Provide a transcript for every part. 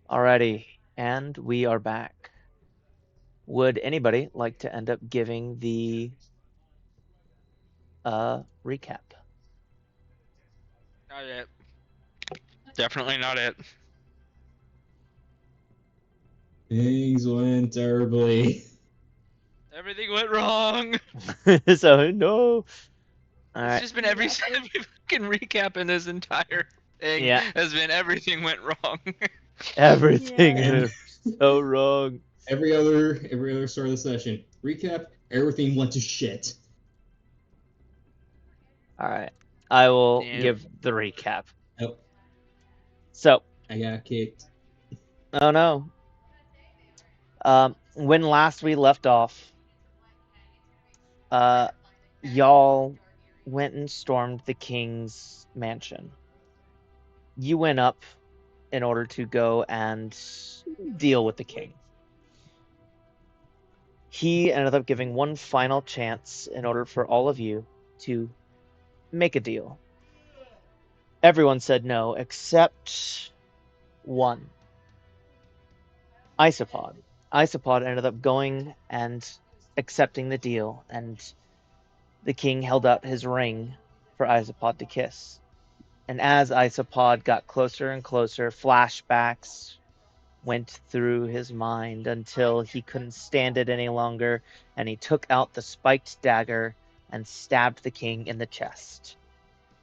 Alrighty, and we are back. Would anybody like to end up giving the recap? Not it. Definitely not it. Things went terribly. Everything went wrong. So no. All It's right. just been every fucking recap in this entire thing Yeah. has been everything went wrong. Everything And is so wrong. every other start of the session. Recap, everything went to shit. All right. I will Yeah. give the recap. Oh, So, I got kicked. oh no. When last we left off, uh, y'all went and stormed the king's mansion. You went up in order to go and deal with the king. He ended up giving one final chance in order for all of you to make a deal. Everyone said no except one, Isopod. Isopod ended up going and accepting the deal, and the king held out his ring for Isopod to kiss. And as Isopod got closer and closer, flashbacks went through his mind until he couldn't stand it any longer, and he took out the spiked dagger and stabbed the king in the chest.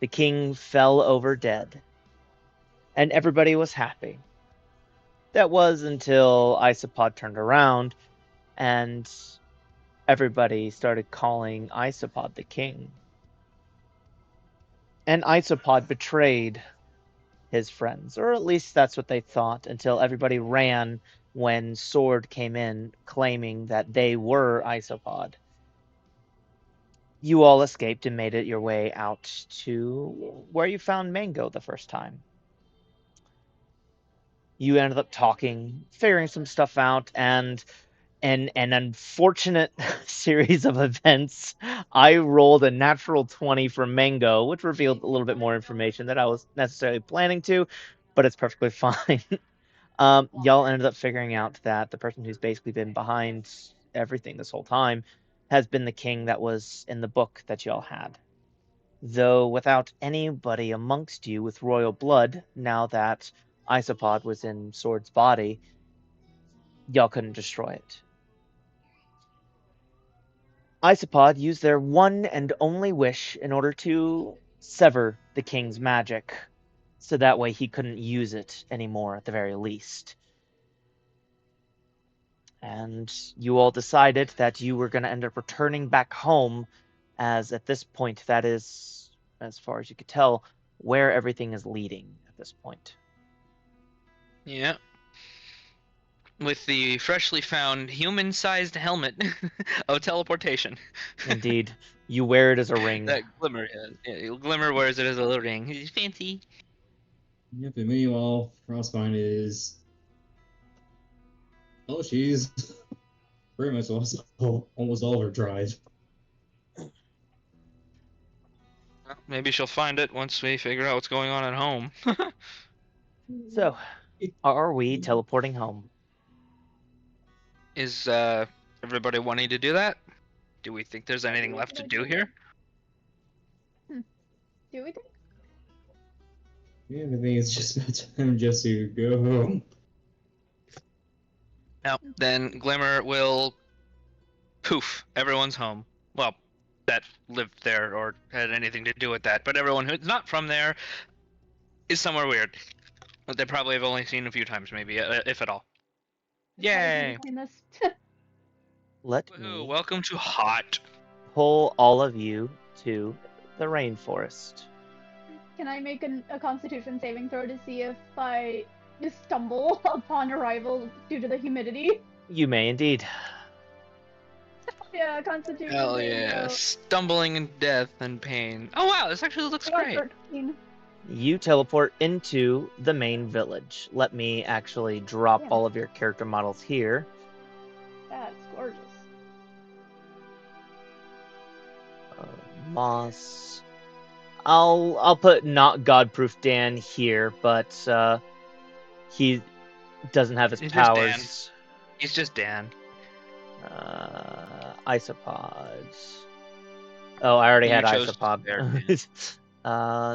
The king fell over dead, and everybody was happy. That was until Isopod turned around and everybody started calling Isopod the king. And Isopod betrayed his friends, or at least that's what they thought, until everybody ran when Sword came in claiming that they were Isopod. You all escaped and made it your way out to where you found Mango the first time. You ended up talking, figuring some stuff out, and an unfortunate series of events, I rolled a natural 20 for Mango, which revealed a little bit more information that I was necessarily planning to, but it's perfectly fine. Y'all ended up figuring out that the person who's basically been behind everything this whole time has been the king that was in the book that y'all had. Though without anybody amongst you with royal blood, now that Isopod was in Sword's body, y'all couldn't destroy it. Isopod used their one and only wish in order to sever the king's magic, so that way he couldn't use it anymore at the very least. And you all decided that you were going to end up returning back home, as at this point, that is, as far as you could tell, where everything is leading at this point. Yeah. With the freshly found human-sized helmet of teleportation. Indeed, you wear it as a ring. That Glimmer has. Yeah, Glimmer wears it as a little ring. He's fancy. Yep, and meanwhile, Frostbind is. Oh, she's pretty much lost almost all of her drive. Well, maybe she'll find it once we figure out what's going on at home. So, are we teleporting home? Is everybody wanting to do that? Do we think there's anything left to do here? Do we think? Yeah, I think it's just about time just to go home. No. Then Glimmer will poof, everyone's home. Well, that lived there or had anything to do with that, but everyone who's not from there is somewhere weird. That they probably have only seen a few times, maybe, if at all. Yay! Let Woohoo, me welcome to Hot. pull all of you to the rainforest. Can I make a Constitution saving throw to see if I just stumble upon arrival due to the humidity? You may indeed. Yeah, Constitution. Hell saving yeah. throw. Stumbling in death and pain. Oh wow, this actually looks I got great. 13. You teleport into the main village. Let me actually drop Yeah. all of your character models here. That's gorgeous. Moss. I'll put not Godproof Dan here, but he doesn't have his He's just Dan. powers. He's just Dan. Isopods. Oh, I already You had chose isopod. there,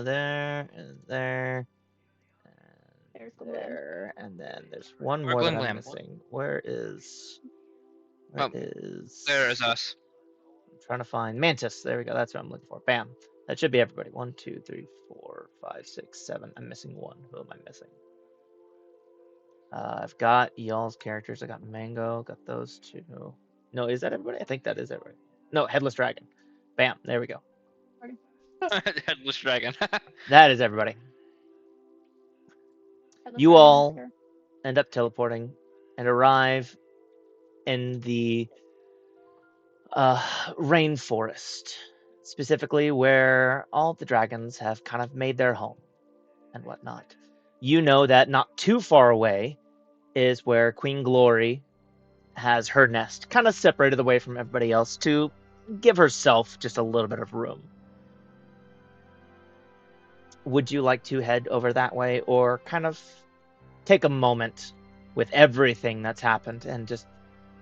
There and there. There's And Glim. there, and then there's one Or more that Glim I'm Glam. missing. Where is? Oh, there is us. I'm trying to find Mantis. There we go. That's what I'm looking for. Bam. That should be everybody. 1, 2, 3, 4, 5, 6, 7. I'm missing one. Who am I missing? I've got y'all's characters. I got Mango. Got those two. No, is that everybody? I think that is everybody. No, Headless Dragon. Bam. There we go. Headless dragon. That is everybody. Headless You Dragon is all here. end up teleporting and arrive in the rainforest, specifically where all the dragons have kind of made their home and whatnot. You know that not too far away is where Queen Glory has her nest, kind of separated away from everybody else to give herself just a little bit of room. Would you like to head over that way, or kind of take a moment with everything that's happened and just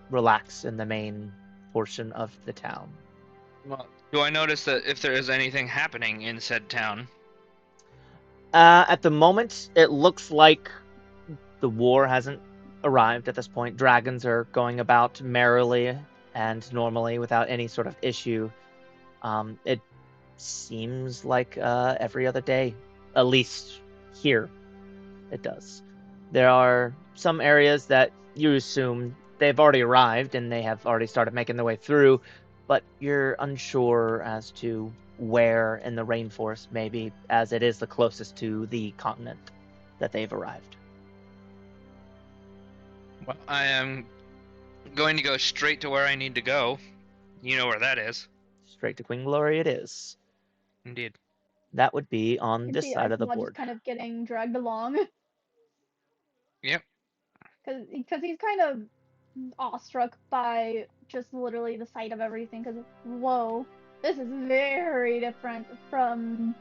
relax in the main portion of the town? Well, do I notice that if there is anything happening in said town? At the moment, it looks like the war hasn't arrived at this point. Dragons are going about merrily and normally without any sort of issue. It seems like every other day, at least here, it does. There are some areas that you assume they've already arrived and they have already started making their way through, but you're unsure as to where in the rainforest, maybe, as it is the closest to the continent that they've arrived. Well, I am going to go straight to where I need to go. You know where that is. Straight to Queen Glory it is. Indeed. That would be on You can this see side of the Isopod just board. kind of getting dragged along. Yep. Because he's kind of awestruck by just literally the sight of everything. Because, whoa, this is very different from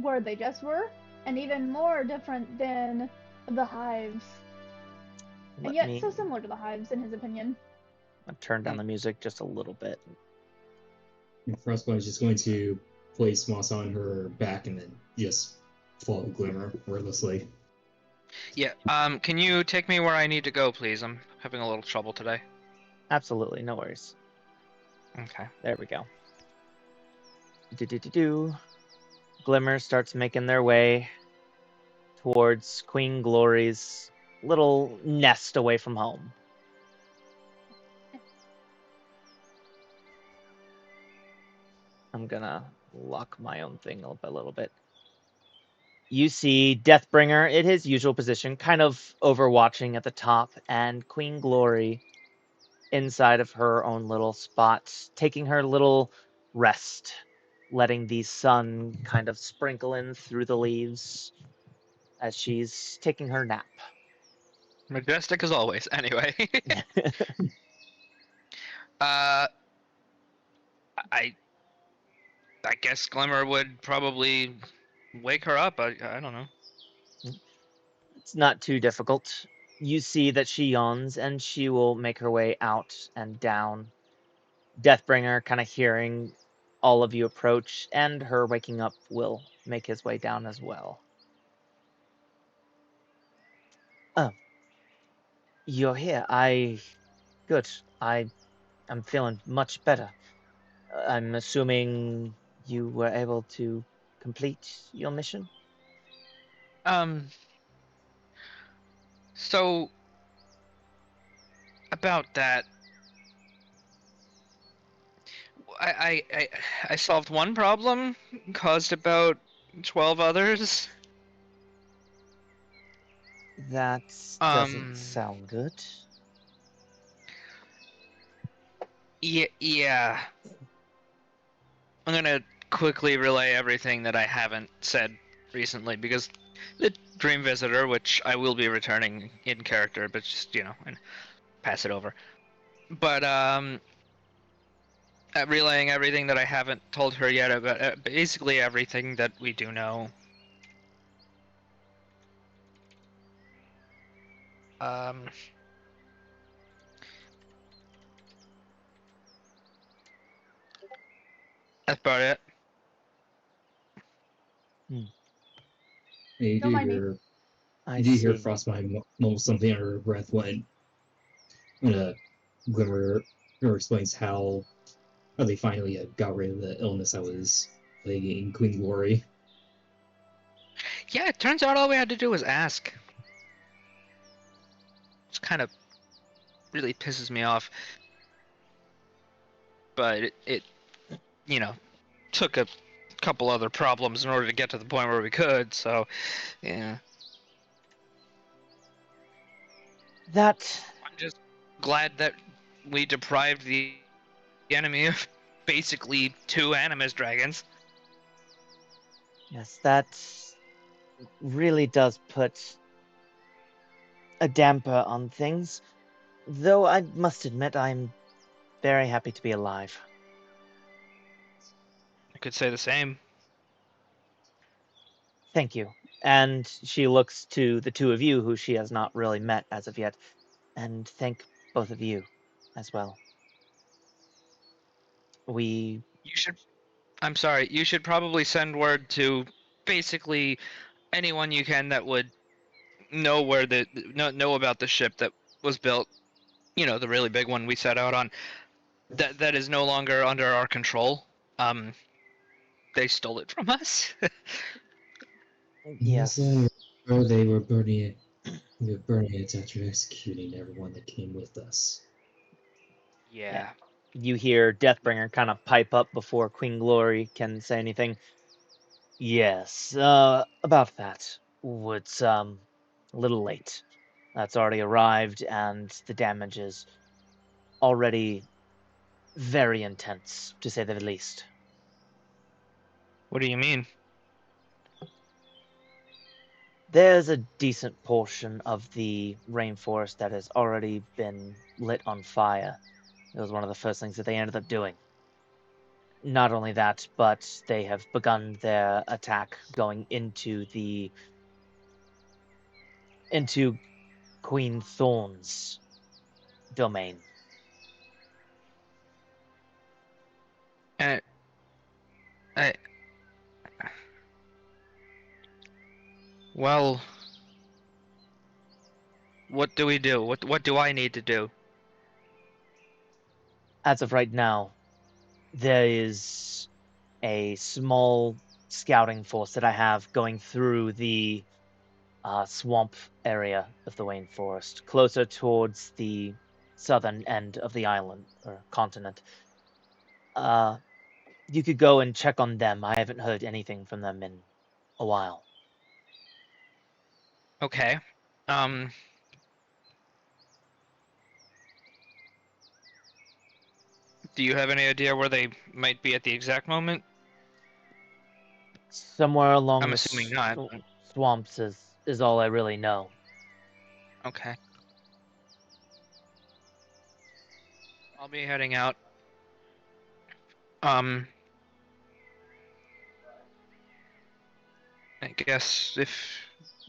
where they just were, and even more different than the hives. And yet so similar to the hives, in his opinion. I'll turn down the music just a little bit. And Frostbite is just going to place moss on her back and then just follow Glimmer wordlessly. Yeah. Can you take me where I need to go, please? I'm having a little trouble today. Absolutely, no worries. Okay. There we go. Do. Glimmer starts making their way towards Queen Glory's little nest away from home. I'm gonna lock my own thing up a little bit. You see Deathbringer in his usual position, kind of overwatching at the top, and Queen Glory inside of her own little spot, taking her little rest, letting the sun kind of sprinkle in through the leaves as she's taking her nap. Majestic as always. Anyway. I I guess Glimmer would probably wake her up. I don't know. It's not too difficult. You see that she yawns and she will make her way out and down. Deathbringer, kind of hearing all of you approach, and her waking up, will make his way down as well. Oh, you're here. Good. I'm feeling much better. I'm assuming you were able to complete your mission? So about that, I solved one problem, caused about 12 others. That doesn't sound good. Yeah. I'm gonna quickly relay everything that I haven't said recently, because the Dream Visitor, which I will be returning in character, but just, and pass it over. But, relaying everything that I haven't told her yet about basically everything that we do know. Um, that's about it. And you Don't do mind me. hear I you do hear see. Frostbite mumble something under her breath when Glimmer explains how they finally got rid of the illness that was plaguing Queen Glory. Yeah, it turns out all we had to do was ask. Which kind of really pisses me off. But it took a couple other problems in order to get to the point where we could, so yeah. That, I'm just glad that we deprived the enemy of basically 2 animus dragons. yes, that really does put a damper on things. Though I must admit, I'm very happy to be alive. I could say the same. Thank you. And she looks to the two of you, who she has not really met as of yet, and thank both of you as well. We, You should I'm sorry, you should probably send word to basically anyone you can that would know where know about the ship that was built, the really big one we set out on. That is no longer under our control. They stole it from us. yes, Or they were burning it after executing everyone that came with us. yeah. Yeah. You hear Deathbringer kind of pipe up before Queen Glory can say anything. Yes, about that. It's a little late. That's already arrived, and the damage is already very intense, to say the least. What do you mean? There's a decent portion of the rainforest that has already been lit on fire. It was one of the first things that they ended up doing. Not only that, but they have begun their attack going into Queen Thorn's domain. Uh, I, well, what do we do? What do I need to do? As of right now, there is a small scouting force that I have going through the swamp area of the rainforest, closer towards the southern end of the island or continent. Uh, you could go and check on them. I haven't heard anything from them in a while. Okay. Um, do you have any idea where they might be at the exact moment? Somewhere along I'm the assuming not. But swamps is all I really know. okay. I'll be heading out. Um, I guess if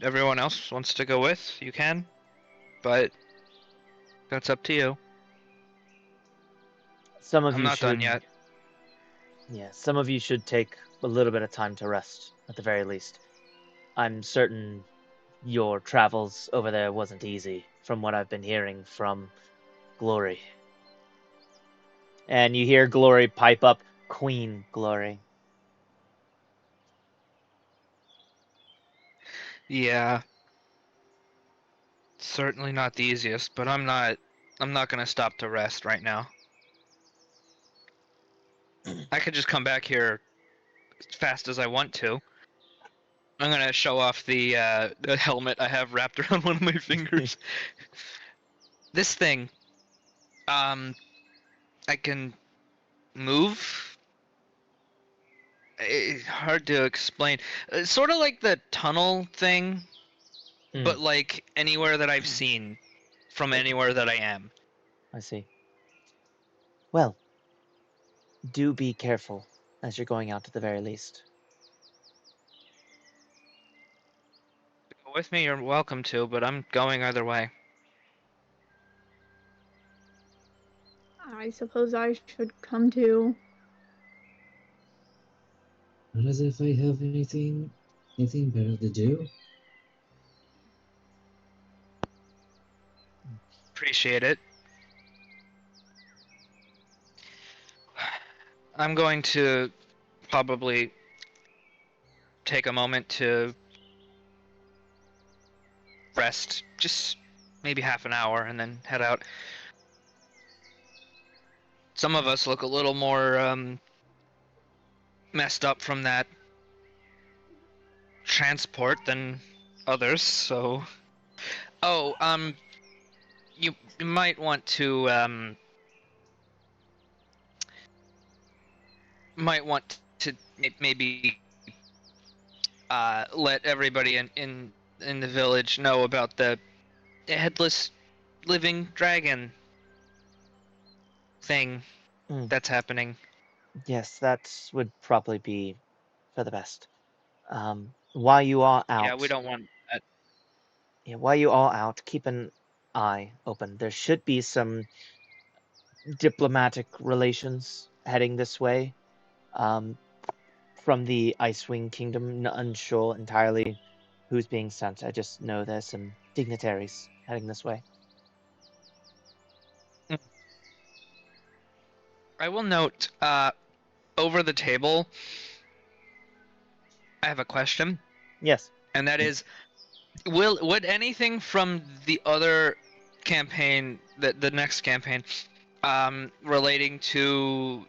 everyone else wants to go with, you can, but that's up to you. Some of I'm you not done should, yet. yeah, some of you should take a little bit of time to rest, at the very least. I'm certain your travels over there wasn't easy, from what I've been hearing from Glory. And you hear Glory pipe up, Queen Glory. Yeah, certainly not the easiest, but I'm not gonna stop to rest right now. I could just come back here as fast as I want to. I'm gonna show off the helmet I have wrapped around one of my fingers. This thing, um, I can move. Hard to explain. Sort of like the tunnel thing, Hmm, but like anywhere that I've seen from anywhere that I am. I see. Well, do be careful as you're going out, at the very least. Go with me, you're welcome to, but I'm going either way. I suppose I should come too. Not as if I have anything better to do. Appreciate it. I'm going to probably take a moment to rest, just maybe half an hour, and then head out. Some of us look a little more messed up from that transport than others, so... Oh, you might want to, maybe let everybody in the village know about the headless living dragon thing Mm. that's happening. Yes, that would probably be for the best. While you are out, Yeah, we don't want that. yeah, while you are out, keep an eye open. There should be some diplomatic relations heading this way. Um, from the Icewing Kingdom, unsure entirely who's being sent. I just know there's some dignitaries heading this way. I will note, over the table, I have a question, Yes. and that is, would anything from the other campaign, the next campaign, relating to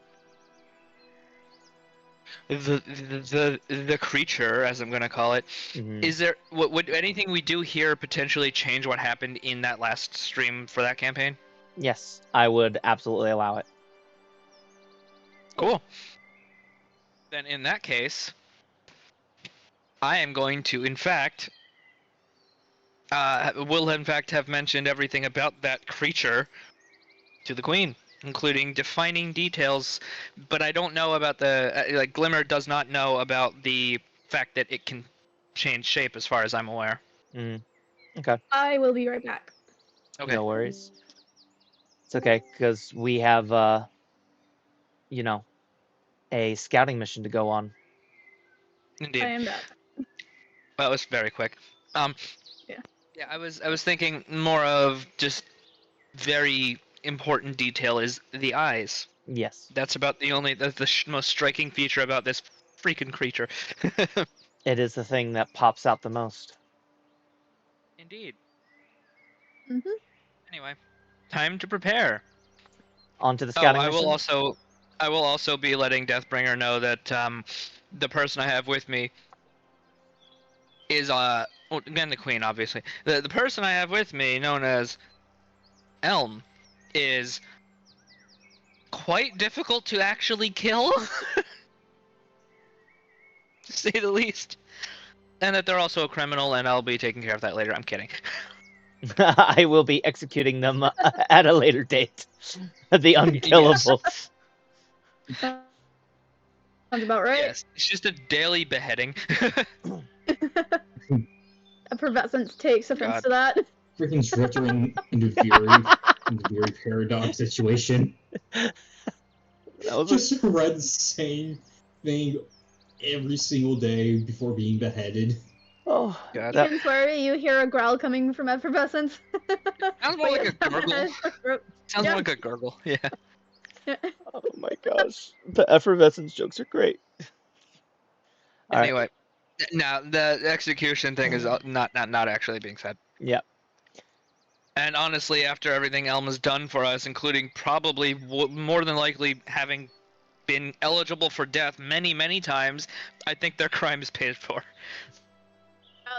the creature, as I'm gonna call it, Mhm. is there would anything we do here potentially change what happened in that last stream for that campaign? Yes, I would absolutely allow it. Cool. Then in that case, I am going to, in fact, will in fact have mentioned everything about that creature to the queen, including defining details. But I don't know about the like. Glimmer does not know about the fact that it can change shape, as far as I'm aware. Mm. Okay. I will be right back. Okay. No worries. It's okay because we have, you know, a scouting mission to go on. Indeed. I am back. That was very quick. Yeah. Yeah, I was thinking more of just very important detail is the eyes. Yes, That's about the most striking feature about this freaking creature. it is the thing that pops out the most. Indeed. Mhm. Anyway, time to prepare. On to the Oh, scouting mission. I will also be letting Deathbringer know that the person I have with me is well, again the queen, obviously. The person I have with me, known as Elm, is quite difficult to actually kill, to say the least. And that they're also a criminal, and I'll be taking care of that later. I'm kidding. I will be executing them at a later date. The unkillable. Sounds about right. Yes, it's just a daily beheading. Effervescence takes offense God. to that. Freaking Drifter into very paradox situation. That was Just read the same thing every single day before being beheaded. oh, God. that, You can swear you hear a growl coming from Effervescence. Sounds more like a gurgle. Sounds Yeah. more like a gurgle. Yeah. oh my gosh, the effervescence jokes are great. All right. Anyway, now the execution thing is not actually being said. Yeah. And honestly, after everything Elm has done for us, including probably more than likely having been eligible for death many times, I think their crime is paid for.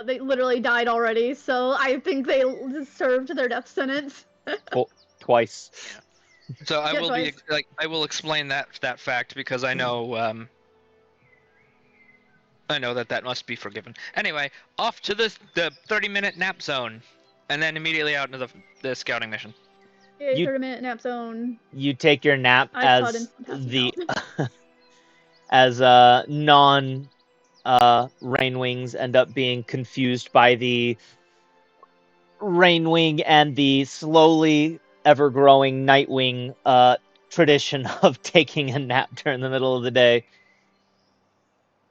They literally died already, so I think they served their death sentence. Twice. So I Yeah, will be twice. I will explain that fact because I know that must be forgiven. Anyway, off to the 30-minute nap zone, and then immediately out into the scouting mission. Yay, You- 30-minute nap zone. You take your nap I as thought instant passing the out. as non rainwings end up being confused by the rainwing and the slowly ever growing nightwing tradition of taking a nap during the middle of the day.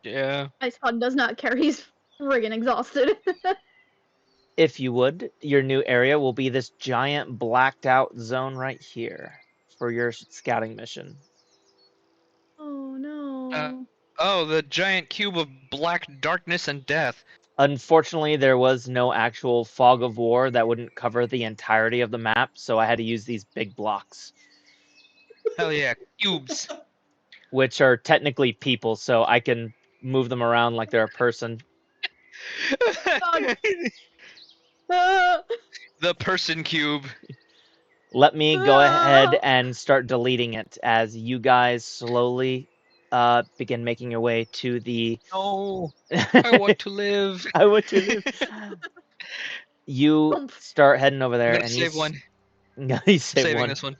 Yeah. Icepod does not care. He's friggin' exhausted. If you would, your new area will be this giant blacked out zone right here for your scouting mission. Oh no. Oh, the giant cube of black darkness and death. Unfortunately, there was no actual fog of war that wouldn't cover the entirety of the map, so I had to use these big blocks, Hell yeah, cubes. which are technically people, so I can move them around like they're a person. God. Ah. The person cube. Let me go ahead Ah. and start deleting it as you guys slowly begin making your way to the. No, I want to live. I want to live. You Oomph. start heading over I'm there, gonna and save one. you save Saving one. this one.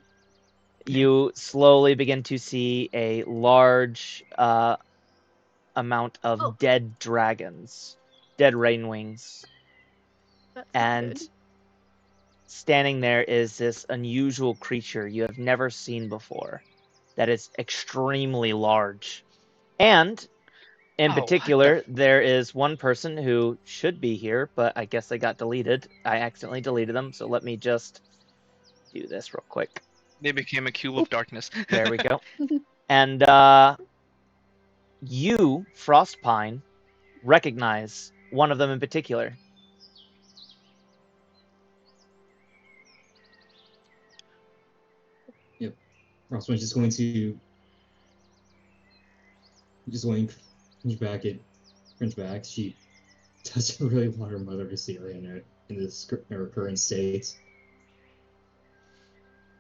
You slowly begin to see a large amount of Oh. dead dragons, dead rainwings, That's not and good. standing there is this unusual creature you have never seen before that is extremely large. And in Oh, what particular, there is one person who should be here, but I guess they got deleted. I accidentally deleted them, so let me just do this real quick. They became a cube of darkness. There we go. And you, Frostpine, recognize one of them in particular. Rossman's just going to cringe back. She doesn't really want her mother to see her in her current state.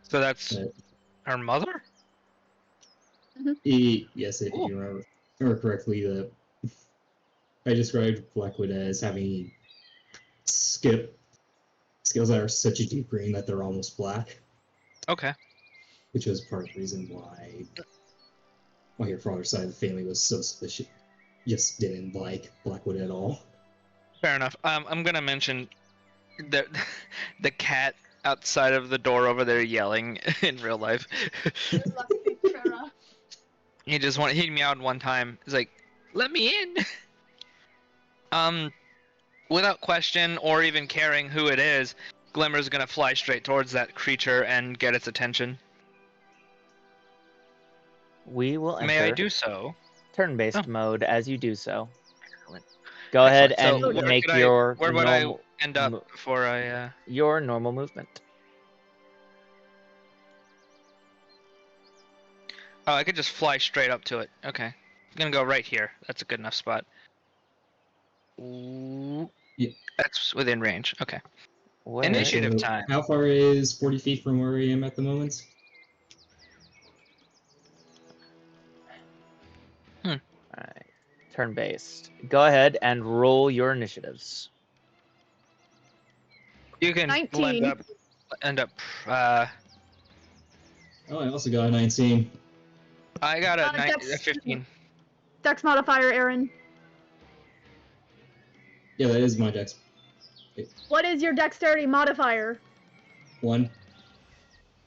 So that's But her mother? yes, if Ooh. you remember correctly, I described Blackwood as having scales that are such a deep green that they're almost black, Okay. which was part of the reason why your father's side of the family was so suspicious. Just didn't like Blackwood at all. Fair enough. I'm gonna mention the the cat outside of the door over there yelling in real life. He meowed one time. He's like, "Let me in." Without question or even caring who it is, Glimmer's gonna fly straight towards that creature and get its attention. We will May I enter do so? turn-based Oh. mode as you do so. Go ahead Excellent. and So make your where would I normal end up before I? your normal movement. Oh, I could just fly straight up to it. Okay. I'm gonna go right here. That's a good enough spot. Ooh. Yeah. That's within range. Okay. Where? Initiative So time. how far is 40 feet from where I am at the moment? Alright. Turn-based. Go ahead and roll your initiatives. You can 19. end up. Oh, I also got a 19. I got a Dex- 15. Dex modifier, Aaron. Yeah, that is my dex. What is your dexterity modifier? 1.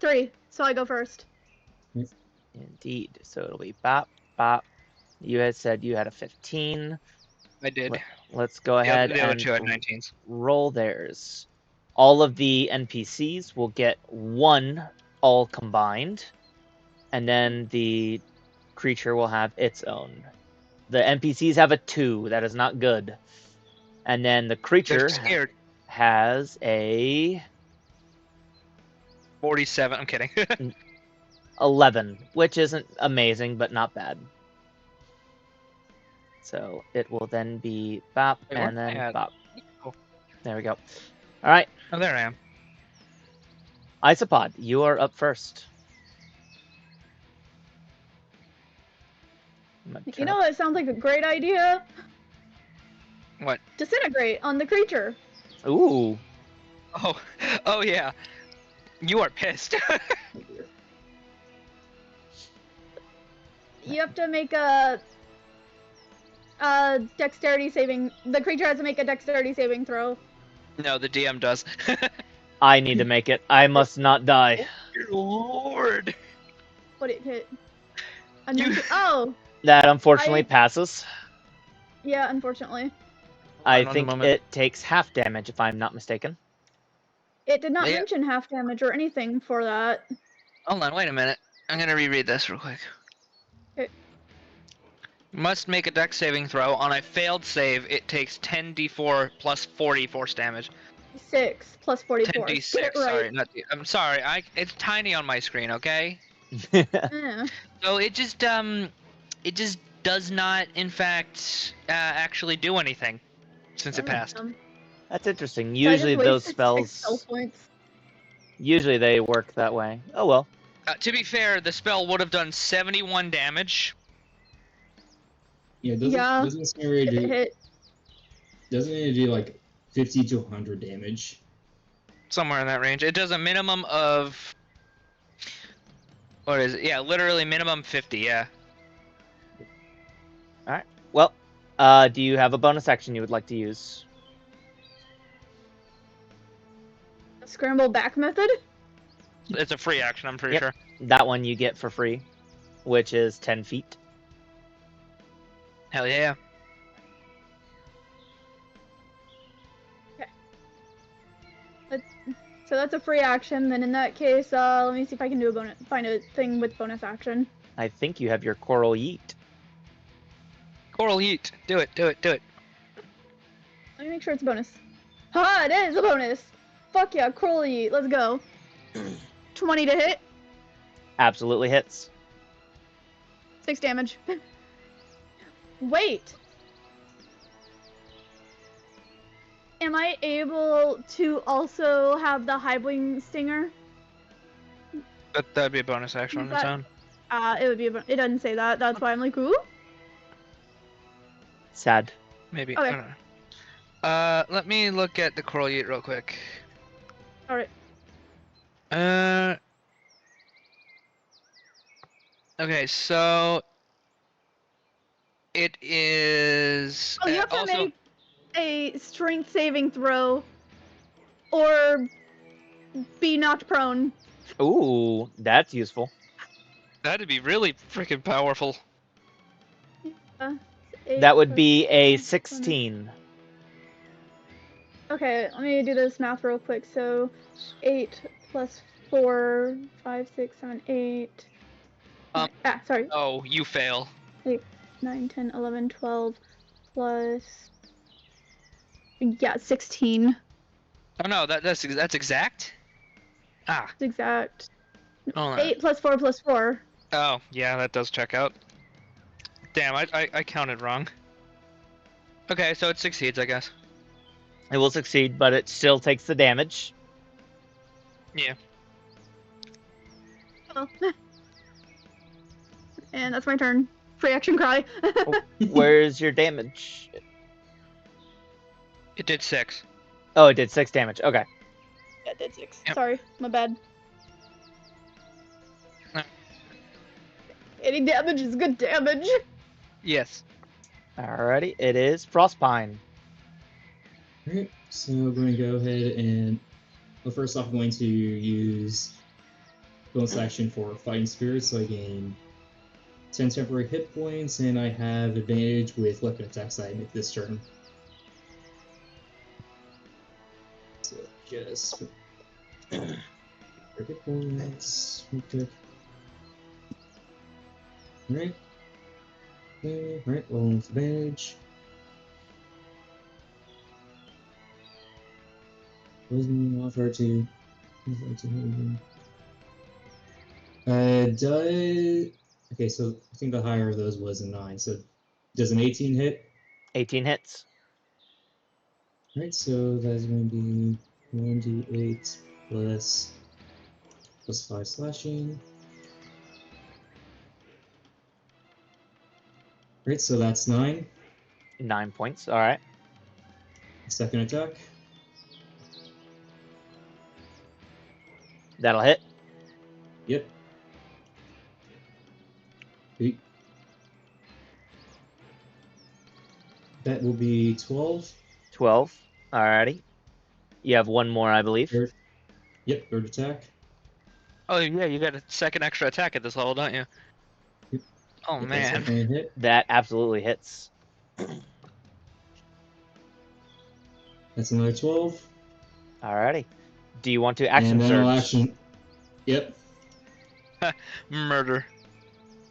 3. So I go first. Indeed. So it'll be bop, bop. You had said you had a 15. I did. Let's go ahead The other and two had 19s. roll theirs. All of the NPCs will get 1 all combined, and then the creature will have its own. The NPCs have a 2. That is not good. And then the creature They're scared. has a 47. I'm kidding. 11, which isn't amazing, but not bad. So it will then be bop Wait, and where am I then at? bop. Cool. There we go. All right, Oh, there I am. Isopod, you are up first. You know, it sounds like a great idea. What? Disintegrate on the creature. Ooh. Oh yeah. You are pissed. You have to make a dexterity saving. The creature has to make a dexterity saving throw. No, the DM does. I need to make it. I must not die. Dear Lord. What it hit? A You- 19. Oh, That unfortunately passes. yeah. Unfortunately, I on one think moment. it takes half damage if I'm not mistaken. it did not Yeah. mention half damage or anything for that. Hold on, wait a minute. I'm gonna reread this real quick. Okay. Must make a dex saving throw. On a failed save, it takes 10d4 plus 40 force damage. 6 plus 44. 10d6. Get it right. Sorry, not. I'm sorry. It's tiny on my screen. Okay. Eh. So it just does not, in fact, actually do anything since it passed. That's interesting. So I just Usually those wasted 6 spell spells, points. usually they work that way. Oh well. To be fair, the spell would have done 71 damage. Yeah, Yeah, doesn't Scary If it do hit. doesn't it do like 50 to 100 damage? Somewhere in that range. It does a minimum of. What is it? Yeah, literally minimum 50. Yeah. All right. Well, do you have a bonus action you would like to use? Scramble back method? It's a free action. I'm pretty Yep. sure. That one you get for free, which is 10 feet. Hell yeah. So that's a free action. Then in that case, let me see if I can do find a thing with bonus action. I think you have your coral yeet. Coral Yeet. Do it. Do it. Do it. Let me make sure it's a bonus. Ha! It is a bonus. Fuck yeah, Crowley. Let's go. 20 to hit. Absolutely hits. 6 damage. Wait. Am I able to also have the Highwing Stinger? That'd be a bonus action on its own. It would be. It doesn't say that. That's why I'm like, ooh. Sad. Maybe. Okay. I don't know. Let me look at the Coral Yeet real quick. All right. Okay, so it is. Oh, you have to also, make a strength saving throw, or be knocked prone. Ooh, that's useful. That'd be really freaking powerful. That would be a 16. Okay, let me do this math real quick. So, 8 plus 4, 5, 6, 7, 8. Sorry. Oh, you fail. 8, 9, 10, 11, 12, plus. Yeah, 16. Oh no, that's exact. Ah. That's exact. Hold on. 8 plus 4 plus 4. Oh, yeah, that does check out. Damn, I counted wrong. Okay, so it succeeds, I guess. It will succeed, but it still takes the damage. Yeah. Oh. And that's my turn. Free action cry. Where's your damage? It did 6. Oh, it did 6 damage. Okay. Yeah, it did 6. Yep. Sorry, my bad. No. Any damage is good damage. Yes. Alrighty, it is Frostpine. Alright, so I'm going to go ahead and. Well, first off, I'm going to use bonus action for Fighting Spirit, so I gain 10 temporary hit points, and I have advantage with weapon attacks I make this turn. So just hit points. Okay. Alright. Alright, rolling with advantage. Wasn't offered to. Does. Okay, so I think the higher of those was a 9. So does an 18 hit? 18 hits. Alright, so that's going to be 1d8 plus 5 slashing. Alright, so that's 9. 9 points. Alright. Second attack. That'll hit. Yep. Eight. That will be 12. 12. Alrighty. You have one more, I believe. Yep, third attack. Oh yeah, you got a second extra attack at this level, don't you? Yep. Oh That's man. definitely a hit. That absolutely hits. That's another 12. Alrighty. Do you want to And action then I'll surge? action. Yep. Murder.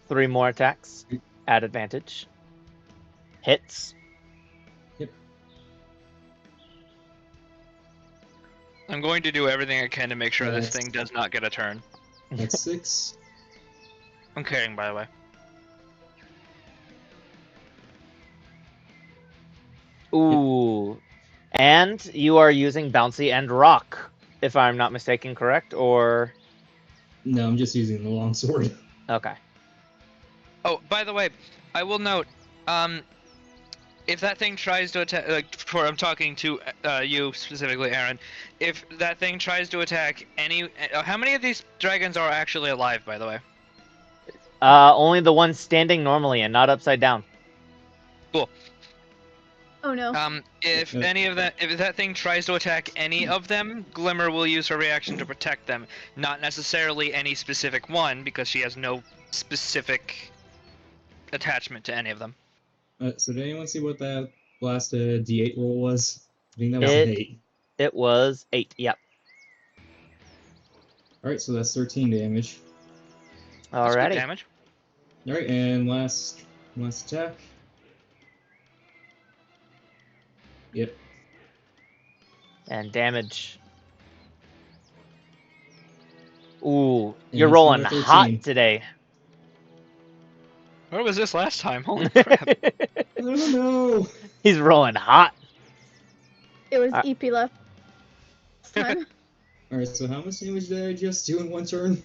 3 more attacks at advantage. Hits. Yep. I'm going to do everything I can to make sure this That's- thing does not get a turn. That's 6. I'm carrying, by the way. Ooh. And you are using bouncy and rock, if I'm not mistaken, correct? Or No, I'm just using the longsword. okay. Oh, by the way, I will note, if that thing tries to attack, I'm talking to you specifically, Aaron. If that thing tries to attack any, how many of these dragons are actually alive, by the way? Only the one standing normally and not upside down. Cool. Oh no. If that thing tries to attack any of them, Glimmer will use her reaction to protect them. Not necessarily any specific one, because she has no specific attachment to any of them. So did anyone see what that last D8 roll was? I think that was an 8. It was 8. Yep. Alright, so that's 13 damage. That's good Alrighty. damage. Alright, and last attack. Yep. And damage. Ooh, And you're that's rolling another hot 13. today. Where was this last time? Holy crap. I don't know. He's rolling hot. It was Uh, EP left time. Alright, so how much damage did I just do in one turn?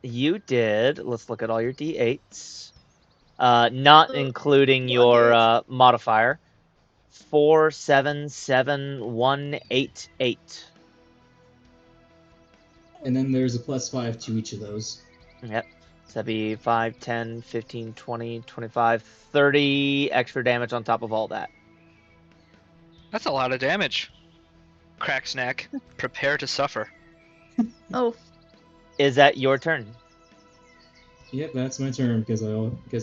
You did. Let's look at all your d8s. Not Oh, including yeah, your d8s. modifier. 4, 7, 7, 1, 8, 8. And then there's a +5 to each of those. Yep. So that'd be 5, 10, 15, 20, 25, 30 extra damage on top of all that. That's a lot of damage. Cracksnack, prepare to suffer. Oh, Is that your turn? Yep, that's my turn because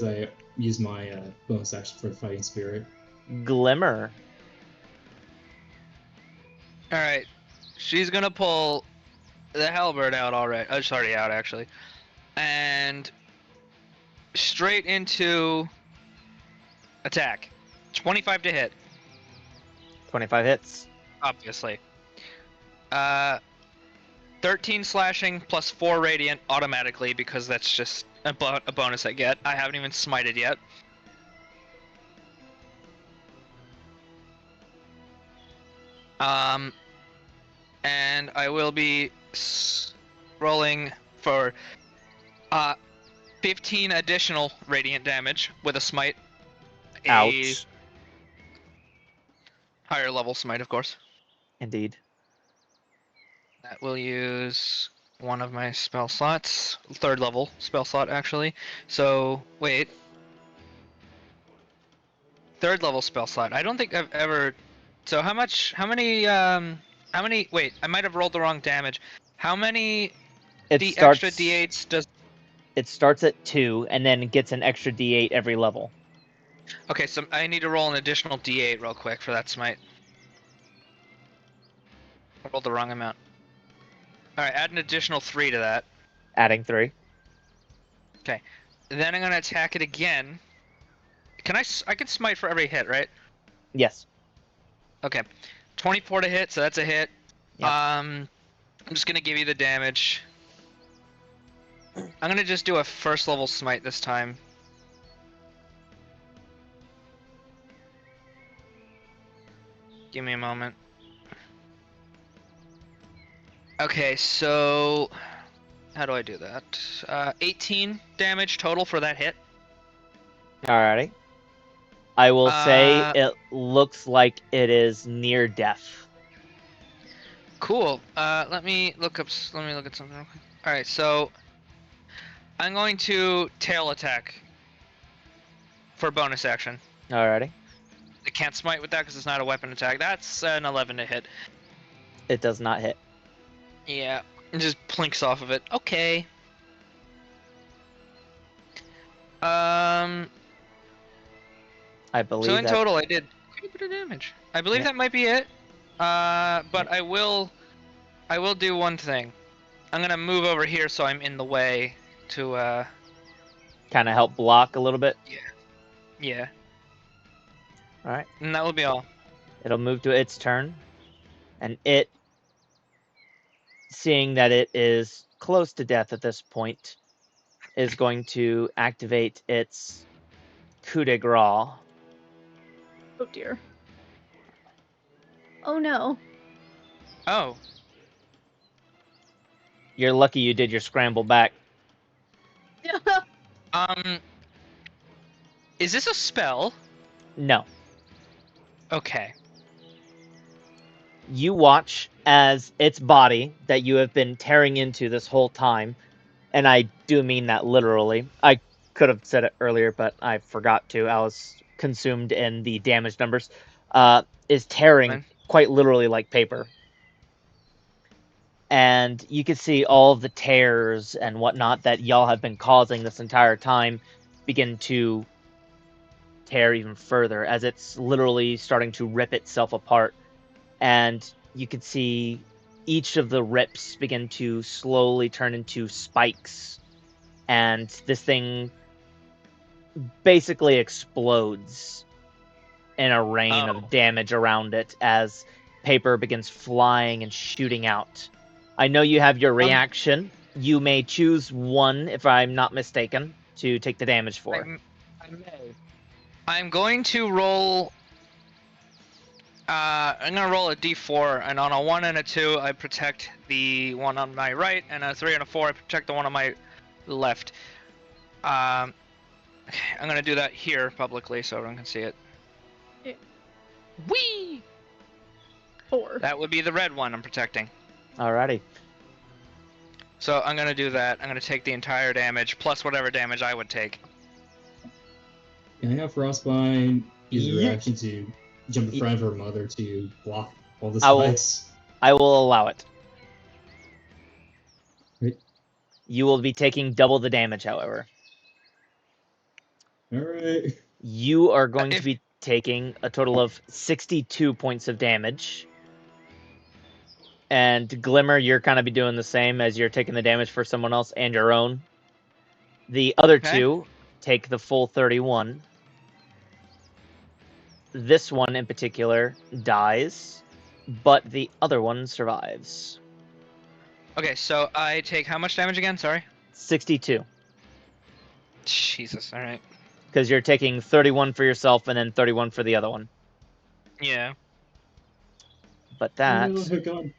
I used my bonus action for fighting spirit. Glimmer. Alright, she's gonna pull the halberd out already. It's already out, actually. And straight into attack. 25 to hit, 25 hits. obviously. 13 slashing plus 4 radiant automatically, because that's just a bonus I get. I haven't even smited yet. And I will be rolling for 15 additional radiant damage with a smite. A Ouch. higher level smite, of course. Indeed. That will use one of my spell slots. 3rd level spell slot, actually. So, wait. 3rd level spell slot. I don't think I've ever... So how many, wait, I might have rolled the wrong damage. How many It extra d8s does... It starts at 2 and then gets an extra d8 every level. Okay, so I need to roll an additional d8 real quick for that smite. I rolled the wrong amount. Alright, add an additional 3 to that. Adding 3. Okay. Then I'm gonna attack it again. I can smite for every hit, right? Yes. Okay. 24 to hit, so that's a hit. Yep. I'm just gonna give you the damage. I'm gonna just do a 1st level smite this time. Give me a moment. Okay, so how do I do that? 18 damage total for that hit. Alrighty. I will say it looks like it is near death. Cool. Let me look at something real quick. All right, so I'm going to tail attack for bonus action. Alrighty. I can't smite with that because it's not a weapon attack. That's an 11 to hit. It does not hit. Yeah. And just plinks off of it. Okay. Um. I So believe in that. total, I did quite a bit of damage. I believe Yeah. that might be it. But I will do one thing. I'm gonna move over here so I'm in the way to Kind of help block a little bit. yeah. All right. And that will be all. It'll move to its turn, and it, seeing that it is close to death at this point, is going to activate its coup de grace. Oh dear. Oh no. Oh. You're lucky you did your scramble back. Um. Is this a spell? No. Okay. You watch as its body that you have been tearing into this whole time, and I do mean that literally. I could have said it earlier, but I forgot to. I was consumed in the damage numbers. Is tearing Fine. quite literally like paper. And you can see all of the tears and whatnot that y'all have been causing this entire time begin to tear even further as it's literally starting to rip itself apart. And you can see each of the rips begin to slowly turn into spikes, and this thing basically explodes in a rain Oh. of damage around it as paper begins flying and shooting out. I know you have your reaction. You may choose one, if I'm not mistaken, to take the damage for. I may. I'm going to roll. I'm gonna roll a d4, and on a 1 and a 2, I protect the one on my right, and a 3 and a 4, I protect the one on my left. I'm gonna do that here publicly so everyone can see it. Yeah. Whee! 4. That would be the red one I'm protecting. Alrighty. So I'm gonna do that. I'm gonna take the entire damage plus whatever damage I would take. And I have Frostbite use a Ye- reaction to jump in front of her mother to block all the I will- spikes. I will allow it. Right. You will be taking double the damage, however. Alright. You are going to be taking a total of 62 points of damage. And Glimmer, you're kind of be doing the same as you're taking the damage for someone else and your own. The other Okay. two take the full 31. This one in particular dies, but the other one survives. Okay, so I take how much damage again? Sorry. 62. Jesus. All right. Because you're taking 31 for yourself and then 31 for the other one. Yeah. But that Oh, I've gone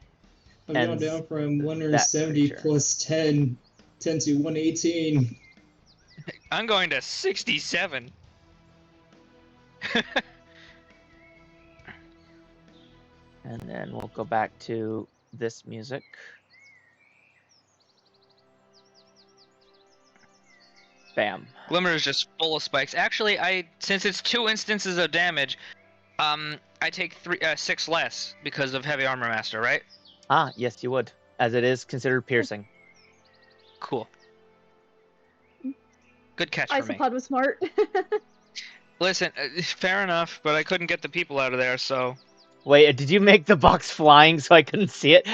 ends down from that 170 creature. plus 10 to 118. I'm going to 67. And then we'll go back to this music. Bam. Glimmer is just full of spikes. Actually, since it's 2 instances of damage, I take 6 less because of heavy armor master, right? Ah, yes, you would, as it is considered piercing. Cool. Good catch for me. Isopod was smart. Listen, fair enough, but I couldn't get the people out of there, so. Wait, did you make the box flying so I couldn't see it?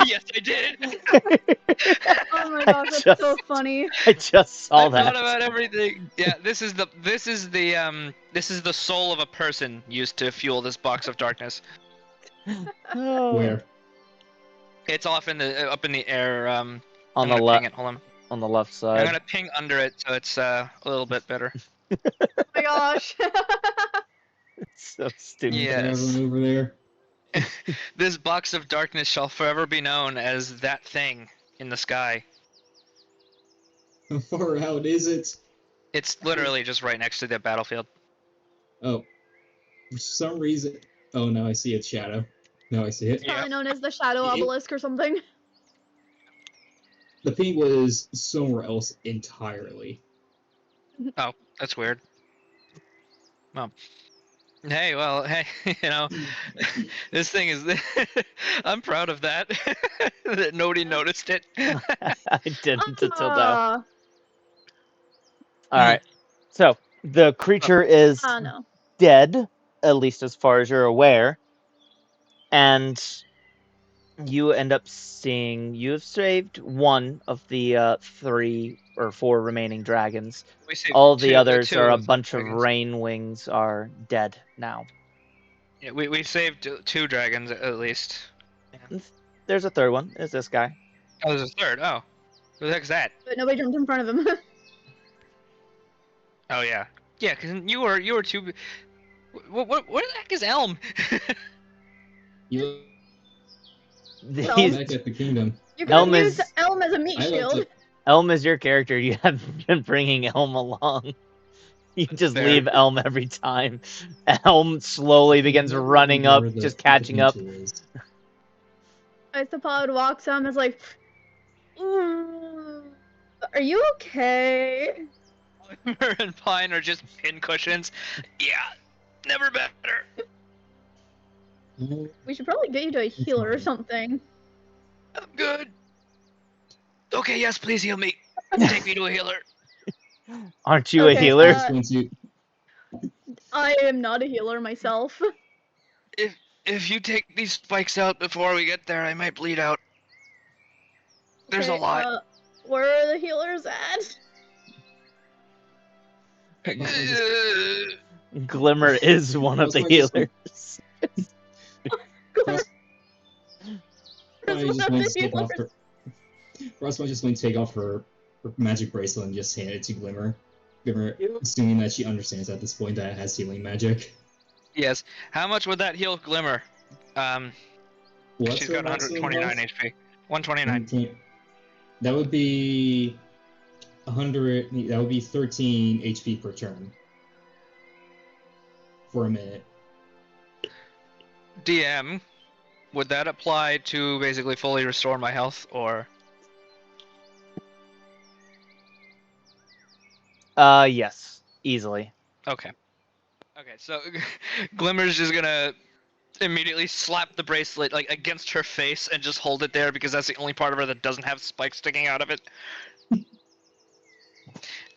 Yes, I did. Oh my gosh, that's so funny. I just saw I that. thought about everything. Yeah, this is the soul of a person used to fuel this box of darkness. Oh. Where? It's off in the up in the air. On I'm the gonna ping it. Hold on. on the left side. I'm gonna ping under it so it's a little bit better. Oh my gosh. It's so stupid. Yeah. Yes. Everyone over there. This box of darkness shall forever be known as that thing in the sky. How far out is it? It's literally just right next to the battlefield. Oh. For some reason. Oh, now I see its shadow. Now I see it. Yeah. Probably known as the Shadow It- Obelisk or something. The ping was somewhere else entirely. Oh, that's weird. Well, Hey, well, hey, this thing is. I'm proud of that. That nobody noticed it. I didn't until now. Ah, All right. So the creature is no. dead, at least as far as you're aware, and you end up seeing you have saved one of the 3 or 4 remaining dragons. We saved All the two, others two are a of the bunch of dragons. rain wings are dead now. Yeah, we saved 2 dragons at least. There's a third one. Is this guy? Oh, there's a third. Oh, who the heck's that? But nobody jumped in front of him. Oh yeah, yeah. Cause you were too. Where the heck is Elm? You Elm. He's, back at the kingdom. You could Elm have used is Elm as a meat I left shield. it. Elm is your character. You haven't been bringing Elm along. You just Fair. leave Elm every time. Elm slowly begins Never running up, where the just catching up. creature is. Isopod walks on, is like, "Mm, are you okay? Her and Pine are just pin cushions. Yeah, never better. Oh, We should probably get you to a healer or fine. something." I'm good. Okay, yes, please heal me. Take me to a healer. Aren't you a Okay, healer? Just going to I am not a healer myself. If you take these spikes out before we get there, I might bleed out. There's a Okay, lot. where are the healers at? Glimmer is one of the healers. Frostbite just going to take off her. Frostbite just going to take off her magic bracelet and just hand it to Glimmer. Glimmer, assuming that she understands at this point that it has healing magic. Yes. How much would that heal Glimmer? What's She's her got maximum 129 health? HP. 129. That would be 100. That would be 13 HP per turn for a minute. DM, would that apply to basically fully restore my health, or? Yes, easily. Okay. Okay, so Glimmer's just gonna immediately slap the bracelet like against her face and just hold it there because that's the only part of her that doesn't have spikes sticking out of it.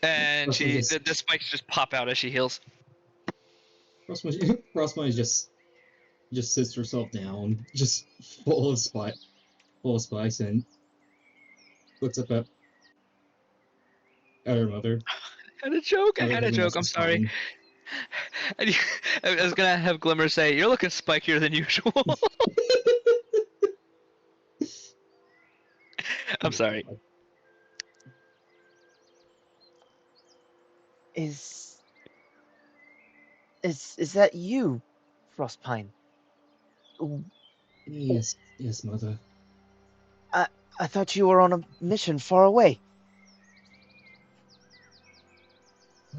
And the spikes just pop out as she heals. Frostbite just sits herself down, just full of spikes, and looks up at her mother. I had a joke. Everything I'm else is sorry. fine. I was gonna have Glimmer say, "You're looking spikier than usual." I'm sorry. Is that you, Frostpine? Yes, mother. I thought you were on a mission far away.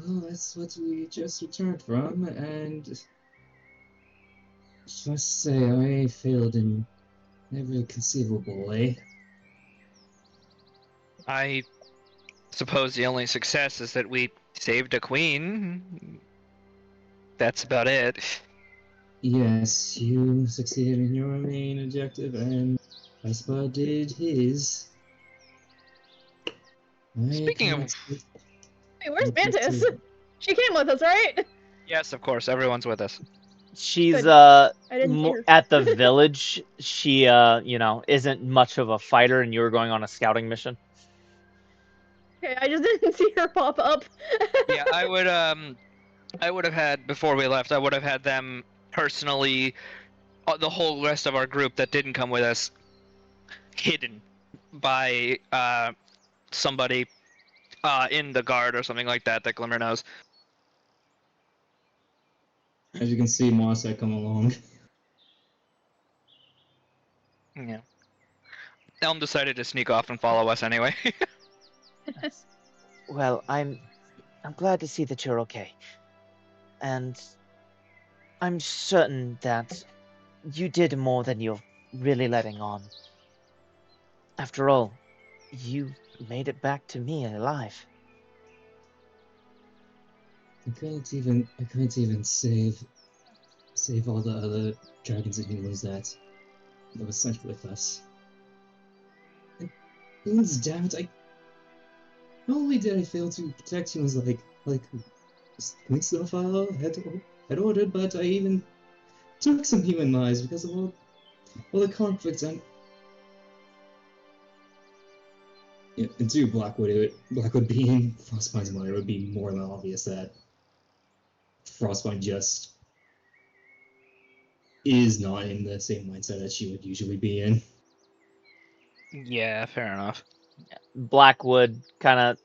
Well, that's what we just returned from, and must say I failed in every conceivable way. I suppose the only success is that we saved a queen. That's about it. Yes, you succeeded in your main objective, and Icepaw did his. Speaking of, Wait, where's Mantis? She came with us, right? yes, of course, everyone's with us. She's Good. I didn't see her. at the village. She isn't much of a fighter, and you were going on a scouting mission. Okay, I just didn't see her pop up. Yeah, I would have had before we left. I would have had them personally, the whole rest of our group that didn't come with us, hidden by somebody in the guard or something like that Glimmer knows. As you can see, Mossad come along. Yeah. Elm decided to sneak off and follow us anyway. Well, I'm glad to see that you're okay, and I'm certain that you did more than you're really letting on. After all, you made it back to me alive. I couldn't even save save all the other dragons and humans that were sent with us. And damn it, not only did I fail to protect humans like Queen Snowfall had ordered, but I even took some human lives because of all the conflicts and to Blackwood being Frostbine's mother, it would be more than obvious that Frostbine just is not in the same mindset that she would usually be in. Yeah, fair enough. Blackwood kind of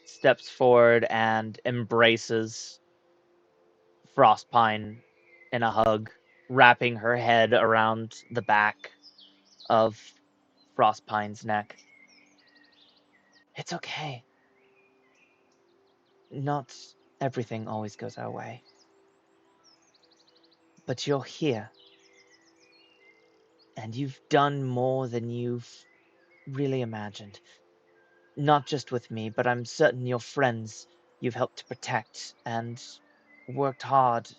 steps forward and embraces Frostpine in a hug, wrapping her head around the back of Frostpine's neck. It's okay. Not everything always goes our way. But you're here. And you've done more than you've really imagined. Not just with me, but I'm certain your friends you've helped to protect and worked hard.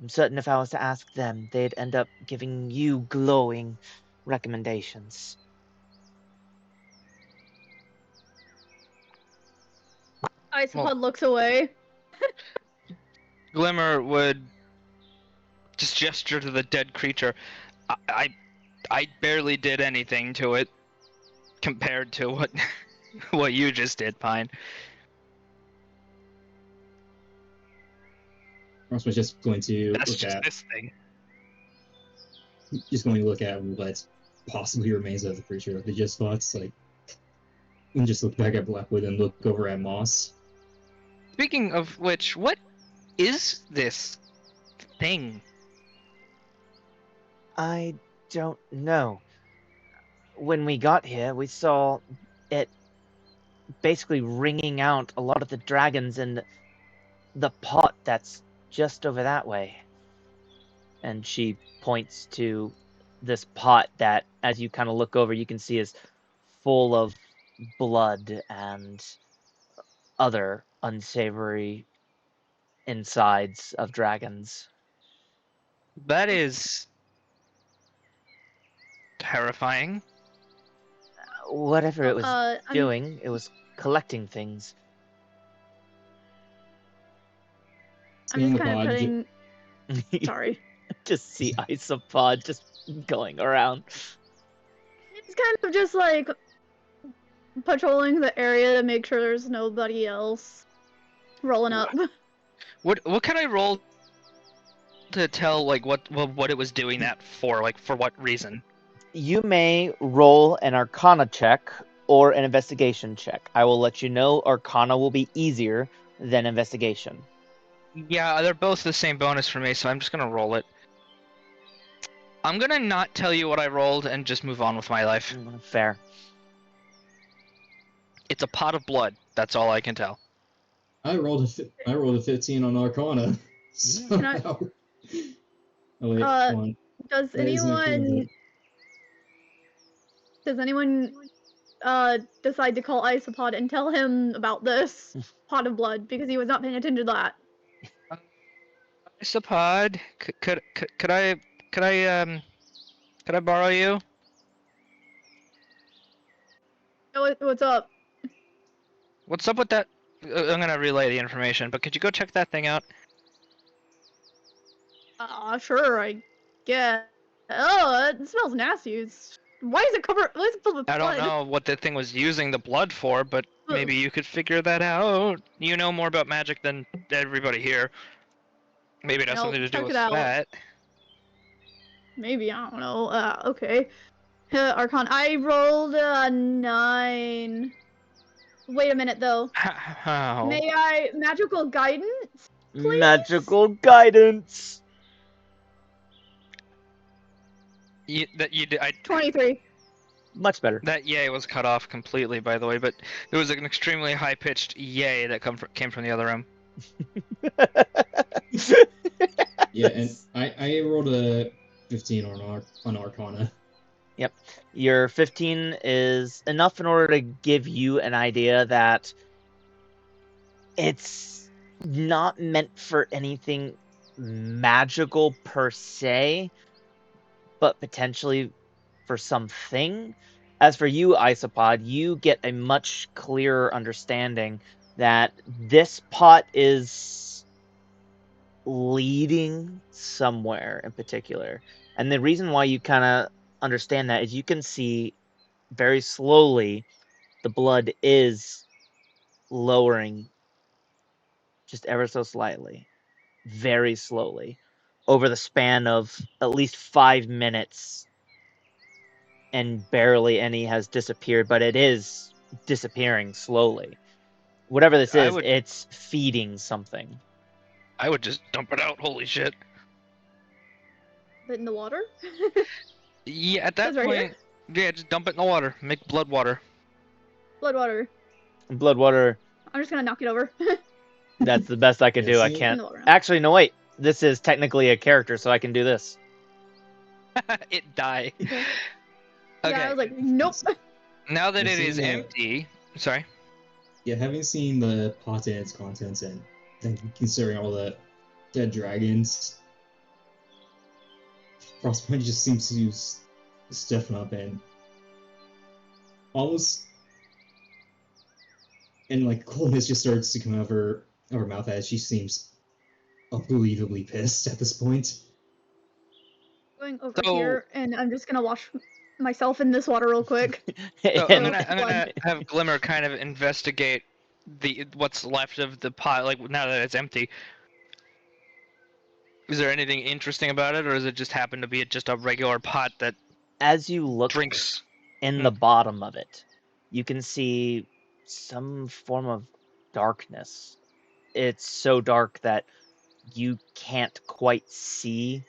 I'm certain if I was to ask them, they'd end up giving you glowing recommendations. Isopod looks away. Glimmer would just gesture to the dead creature. I barely did anything to it compared to what what you just did, Pine. Frostbine's just going to That's look just at this thing. what possibly remains of the creature they just fought, and just look back at Blackwood and look over at Moss. Speaking of which, what is this thing? I don't know. When we got here, we saw it basically wringing out a lot of the dragons in the pot that's just over that way. And she points to this pot that, as you kind of look over, you can see is full of blood and other unsavory insides of dragons. That is terrifying. Whatever it was I'm doing, it was collecting things. just kind of putting. Sorry. Just see Isopod just going around. He's kind of just like patrolling the area to make sure there's nobody else rolling up. What can I roll to tell like what it was doing that for? Like for what reason? You may roll an Arcana check or an investigation check. I will let you know Arcana will be easier than investigation. Yeah, they're both the same bonus for me, so I'm just gonna roll it. I'm gonna not tell you what I rolled and just move on with my life. Fair. It's a pot of blood. That's all I can tell. I rolled a 15 on Arcana. Somehow. Oh wait, hold on. Does That is an anyone improvement. decide to call Isopod and tell him about this pot of blood because he was not paying attention to that? Isopod, could I borrow you? What's up? What's up with that? I'm gonna relay the information, but could you go check that thing out? Sure, I guess. Oh, it smells nasty. Why is it covered? Why is it filled with blood? I don't know what the thing was using the blood for, but maybe you could figure that out. You know more about magic than everybody here. Maybe it has something to do with that. Maybe, I don't know. Okay. Archon, I rolled a 9. Wait a minute, though. How? May I magical guidance, please? Magical guidance. You 23. Much better. That yay was cut off completely, by the way, but it was an extremely high-pitched yay that came from the other room. Yeah, and I rolled a 15 on Arcana. Yep. Your 15 is enough in order to give you an idea that it's not meant for anything magical per se, but potentially for something. As for you, Isopod, you get a much clearer understanding that this pot is leading somewhere in particular. And the reason why you kind of understand that is you can see very slowly the blood is lowering just ever so slightly, very slowly, over the span of at least 5 minutes, and barely any has disappeared, but it is disappearing slowly. Whatever this is, it's feeding something. I would just dump it out. Holy shit. Put it in the water? Yeah, at that It's right here? point, yeah, just dump it in the water. Make blood water. Blood water. Blood water, I'm just gonna knock it over. that's the best I can Yeah, do. I see? can't. In the water. Actually, no, wait. This is technically a character, so I can do this. It die. Okay. Okay. Yeah, I was like, nope. Now that Yeah, it is seeing, empty. Sorry. Yeah, having seen the pot and its contents, and considering all the dead dragons, Frostbite just seems to stiffen up and almost, and like coldness just starts to come out of her mouth as she seems unbelievably pissed at this point. Going over So- here, and I'm just gonna wash myself in this water real quick. So And I'm gonna blood. have Glimmer kind of investigate what's left of the pot, like now that it's empty. Is there anything interesting about it, or does it just happen to be just a regular pot that as you look drinks? in the bottom of it, you can see some form of darkness. It's so dark that you can't quite see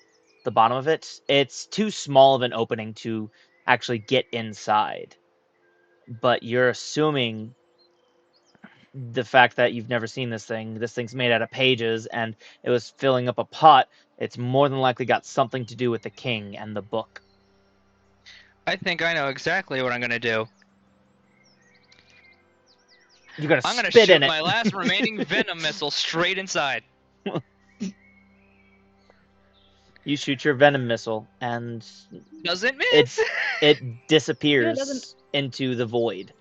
the bottom of it. It's too small of an opening to actually get inside. But you're assuming the fact that you've never seen this thing's made out of pages and it was filling up a pot, it's more than likely got something to do with the king and the book. I think I know exactly what I'm gonna do. You're gonna I'm gonna spit shoot in it. my last remaining venom missile straight inside. You shoot your venom missile and Doesn't miss. it Yeah, disappears it doesn't- into the void.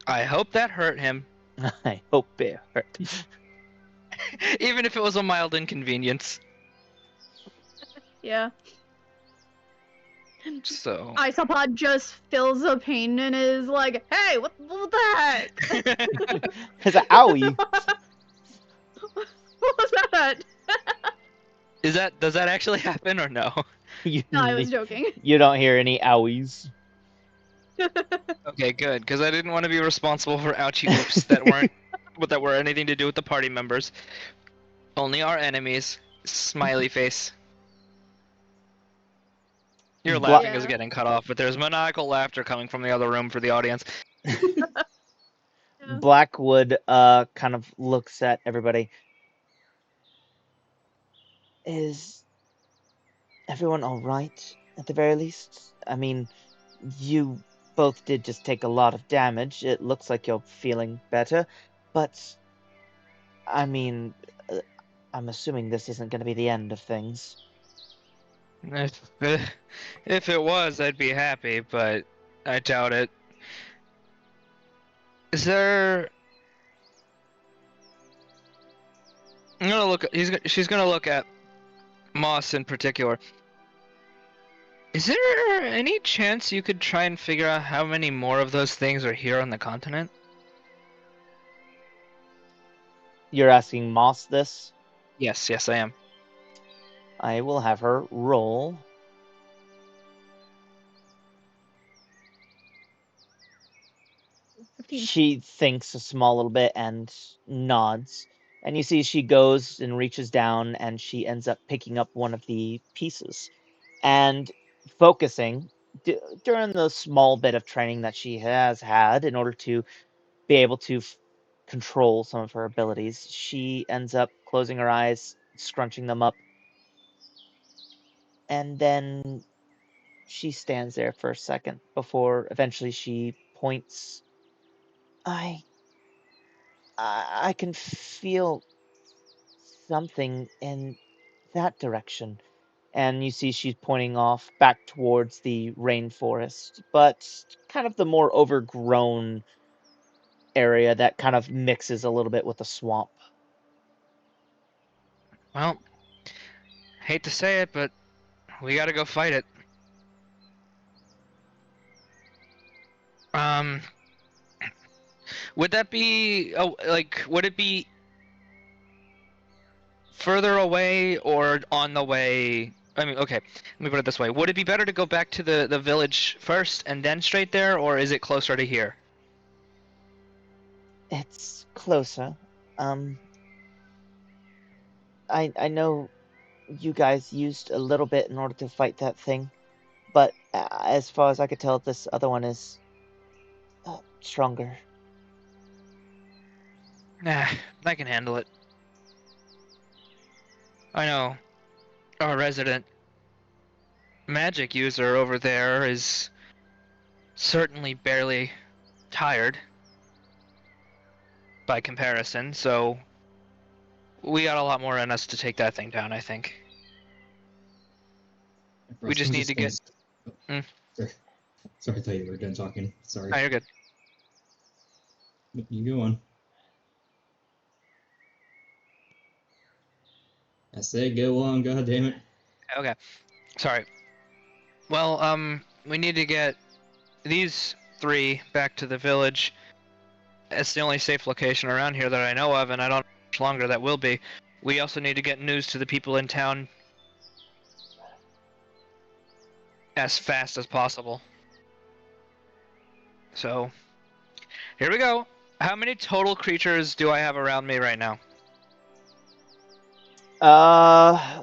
I hope that hurt him, I hope it hurt. even if it was a mild inconvenience. Yeah. So. Isopod just feels the pain and is like, hey, what the heck? It's an owie. What was that? Does that actually happen or no? You, No, I was joking. you don't hear any owies. Okay, good, because I didn't want to be responsible for ouchie oops that were anything to do with the party members. Only our enemies. Smiley face. Your Bla- laughing is Yeah. getting cut off, but there's maniacal laughter coming from the other room for the audience. Yeah. Blackwood kind of looks at everybody. Is everyone all right at the very least? I mean, you both did just take a lot of damage. It looks like you're feeling better, but I mean, I'm assuming this isn't going to be the end of things. If it was, I'd be happy, but I doubt it. Is there? I'm gonna look. She's gonna look at Moss in particular. Is there any chance you could try and figure out how many more of those things are here on the continent? You're asking Moss this? Yes, I am. I will have her roll. She thinks a small little bit and nods. And you see she goes and reaches down and she ends up picking up one of the pieces and focusing during the small bit of training that she has had in order to be able to control some of her abilities. She ends up closing her eyes, scrunching them up, and then she stands there for a second before eventually she points. I I can feel something in that direction. And you see she's pointing off back towards the rainforest, but kind of the more overgrown area that kind of mixes a little bit with the swamp. Well, hate to say it, but we gotta go fight it. Um, would that be would it be further away or on the way? I mean, okay, let me put it this way. Would it be better to go back to the village first and then straight there, or is it closer to here? It's closer. I know you guys used a little bit in order to fight that thing, but as far as I could tell, this other one is stronger. Nah, I can handle it. I know. Our resident magic user over there is certainly barely tired by comparison, so we got a lot more in us to take that thing down, I think. We just need to get... Sorry, I thought you were done talking. Sorry. Oh, you're good. You go on. I said go on, god damn it. Okay. Sorry. Well, we need to get these three back to the village. It's the only safe location around here that I know of, and I don't know how much longer that will be. We also need to get news to the people in town as fast as possible. So, here we go. How many total creatures do I have around me right now?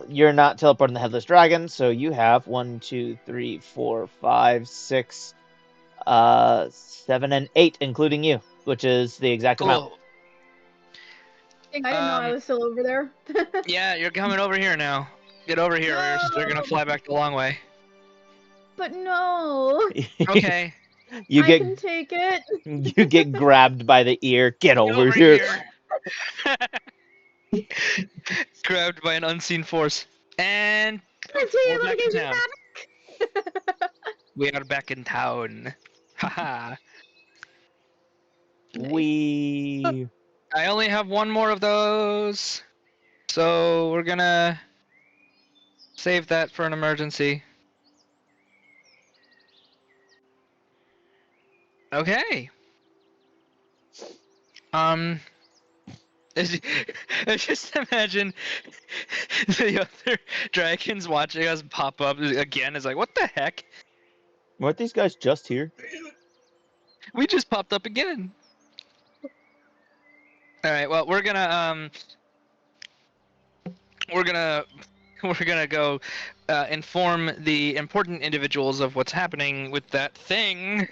You're not teleporting the headless dragon, so you have 1, 2, 3, 4, 5, 6, 7, and 8, including you, which is the exact amount. Cool. I didn't know I was still over there. Yeah, you're coming over here now. Get over here, or you're gonna fly back the long way. But no. Okay. You I get can take it. you get grabbed by the ear. Get over here. Grabbed by an unseen force. And We're back in town. We are back in town. Haha. We I only have one more of those. So we're gonna save that for an emergency. Okay. I just imagine the other dragons watching us pop up again. Is like, what the heck? weren't these guys just here? We just popped up again. All right. Well, we're gonna go inform the important individuals of what's happening with that thing,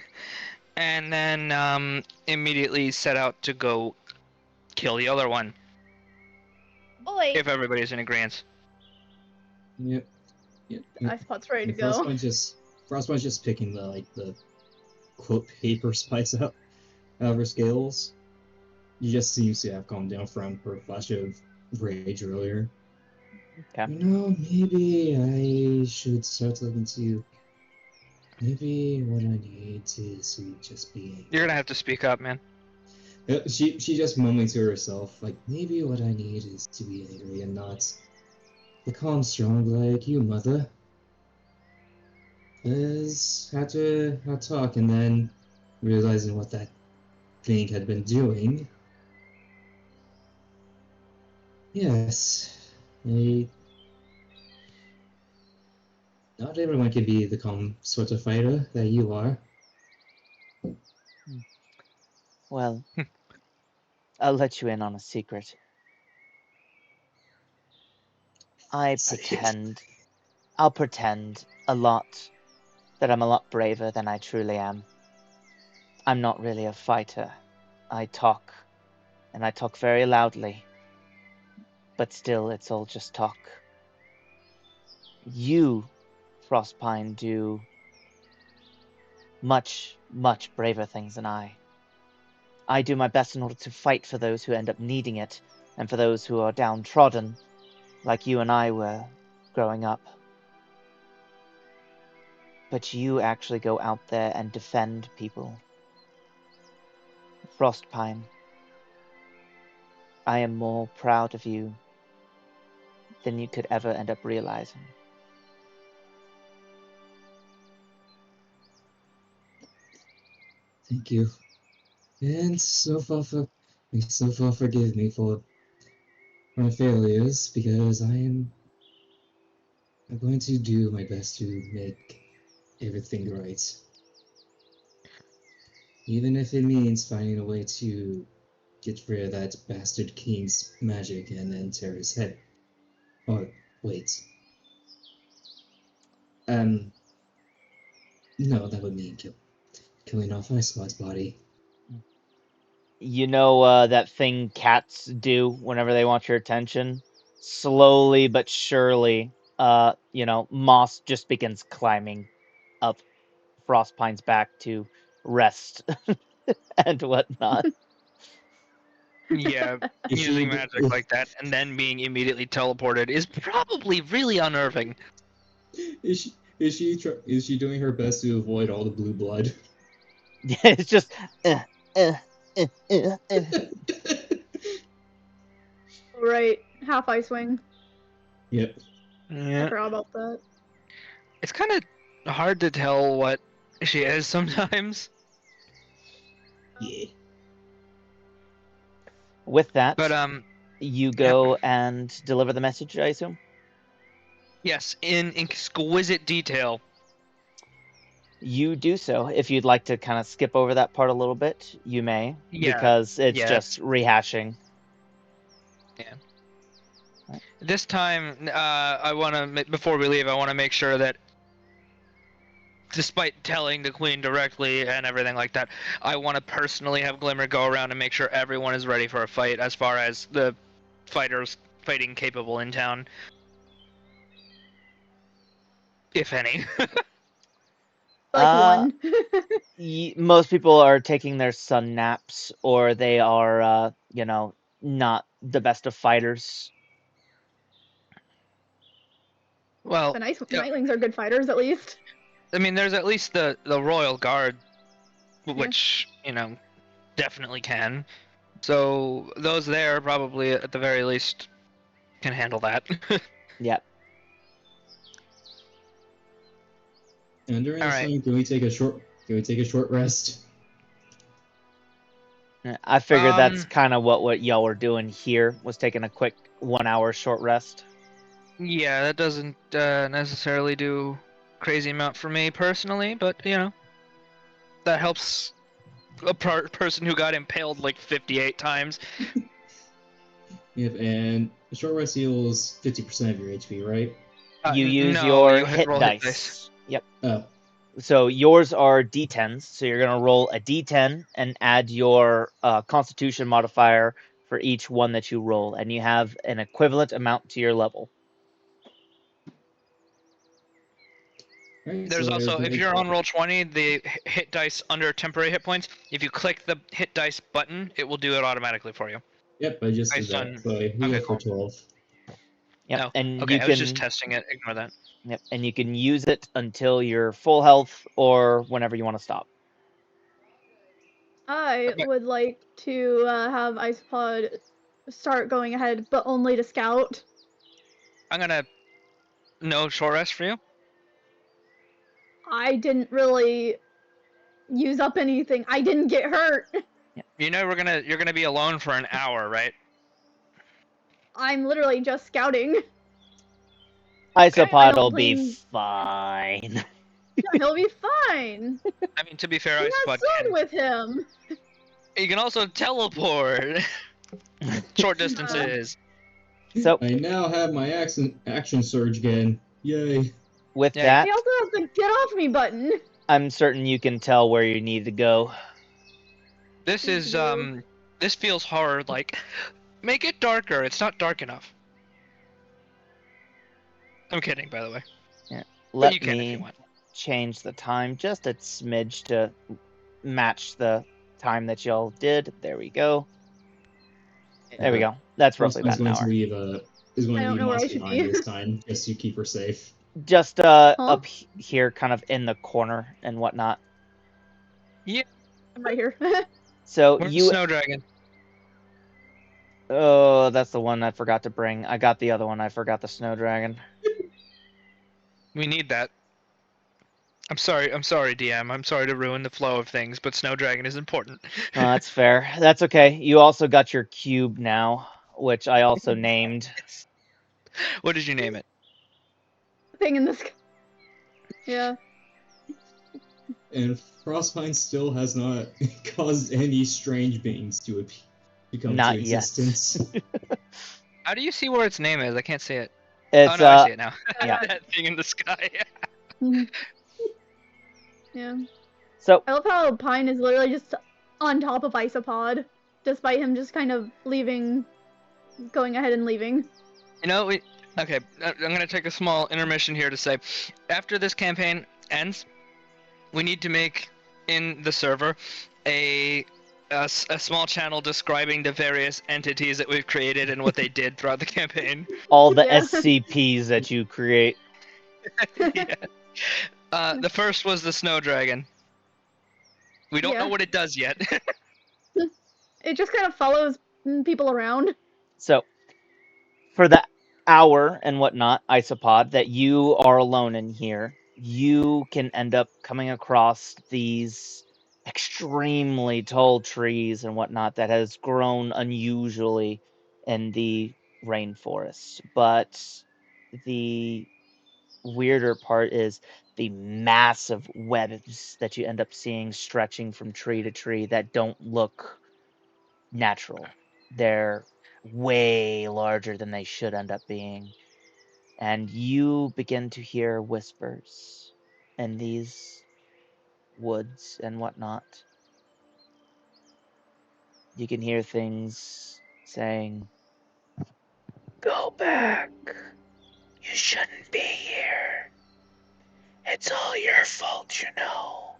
and then immediately set out to go kill the other one. Boy. If everybody's in agreement. Yep. Icepot's ready to And go. Frostbine's just picking the quote paper spice out of her scales. He just seems to have calmed down from her flash of rage earlier. Okay. You know, maybe I should start looking to. Maybe what I need is to just be angry. You're gonna have to speak up, man. She just mumbling to herself, like, maybe what I need is to be angry and not the calm strong like you, mother. Because after our talk and then realizing what that thing had been doing, yes, not everyone can be the calm sort of fighter that you are. Well, I'll let you in on a secret. I'll pretend a lot that I'm a lot braver than I truly am. I'm not really a fighter. I talk, and I talk very loudly. But still, it's all just talk. You, Frostpine, do much, much braver things than I. I do my best in order to fight for those who end up needing it, and for those who are downtrodden, like you and I were growing up. But you actually go out there and defend people. Frostpine, I am more proud of you than you could ever end up realizing. Thank you. And so far forgive me for my failures, because I'm going to do my best to make everything right. Even if it means finding a way to get rid of that bastard king's magic and then tear his head. Oh, wait. No, that would mean killing off Icespot's body. You know that thing cats do whenever they want your attention? Slowly but surely, Moss just begins climbing up Frostpine's back to rest and whatnot. Yeah, Is using she, magic like that and then being immediately teleported is probably really unnerving. is she doing her best to avoid all the blue blood? It's just, uh, uh, uh, uh, uh. Right, half ice wing. Yep. I Yeah, forgot about that. it's kind of hard to tell what she is sometimes. Yeah. With that, But you go and deliver the message, I assume? yes, in exquisite detail. You do so. If you'd like to kind of skip over that part a little bit, you may, Yeah, because it's yeah, just rehashing. This time, I want to before we leave, I want to make sure that, despite telling the queen directly and everything like that, I want to personally have Glimmer go around and make sure everyone is ready for a fight, as far as the fighters fighting capable in town, if any. Like one. Most people are taking their sun naps, or they are, not the best of fighters. Well, The nice yeah, Nightlings are good fighters, at least. I mean, there's at least the royal guard, which definitely can. So those there probably at the very least can handle that. Yep. And during All this right. time, can we take a short rest? I figured that's kind of what y'all were doing here, was taking a quick 1 hour short rest. Yeah, that doesn't necessarily do crazy amount for me personally, but that helps a person who got impaled like 58 times. Yep, and the short rest heals 50% of your HP, right? You use No, your you hit roll dice. hit dice. Yep. Oh, So yours are d10s, so you're going to roll a d10 and add your constitution modifier for each one that you roll, and you have an equivalent amount to your level. right. There's So also, if you're on roll 20, the hit dice under temporary hit points, if you click the hit dice button, it will do it automatically for you. Yep, I just did Based that. on- So I heal okay, for cool. 12. Yep. No. And Okay, you I was just can testing it. Ignore that. Yep, and you can use it until you're full health or whenever you want to stop. I Okay. would like to have Isopod start going ahead, but only to scout. I'm gonna no short rest for you. I didn't really use up anything. I didn't get hurt. You're gonna be alone for an hour, right? I'm literally just scouting. Isopod don't will be blame- fine. Yeah, he'll be fine. I mean, to be fair, He I has spot sun with him. You can also teleport short distances. So I now have my action surge again. Yay. with Yeah. that, He also has the get off me button. I'm certain you can tell where you need to go. This is this feels hard. Like, make it darker. It's not dark enough. I'm kidding, by the way. Yeah. But you Let can if you me want. change the time just a smidge to match the time that y'all did. There we go. There we go. That's roughly about an hour. Is going I to don't leave know where Moss I should behind be. this time, just to keep her safe. Just Huh? up here, kind of in the corner and whatnot. Yeah. I'm right here. So Where's the you. snow dragon? Oh, that's the one I forgot to bring. I got the other one. I forgot the snow dragon. We need that. I'm sorry, DM. I'm sorry to ruin the flow of things, but Snow Dragon is important. Oh, that's fair. That's okay. You also got your cube now, which I also named. What did you name it? Thing in the sky. Yeah. And Frostpine still has not caused any strange beings to come Not into yet. existence. How do you see where its name is? I can't see it. It's Oh no, I see it now. yeah. That thing in the sky. Yeah. So I love how Pine is literally just on top of Isopod, despite him just kind of going ahead and leaving. You know, okay, I'm gonna take a small intermission here to say, after this campaign ends, we need to make in the server a small channel describing the various entities that we've created and what they did throughout the campaign. all the Yeah. SCPs that you create. Yeah. The first was the Snow Dragon. We don't know what it does yet. It just kind of follows people around. So for the hour and whatnot, Isopod, that you are alone in here, you can end up coming across these extremely tall trees and whatnot that has grown unusually in the rainforest. But the weirder part is the massive webs that you end up seeing stretching from tree to tree that don't look natural. They're way larger than they should end up being. And you begin to hear whispers in these woods and whatnot. You can hear things saying, "Go back. You shouldn't be here. It's all your fault, you know."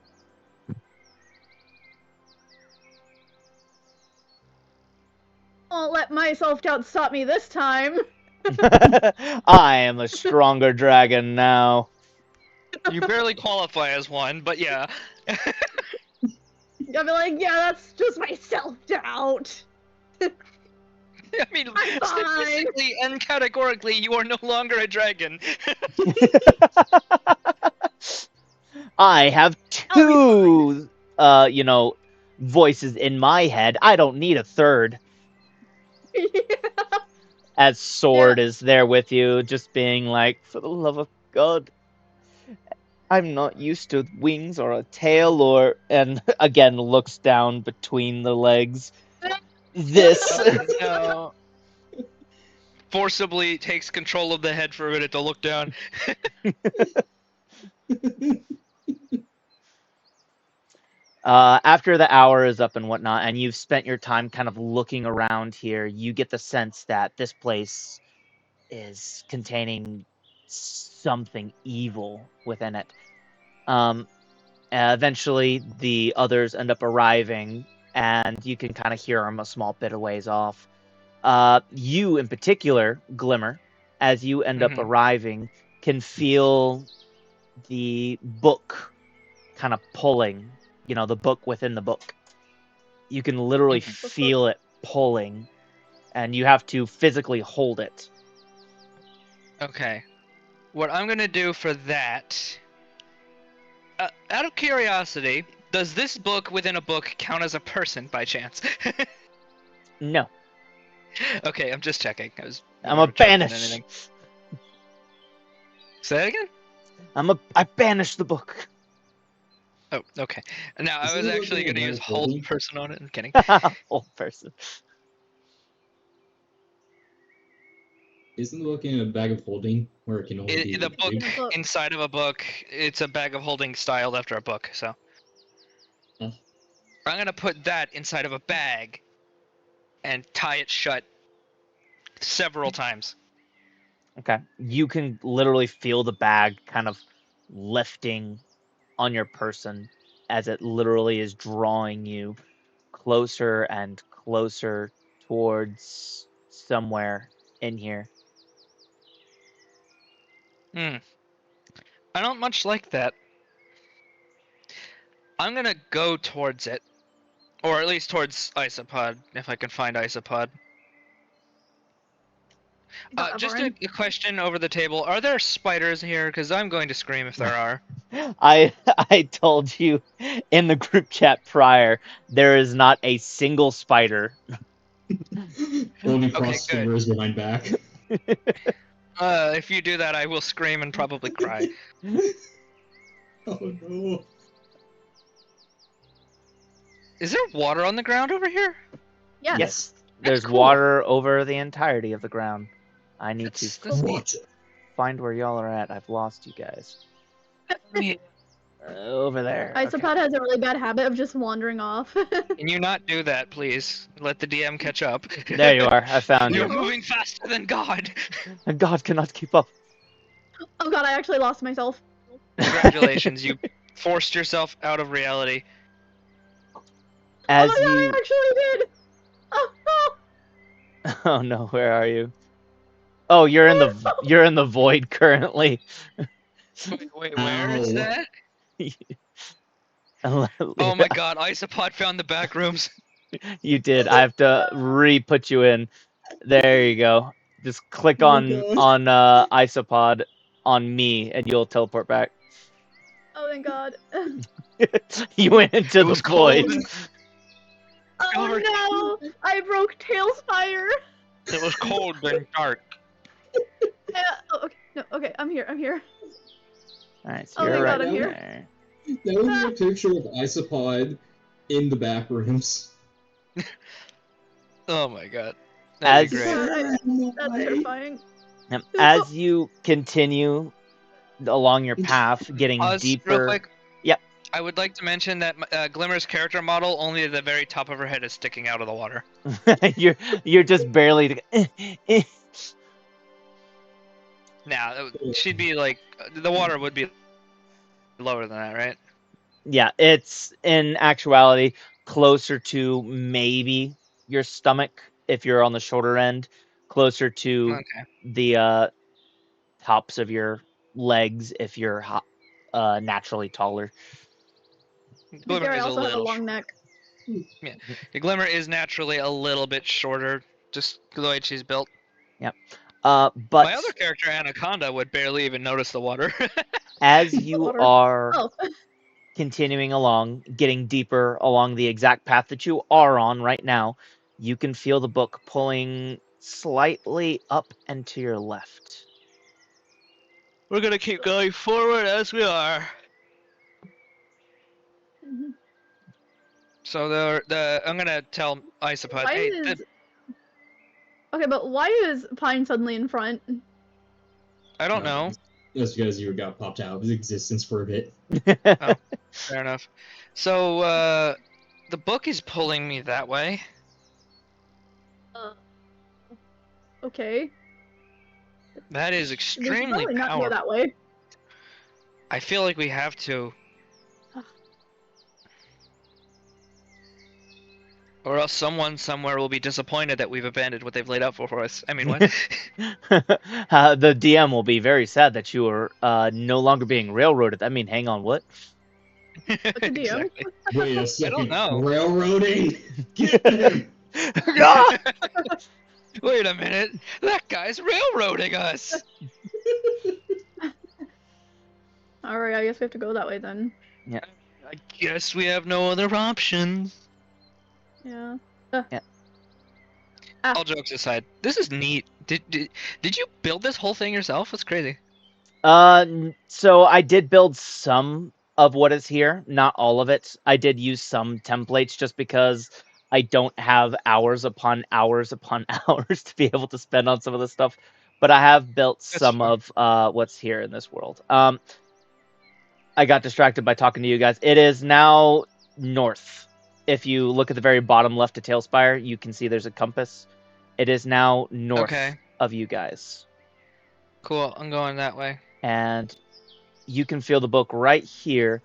Won't let my self-doubt stop me this time. I am a stronger dragon now. You barely qualify as one, but yeah. I'll be like, yeah, that's just my self-doubt. I mean, I'm fine. statistically and categorically, you are no longer a dragon. I have two, voices in my head. I don't need a third. Yeah. As Sword is there with you, just being like, for the love of God, I'm not used to wings or a tail and again looks down between the legs. This. No. Forcibly takes control of the head for a minute to look down. After the hour is up and whatnot, and you've spent your time kind of looking around here, you get the sense that this place is containing something evil within it. Eventually, the others end up arriving, and you can kind of hear them a small bit of ways off. You, in particular, Glimmer, as you end up arriving, can feel the book kind of pulling, the book within the book. You can literally feel it pulling, and you have to physically hold it. Okay. What I'm gonna do for that... out of curiosity, does this book within a book count as a person by chance? No. Okay, I'm just checking. I'm a banish. Say that again? I banished the book. Oh, okay. Now, I was actually going to use hold person on it. I'm kidding. Hold person. Isn't the book in a bag of holding where it can only be The book retrieved? inside of a book, it's a bag of holding styled after a book, so. Huh. I'm going to put that inside of a bag and tie it shut several times. Okay. You can literally feel the bag kind of lifting on your person as it literally is drawing you closer and closer towards somewhere in here. I don't much like that. I'm gonna go towards it. Or at least towards Isopod, if I can find Isopod. Just a question over the table. Are there spiders here? Because I'm going to scream if there are. I told you in the group chat prior, there is not a single spider. Only Okay, cross good. fingers behind back. If you do that, I will scream and probably cry. Oh no. Is there water on the ground over here? Yes, That's there's cool. water over the entirety of the ground. I need That's to neat. What? find where y'all are at. I've lost you guys. Neat. Over there. Okay. Isopod has a really bad habit of just wandering off. Can you not do that, please? Let the DM catch up. There you are. I found You're you. moving faster than God. God cannot keep up. Oh god, I actually lost myself. Congratulations, you forced yourself out of reality. As oh my god, you. I actually did! Oh, oh. Oh no, where are you? Oh, you're in the void currently. Wait, where is Ow. that? Oh Oh my god, Isopod found the back rooms. You did. I have to re-put you in. There you go. Just click Oh on God. Isopod on me, and you'll teleport back. Oh thank god. You went into It the was void. cold. Oh no! I broke Tailspire! It was cold and dark. Oh, okay, no, okay, I'm here, I'm here. All right, so Oh, you're thank right God I'm here. there. That would be a picture of Isopod in the back rooms. Oh my god. As That'd be great. God, that's terrifying. as you continue along your path, getting Pause deeper. real quick. Yep. I would like to mention that Glimmer's character model, only the very top of her head is sticking out of the water. you're just barely. Now, she'd be like, the water would be lower than that, right? Yeah, it's in actuality closer to maybe your stomach if you're on the shorter end, closer to Okay. the tops of your legs if you're naturally taller. Glimmer I is a also have a little. long neck. Yeah, the Glimmer is naturally a little bit shorter, just the way she's built. But My other character, Anaconda, would barely even notice the water. as you Water. are Oh, continuing along, getting deeper along the exact path that you are on right now, you can feel the book pulling slightly up and to your left. We're gonna keep going forward as we are. mhm. So I'm gonna tell Isopod, Why hey, is... Okay, but why is Pine suddenly in front? I don't know. That's because you got popped out of his existence for a bit. Oh, fair enough. So the book is pulling me that way. Okay. That is We should extremely probably not go powerful. that way. I feel like we have to. Or else someone somewhere will be disappointed that we've abandoned what they've laid out for us. I mean, what? The DM will be very sad that you are no longer being railroaded. I mean, hang on, what? What's a DM? Exactly. Wait a second. know. Railroading? Get him! Wait a minute. That guy's railroading us. Alright, I guess we have to go that way then. I guess we have no other options. Yeah. All jokes aside, this is neat. Did you build this whole thing yourself? That's crazy. So I did build some of what is here, not all of it. I did use some templates just because I don't have hours upon hours upon hours to be able to spend on some of this stuff. But I have built some fair. of what's here in this world. I got distracted by talking to you guys. It is now north. If you look at the very bottom left of Tailspire, you can see there's a compass. It is now north of you guys. Cool, I'm going that way. And you can feel the book right here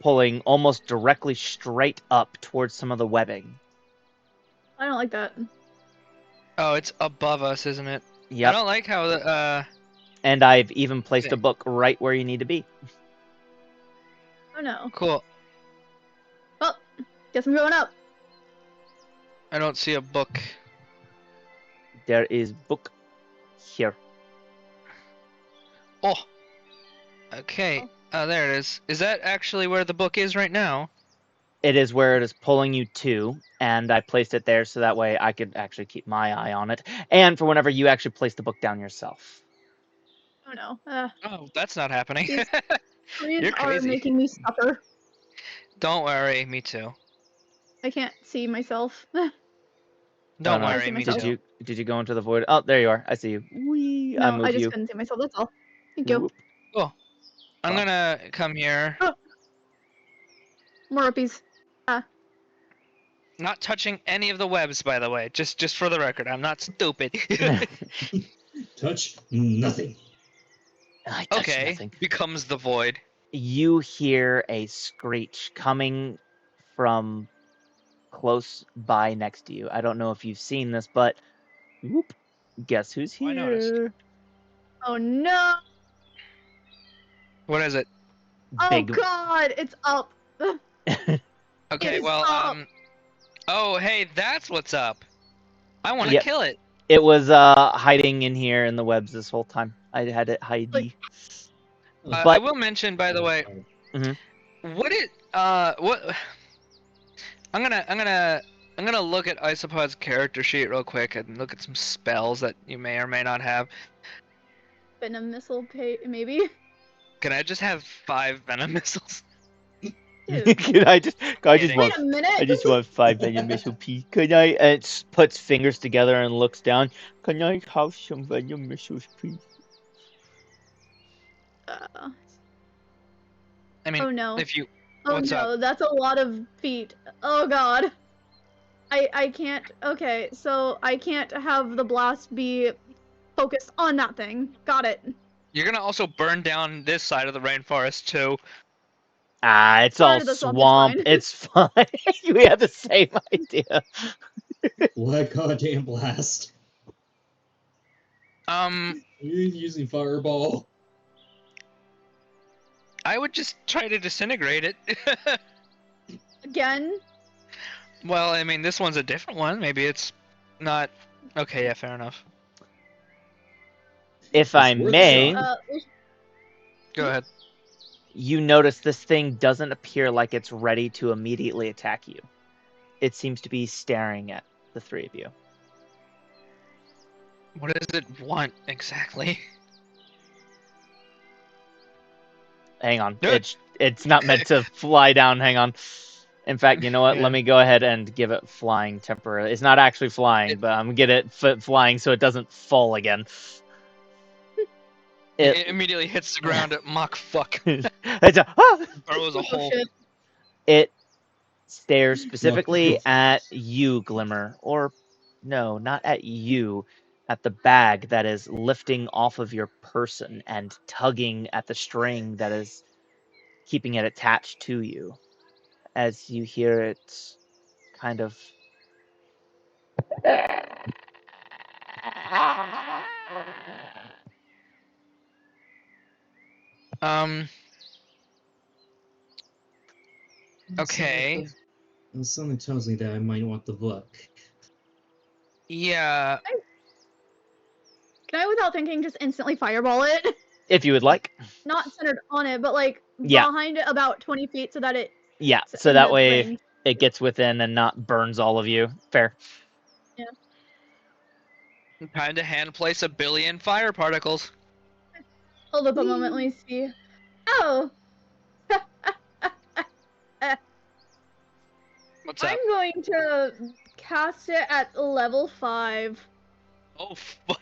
pulling almost directly straight up towards some of the webbing. I don't like that. Oh, it's above us, isn't it? I Yep. don't like how the And I've even placed Okay. a book right where you need to be. Oh no. cool. Well, guess I'm going up. I don't see a book. There is book here. Oh. Okay. Oh, there it is. Is that actually where the book is right now? It is where it is pulling you to, and I placed it there so that way I could actually keep my eye on it. And for whenever you actually place the book down yourself. Oh no. Oh, that's not happening. These trees You're are crazy. making me suffer. Don't worry, me too. I can't see myself. Don't no. I worry, see me myself. too. Did you go into the void? Oh, there you are. I see you. Whee! I No, move I just you. couldn't see myself. That's all. Thank you. Whoop. Cool. I'm Fun. gonna come here. More ruppies. Not touching any of the webs, by the way. Just for the record, I'm not stupid. Touch nothing. I touch Okay. nothing. Becomes the void. You hear a screech coming from close by next to you. I don't know if you've seen this, but whoop, guess who's I noticed. here? Oh no! What is it? Oh Big. god! It's up. Okay, is well, up. Oh, hey, that's what's up. I want to Yep. kill it. It was hiding in here in the webs this whole time. I had it hidey. Like- I But will mention, by the way, Mhm. what I'm gonna look at Isopod's character sheet real quick and look at some spells that you may or may not have. Venom missile, maybe. Can I just have 5 venom missiles? Dude. Can I just Kidding. want Wait a minute. I just want 5 venom missile P. Can I? And it puts fingers together and looks down. Can I have some venom missiles, please? I mean, Oh no. if you Oh what's no, up? that's a lot of feet. Oh god. I can't. Okay, so I can't have the blast be focused on that thing. Got it. You're gonna also burn down this side of the rainforest too. Ah, it's Part all of the swamp is swamp. fine. It's fine. We have the same idea. What goddamn blast? You're using fireball. I would just try to disintegrate it. Again? Well, I mean, this one's a different one. Maybe it's not. Okay, yeah, fair enough. If I It's worth a may, shot. Go ahead. you notice this thing doesn't appear like it's ready to immediately attack you. It seems to be staring at the 3 of you. What does it want exactly? Hang on. Good. It's not meant to fly down. Hang on. In fact, you know what? Yeah. Let me go ahead and give it flying temporarily. It's not actually flying, but I'm gonna get it flying so it doesn't fall again. It immediately hits the ground at Mach fuck. It's a, Throws a Oh hole. shit. It stares specifically Look. at you, Glimmer. Or, no, not at you. At the bag that is lifting off of your person and tugging at the string that is keeping it attached to you. As you hear it kind of. Okay. Something tells me that I might want the book. Yeah. Can I, without thinking, just instantly fireball it? If you would like. Not centered on it, but like Yeah. behind it about 20 feet so that it. Yeah, it's so in that the way range. it gets within and not burns all of you. Fair. Time to hand place 1 billion fire particles. Hold up a moment, let me see. Oh! What's up? I'm going to cast it at level 5. Oh, fuck.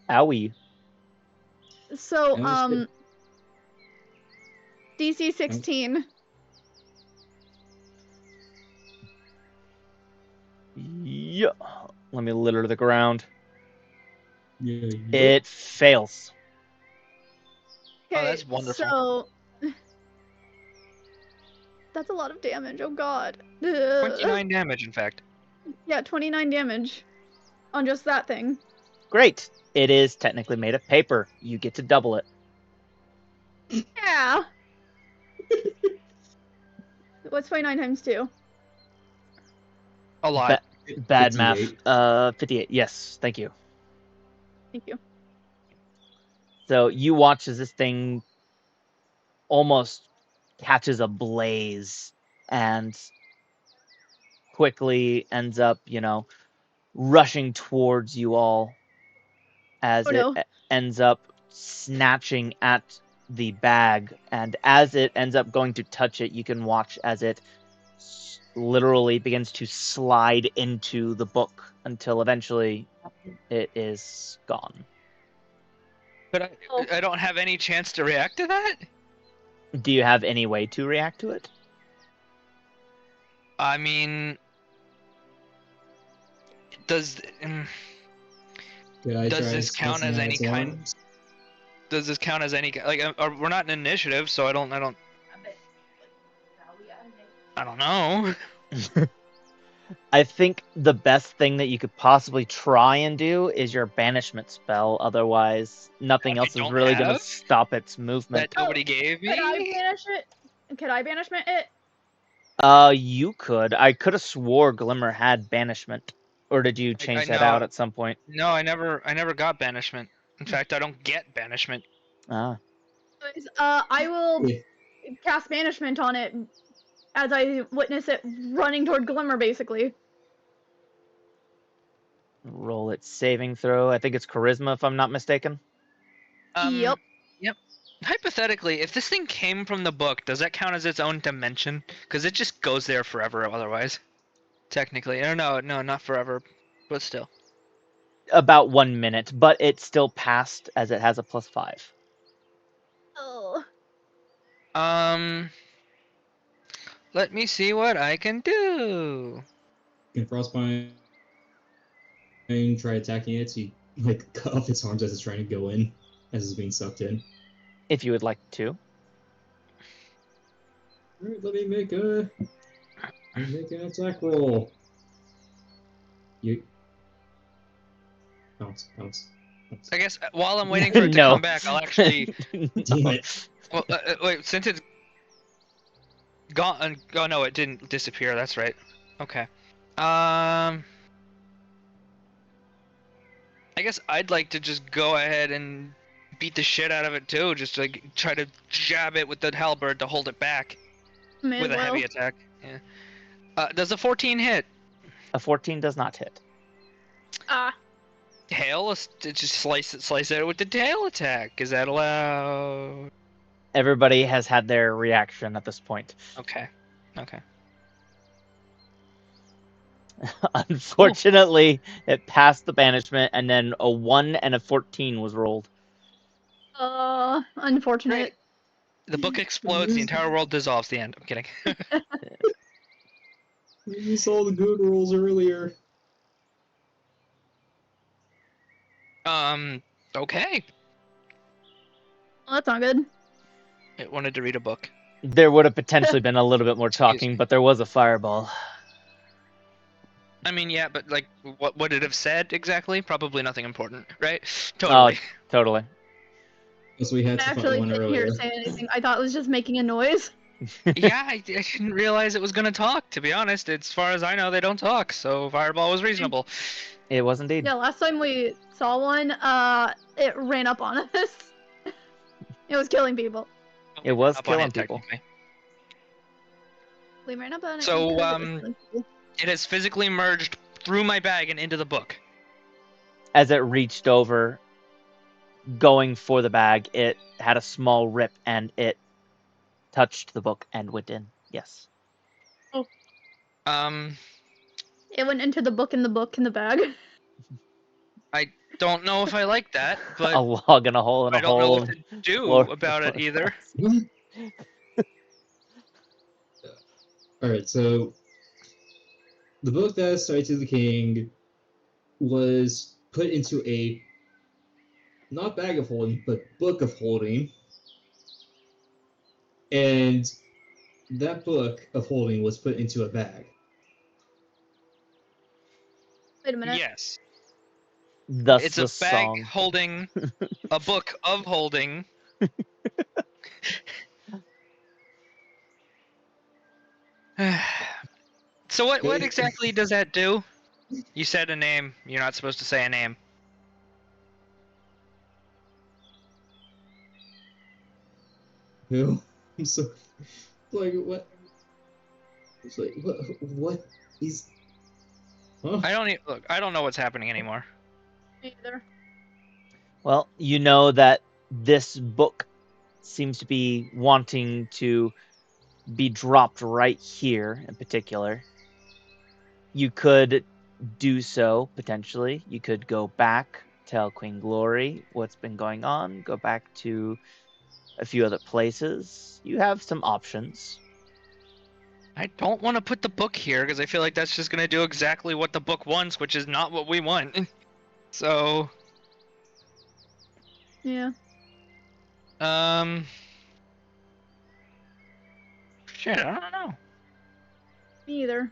Owie. So, I was DC 16. Yeah. Let me litter the ground. Yeah. It fails. Okay, that's wonderful. so That's a lot of damage. Oh god. 29 damage, in fact. Yeah, 29 damage on just that thing. Great. It is technically made of paper. You get to double it. Yeah. What's 29 times 2? A lot. Bad math. 58. 58. Yes, thank you. Thank you. So you watch as this thing almost catches a blaze and quickly ends up, rushing towards you all as Oh, it no. ends up snatching at the bag. And as it ends up going to touch it, you can watch as it literally begins to slide into the book until eventually it is gone. But Oh. I don't have any chance to react to that? Do you have any way to react to it? I mean, does Could I Does try this count slicing as out any its kind- arms? does this count as any like we're not in initiative, so I don't know. I think the best thing that you could possibly try and do is your banishment spell. Otherwise, nothing I else is don't really going to have stop its movement. That nobody gave me. Could I banish it? Could I banishment it? You could. I could have swore Glimmer had banishment. Or did you change that know. out at some point? No, I never got banishment. In fact, I don't get banishment. Ah. I will Yeah. cast banishment on it as I witness it running toward Glimmer, basically. Roll its saving throw. I think it's charisma, if I'm not mistaken. Yep. Yep. Hypothetically, if this thing came from the book, does that count as its own dimension? Because it just goes there forever otherwise. Technically. Or no, not forever. But still. About 1 minute, but it still passed as it has a +5. Oh. Let me see what I can do. Can Frostbite try attacking it? You cut off its arms as it's trying to go in, as it's being sucked in. If you would like to. Alright, let me make an attack roll. You bounce. I guess while I'm waiting for it to No. come back, I'll actually. Damn it. Well, wait, since it's gone. Oh no, it didn't disappear. That's right. Okay. I guess I'd like to just go ahead and beat the shit out of it too. Just like try to jab it with the halberd to hold it back May with as a well. heavy attack. Yeah. Does a 14 hit? A 14 does not hit. Tail? Just slice it with the tail attack. Is that allowed? Everybody has had their reaction at this point. Okay. Unfortunately, it passed the banishment, and then a 1 and a 14 was rolled. Unfortunate. Great. The book explodes. The entire world dissolves. The end. I'm kidding. You saw the good rolls earlier. Okay. Well, that's not good. It wanted to read a book. There would have potentially been a little bit more talking, but there was a fireball. I mean, yeah, but like, what would it have said exactly? Probably nothing important, right? Totally. Totally. Because we had I to fight actually one didn't earlier. hear it say anything. I thought it was just making a noise. Yeah, I didn't realize it was gonna talk. To be honest, as far as I know, they don't talk. So Fireball was reasonable. It was indeed. Yeah, last time we saw one, it ran up on us. It was killing people. It was Up on killing it, people. technically. We ran up on it. So, because it was killing people. It has physically merged through my bag and into the book. As it reached over, going for the bag, it had a small rip and it touched the book and went in. Yes. It went into the book in the bag. I don't know if I like that, but A log in a hole in a I don't know hole. what to do Lord- about it either. Alright, so the book that started to the king was put into a not bag of holding, but book of holding. And that book of holding was put into a bag. Wait a minute. Yes. Thus It's the a bag song. holding a book of holding. So what exactly does that do? You said a name. You're not supposed to say a name. No, I'm so like what? It's like what is? Huh? Look. I don't know what's happening anymore. Me either. Well, you know that this book seems to be wanting to be dropped right here in particular. You could do so potentially. You could go back, tell Queen Glory what's been going on, go back to a few other places. You have some options. I don't want to put the book here because I feel like that's just gonna do exactly what the book wants, which is not what we want. So, Yeah. shit, I don't know. Me either.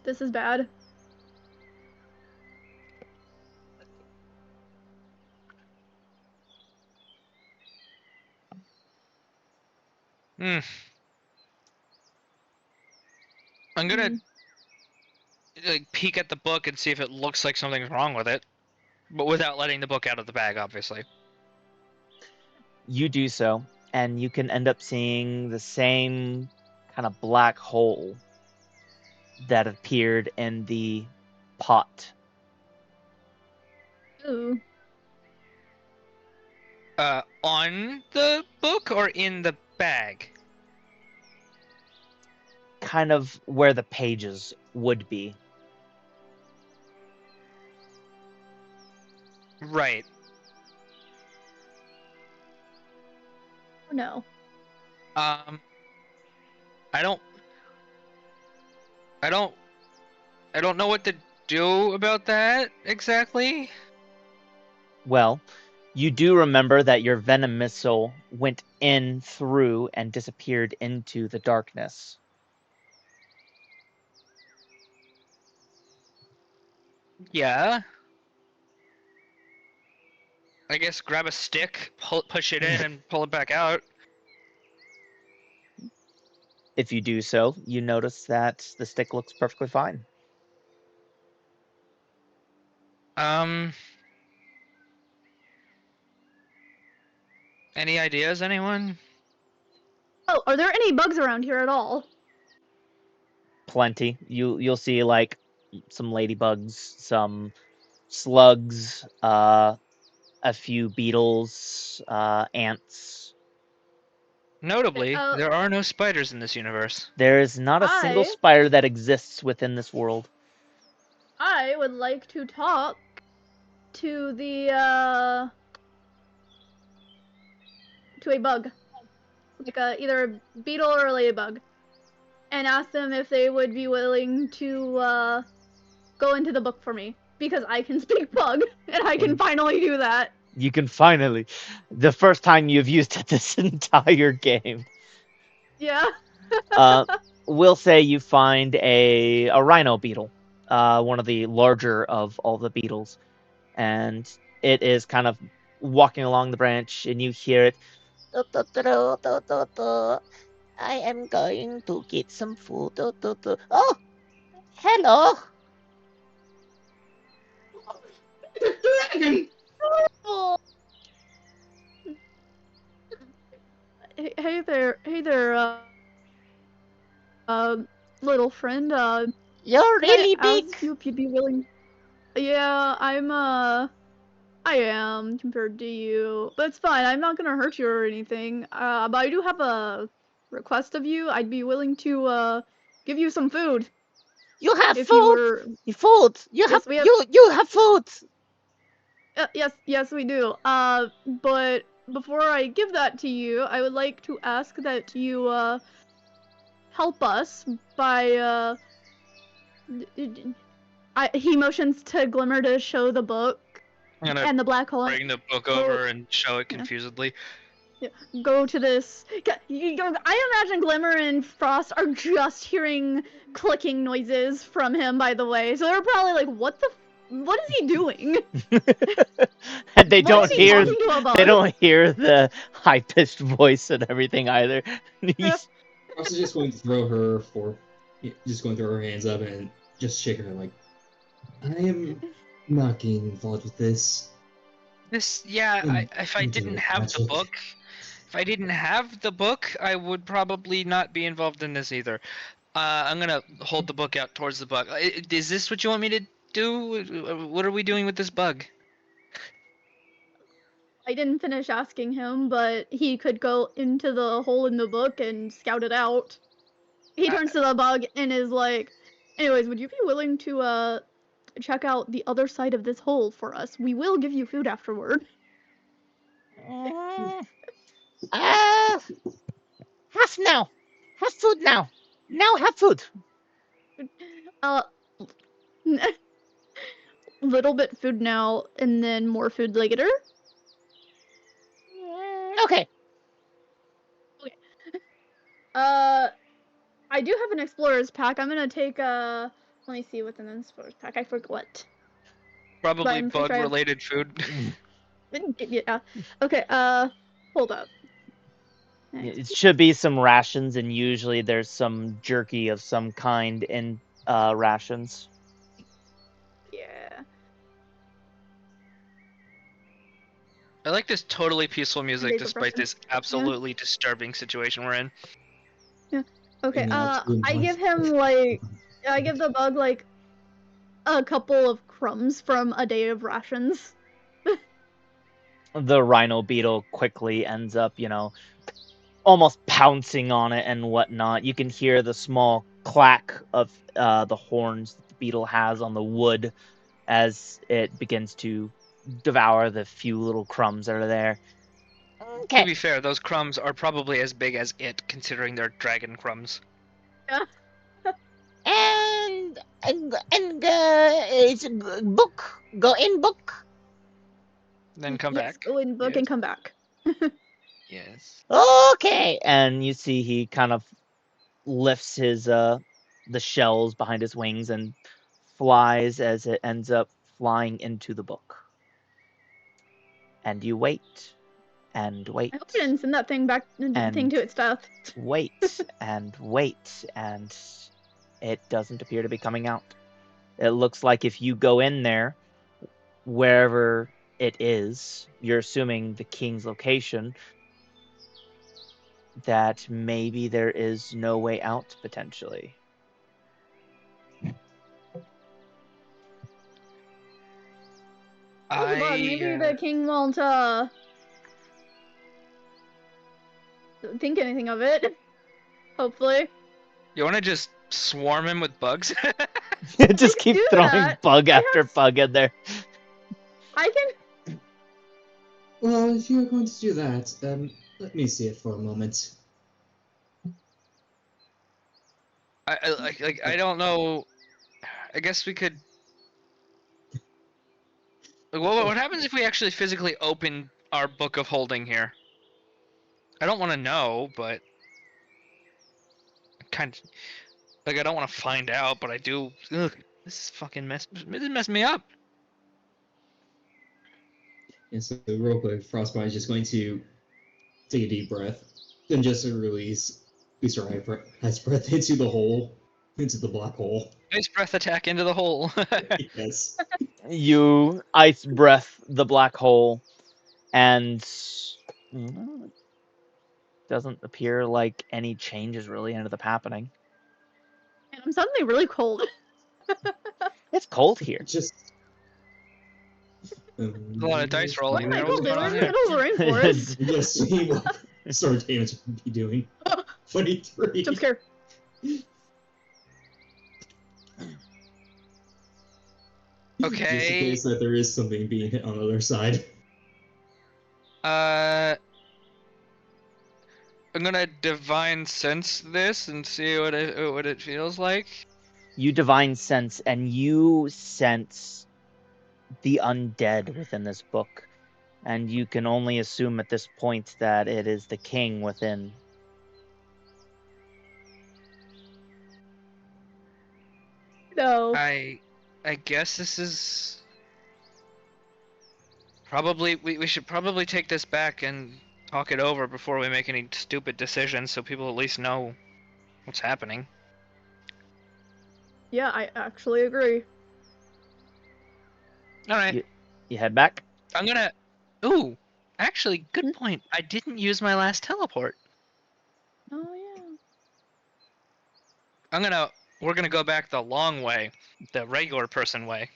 This is bad. Hmm. I'm gonna Hmm. like peek at the book and see if it looks like something's wrong with it, but without letting the book out of the bag, obviously. You do so, and you can end up seeing the same kind of black hole that appeared in the pot. Ooh. On the book or in the bag? Kind of where the pages would be. Right. Oh no. Um. I don't. I don't. I don't know what to do about that exactly. Well, you do remember that your venom missile went in through and disappeared into the darkness. Yeah. I guess grab a stick, push it in, and pull it back out. If you do so, you notice that the stick looks perfectly fine. Um. Any ideas, anyone? Oh, are there any bugs around here at all? Plenty. You'll see like some ladybugs, some slugs, a few beetles, ants. Notably, Uh, there are no spiders in this universe. There is not a single I spider that exists within this world. I would like to talk to the to a bug, like either a beetle or a ladybug, and ask them if they would be willing to go into the book for me because I can speak bug and I can finally do that. You can finally, the first time you've used it this entire game. Yeah. We'll say you find a rhino beetle, one of the larger of all the beetles, and it is kind of walking along the branch, and you hear it. I am going to get some food. Oh, hello. Dragon! Hey there, little friend. You're Could I really big. ask you if you'd be willing? Yeah, I am compared to you, but it's fine. I'm not gonna hurt you or anything. But I do have a request of you. I'd be willing to give you some food You have if you food. were. Food. You have Yes, we have. you have food. Yes, we do. But before I give that to you, I would like to ask that you help us by he motions to Glimmer to show the book I'm gonna and the black hole. bring the book Oh, over and show it yeah. confusedly. go to this. I imagine Glimmer and Frost are just hearing clicking noises from him, by the way. So they're probably like, what is he doing? And they Why don't is he hear talking to a bug? they don't hear the high-pitched voice and everything either. He's- Frost is just going to throw her hands up and just shake her head like, I am not getting involved with this. This, yeah. If I I'm didn't doing have the magic. book, I would probably not be involved in this either. I'm gonna hold the book out towards the bug. Is this what you want me to do? What are we doing with this bug? I didn't finish asking him, but he could go into the hole in the book and scout it out. He turns to the bug and is like, anyways, would you be willing to check out the other side of this hole for us? We will give you food afterward. have now. Have food now. Now have food. Little bit food now, and then more food later. Okay. I do have an explorer's pack. I'm gonna take let me see what's in an explorer's pack. I forget what. Probably I'm pretty sure I have- bug-related food. Yeah. Okay. Hold up. It should be some rations, and usually there's some jerky of some kind in rations. Yeah. I like this totally peaceful music Vapor despite pressure. this absolutely disturbing situation we're in. Okay. Now it's I good give life. him I give the bug like a couple of crumbs from a day of rations. The rhino beetle quickly ends up, almost pouncing on it and whatnot. You can hear the small clack of the horns that the beetle has on the wood as it begins to devour the few little crumbs that are there. To Okay. be fair, those crumbs are probably as big as it, considering they're dragon crumbs. And it's a book. Go in book. Then come Yes, back. go in book and come back. Yes. Okay. And you see he kind of lifts his the shells behind his wings and flies as it ends up flying into the book. And you wait and wait. I hope you didn't send that thing back thing to its death. Wait and wait, and it doesn't appear to be coming out. It looks like if you go in there, wherever it is, you're assuming the king's location, that maybe there is no way out potentially. Maybe the king won't think anything of it. Hopefully. You want to just swarm him with bugs? Just keep do throwing that. bug after bug in there. I can. Well, if you're going to do that, let me see it for a moment. I don't know. I guess we could. What happens if we actually physically open our book of holding here? I don't want to know, but kind of I don't want to find out, but I do. Ugh, this is fucking mess me up. And so, real quick, Frostbite is just going to take a deep breath, then just release her ice breath into the hole, into the black hole. Nice breath attack into the hole. Yes. You ice breath the black hole, and doesn't appear like any changes really ended up happening. And I'm suddenly really cold. It's cold here. Just. A lot of dice rolling. Why am I What's cold? going We're on in the here? middle of the rainforest. Just see what sort of damage would be doing. 23. Jump scare. Just in Okay. case that there is something being hit on the other side. I'm gonna divine sense this and see what it feels like. You divine sense, and you sense the undead within this book. And you can only assume at this point that it is the king within. No. I guess this is probably we should probably take this back and talk it over before we make any stupid decisions, so people at least know what's happening. Yeah, I actually agree. All right, You head back. I'm gonna. Ooh, actually, good point. I didn't use my last teleport. Oh yeah. We're gonna go back the long way, the regular person way.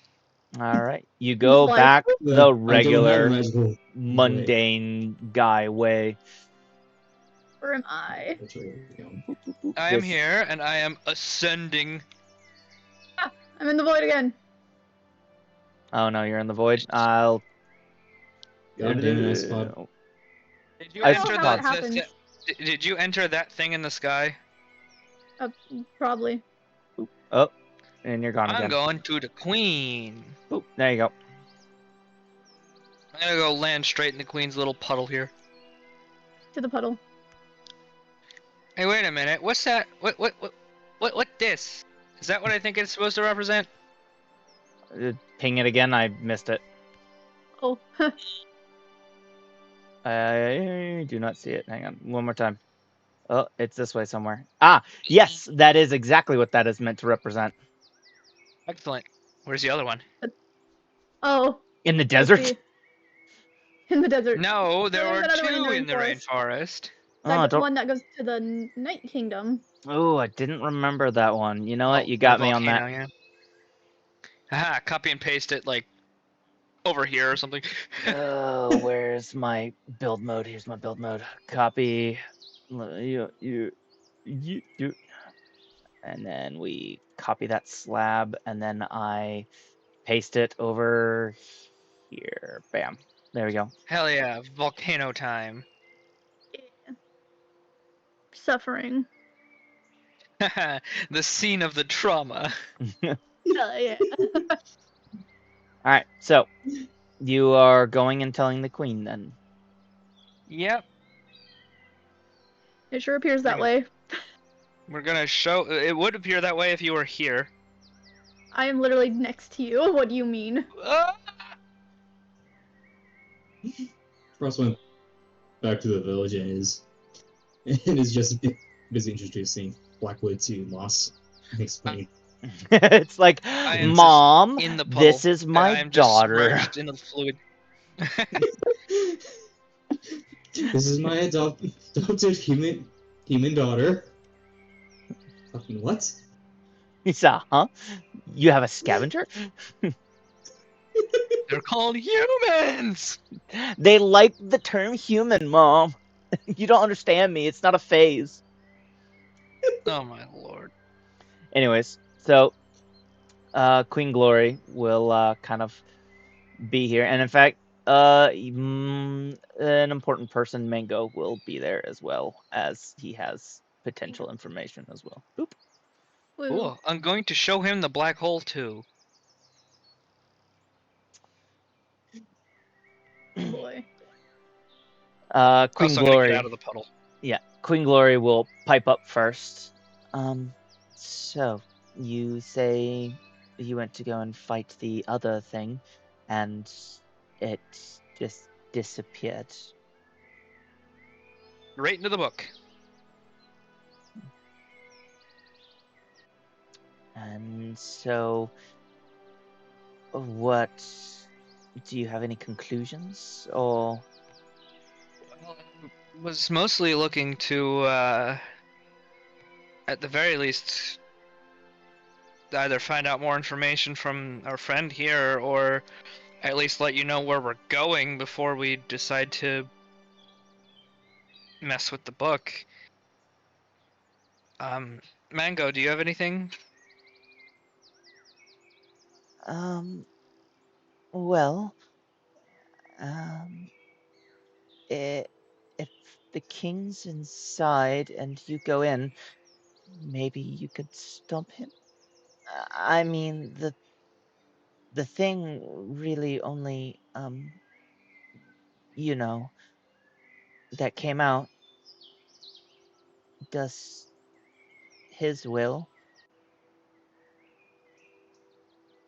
All right. You go like, back Well, the I don't have a regular, magical way. mundane guy way. Where am I? Which way are we going? Boop, boop, boop. I am This- here, and I am ascending. Ah, I'm in the void again. Oh no, you're in the void. I'll. God damn it, Spot. Did you I enter don't know how it the, happens. Did you enter that thing in the sky? Probably. Oh, and you're gone I'm again. going to the queen. Boop, there you go. I'm gonna go land straight in the queen's little puddle here. To the puddle. Hey, wait a minute. What's that? What this? Is that what I think it's supposed to represent? Ping it again. I missed it. Oh. I do not see it. Hang on, one more time. Oh, it's this way somewhere. Ah, yes, that is exactly what that is meant to represent. Excellent. Where's the other one? Oh. In the I desert. see. In the desert. No, there There's were another one two in in the rainforest. Oh, That don't. one that goes to the Night Kingdom. Oh, I didn't remember that one. You know what? Oh, You the got me on that. volcano, yeah. Aha, copy and paste it like over here or something. Oh, where's my build mode? Here's my build mode. Copy. You. And then we copy that slab, and then I paste it over here. Bam. There we go. Hell yeah, volcano time. Yeah. Suffering. The scene of the trauma. Yeah. All right. So you are going and telling the queen then. Yep. It sure appears that Okay. way. We're gonna show. It would appear that way if you were here. I am literally next to you. What do you mean? Ah! Frost went back to the village and is just busy introducing Blackwood to Moss and explaining. It's like, am just Mom, in the this puddle. is my I am just daughter. submerged in the fluid. This is my adopted human daughter. Fucking what? He said, huh? You have a scavenger? They're called humans. They like the term human, Mom. You don't understand me. It's not a phase. Oh my lord. Anyways, so Queen Glory will kind of be here. And in fact, an important person, Mango, will be there as well, as he has potential information as well. Boop. Woo. Cool. I'm going to show him the black hole too. Boy. Queen Also, I'm gonna Glory. get out of the puddle. Yeah, Queen Glory will pipe up first. So you say you went to go and fight the other thing, and it just disappeared. Right into the book. And so, what? Do you have any conclusions, or? Well, I was mostly looking to, at the very least, either find out more information from our friend here, or at least let you know where we're going before we decide to mess with the book. Mango, do you have anything? Well, um, if the king's inside and you go in, maybe you could stop him. I mean, the thing really only you know, that came out does his will.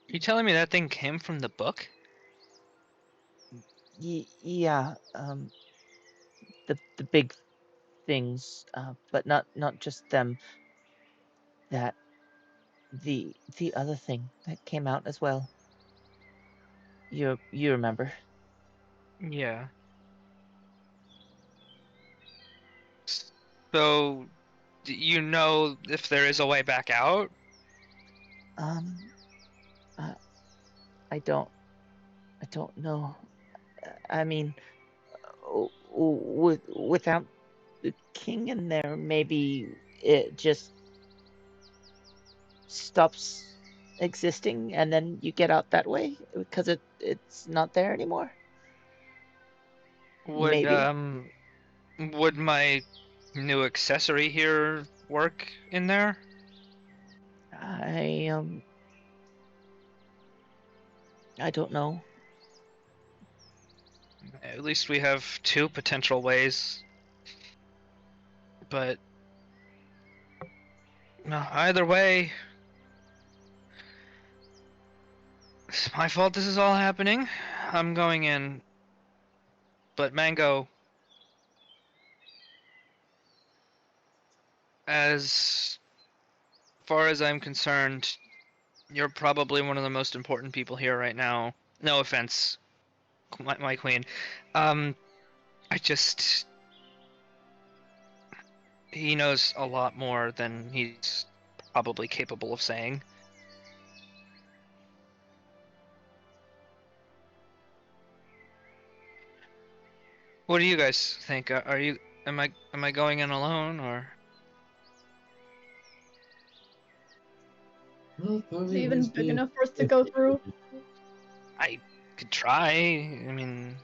You telling me that thing came from the book? Yeah, the big things, but not just them. That the other thing that came out as well. You remember? Yeah. So, do you know if there is a way back out? Um, I, I don't know. I mean, without the king in there, maybe it just stops existing, and then you get out that way because it's not there anymore. Would Maybe. would my new accessory here work in there? I I don't know. At least we have two potential ways. But no, either way, it's my fault this is all happening. I'm going in. But Mango, as far as I'm concerned, you're probably one of the most important people here right now. No offense, my queen. Um, I just he knows a lot more than he's probably capable of saying. What do you guys think? Are you am I going in alone or? Well, Is probably it even always big be enough for us to go through? I could try. I mean,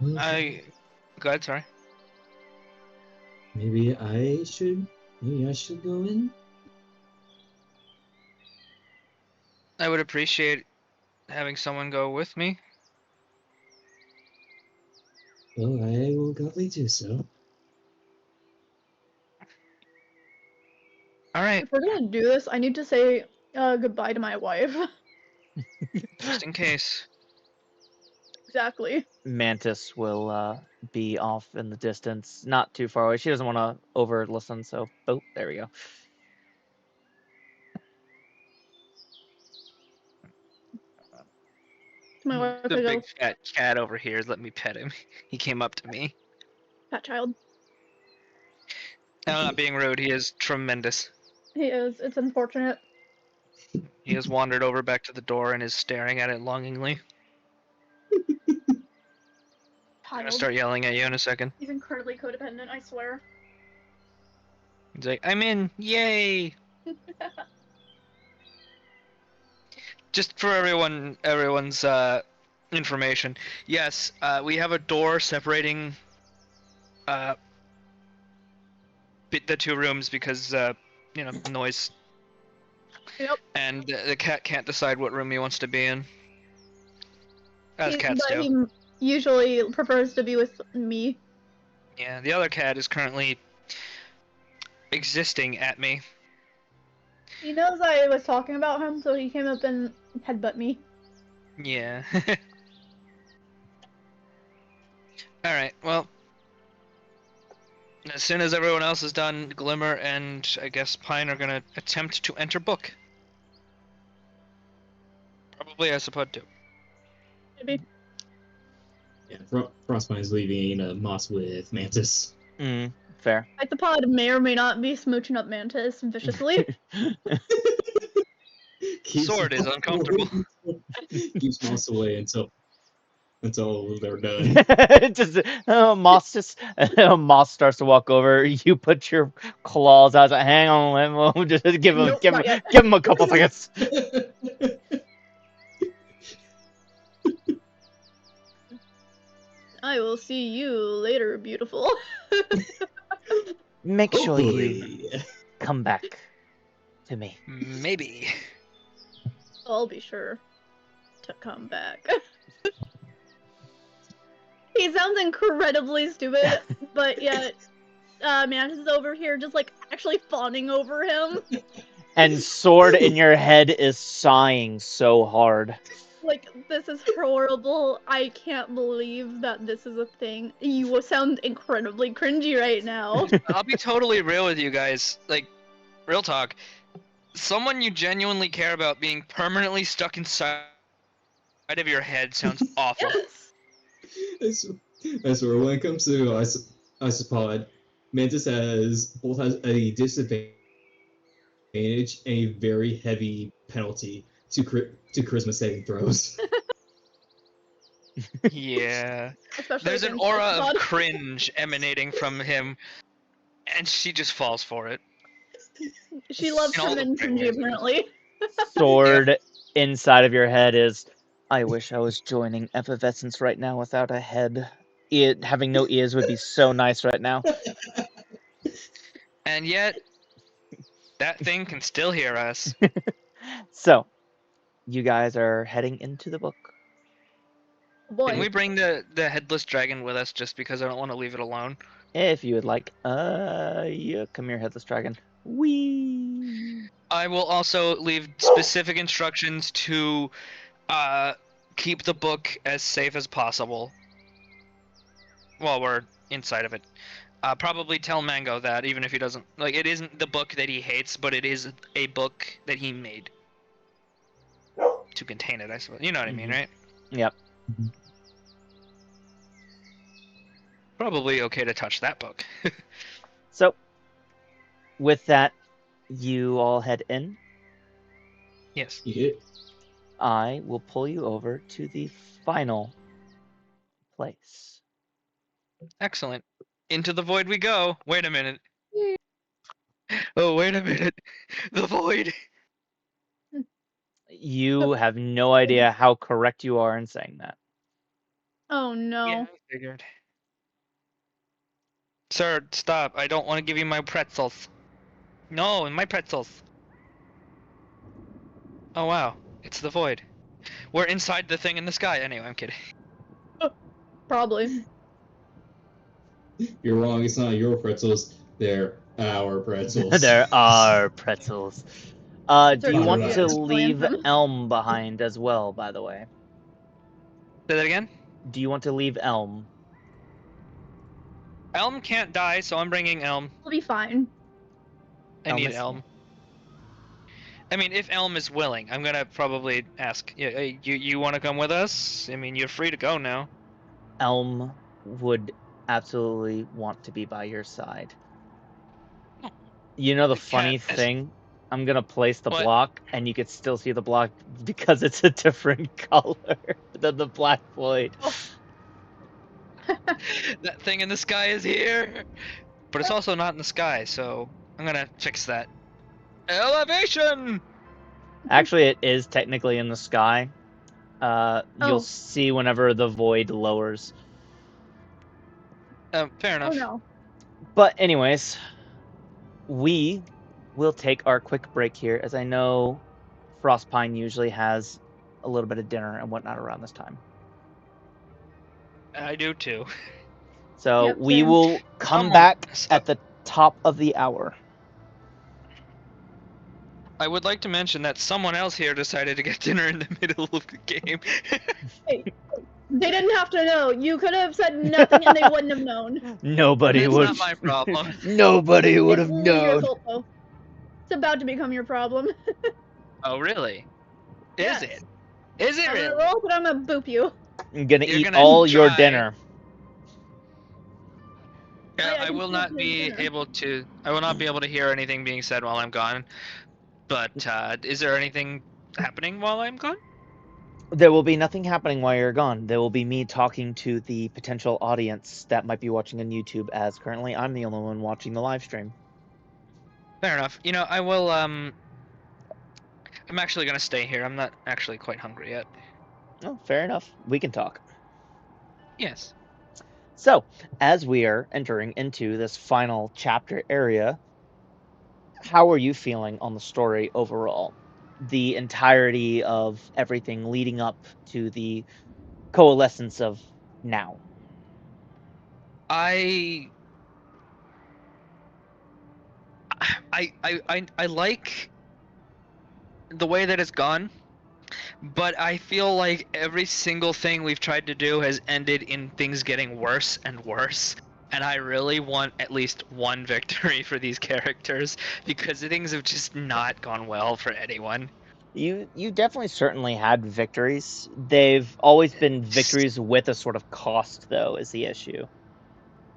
Well, go ahead, sorry. maybe I should. Maybe I should go in. I would appreciate having someone go with me. Well, I will gladly do so. All right, If we're gonna do this, I need to say goodbye to my wife. just in case. Exactly. Mantis will be off in the distance, not too far away. She doesn't want to over listen, so oh, there we go. To my wife, The I big go, fat cat over here, let me pet him. He came up to me. fat child. And I'm not being rude, he is tremendous. He is. It's unfortunate. He has wandered over back to the door and is staring at it longingly. I'm gonna Child. start yelling at you in a second. He's incredibly codependent, I swear. He's like, I'm in, yay! Just for everyone's information. Yes, we have a door separating uh, the two rooms because noise. Yep. And the cat can't decide what room he wants to be in, as cats But do. he usually prefers to be with me. Yeah, the other cat is currently existing at me. He knows I was talking about him, so he came up and headbutt me. Yeah. Alright, well. As soon as everyone else is done, Glimmer and I guess Pine are gonna attempt to enter book. Probably Isopod too. Maybe. Yeah, Frostbine's leaving Moss with Mantis. Fair. Isopod may or may not be smooching up Mantis viciously. Sword is uncomfortable. Keeps Moss away until they're done. just Moss starts to walk over. You put your claws out. Like, hang on, we'll just Nope, not yet. give him a couple seconds. I will see you later, beautiful. Make sure you Hopefully. come back to me. Maybe. I'll be sure to come back. He sounds incredibly stupid, but yet Mantis is over here just like actually fawning over him. And Sword in your head is sighing so hard. Like, this is horrible. I can't believe that this is a thing. You sound incredibly cringy right now. I'll be totally real with you guys. Like, real talk. Someone you genuinely care about being permanently stuck inside of your head sounds awful. Yes. That's where when it comes to Isopod, Mantis both has a disadvantage and a very heavy penalty to charisma saving throws. Yeah. Especially There's an against aura of Isopod. cringe emanating from him, and she just falls for it. She loves In all her the men right cringy, ways. apparently. Sword inside of your head is, I wish I was joining Effervescence right now without a head. Having no ears would be so nice right now. And yet, that thing can still hear us. So, you guys are heading into the book. Boy. Can we bring the headless dragon with us just because I don't want to leave it alone? If you would like. Yeah, come here, Headless Dragon. Whee! I will also leave specific instructions to keep the book as safe as possible while we're inside of it. Probably tell Mango that, even if he doesn't like, it isn't the book that he hates, but it is a book that he made to contain it. I suppose you know what I mean, right? Yep. Probably okay to touch that book. So, with that, you all head in. Yes. Yeah. I will pull you over to the final place. Excellent. Into the void we go. Wait a minute. Oh, wait a minute. The void. You have no idea how correct you are in saying that. Oh no. Yeah, I figured. Sir, stop. I don't want to give you my pretzels. No, my pretzels. Oh, wow. It's the void. We're inside the thing in the sky. Anyway, I'm kidding. Probably. You're wrong. It's not your pretzels. They're our pretzels. There are pretzels. Do Certainly you would want be to a leave anthem. Elm behind as well, by the way? Say that again? Do you want to leave Elm? Elm can't die, so I'm bringing Elm. We'll be fine. I Elm need is- Elm. I mean, if Elm is willing, I'm gonna probably ask. Yeah, hey, you want to come with us? I mean, you're free to go now. Elm would absolutely want to be by your side. Oh. You know the The funny cat is- thing? I'm gonna place the What? block, and you could still see the block because it's a different color than the black void. That thing in the sky is here, but it's also not in the sky, so I'm gonna fix that. Elevation. Actually, it is technically in the sky. Oh. You'll see whenever the void lowers. Fair Oh enough. no. But anyways, we will take our quick break here, as I know Frostpine usually has a little bit of dinner and whatnot around this time. I do too. So Yep, we same. will come on, back so- at the top of the hour. I would like to mention that someone else here decided to get dinner in the middle of the game. They didn't have to know. You could have said nothing and they wouldn't have known. Nobody That's would. not my problem. Nobody would have It's your known. fault, though. It's about to become your problem. Oh, really? Yes. Is it? Is it I'm gonna really? roll, but I'm gonna boop you. I'm gonna You're eat gonna all your try. dinner. Yeah, Oh, yeah, I I can will still not do be dinner. able to. I will not be able to hear anything being said while I'm gone. But is there anything happening while I'm gone? There will be nothing happening while you're gone. There will be me talking to the potential audience that might be watching on YouTube, as currently I'm the only one watching the live stream. Fair enough. You know, I will. I'm actually gonna stay here. I'm not actually quite hungry yet. Oh, fair enough. We can talk. Yes. So, as we are entering into this final chapter area, how are you feeling on the story overall? The entirety of everything leading up to the coalescence of now. I I like the way that it's gone, but I feel like every single thing we've tried to do has ended in things getting worse and worse. And I really want at least one victory for these characters because things have just not gone well for anyone. You definitely certainly had victories. They've always been victories with a sort of cost, though, is the issue.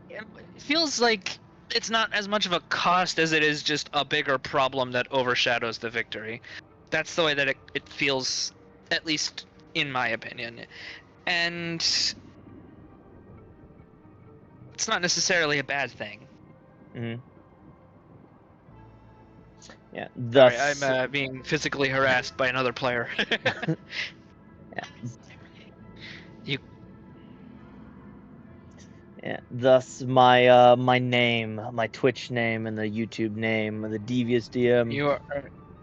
It feels like it's not as much of a cost as it is just a bigger problem that overshadows the victory. That's the way that it feels, at least in my opinion. And it's not necessarily a bad thing. Hmm. Yeah. Sorry, Thus, I'm being physically harassed by another player. yeah. You Yeah. Thus, my name, my Twitch name, and the YouTube name, the Devious DM. you are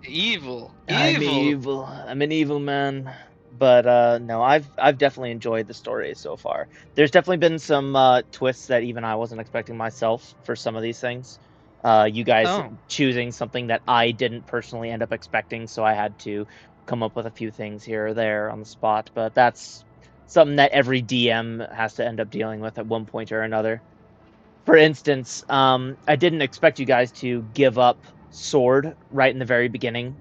evil. I'm Evil. evil. I'm an evil man. But no, I've definitely enjoyed the story so far. There's definitely been some twists that even I wasn't expecting myself for some of these things. You guys Oh. choosing something that I didn't personally end up expecting, so I had to come up with a few things here or there on the spot. But that's something that every DM has to end up dealing with at one point or another. For instance, I didn't expect you guys to give up Sword right in the very beginning.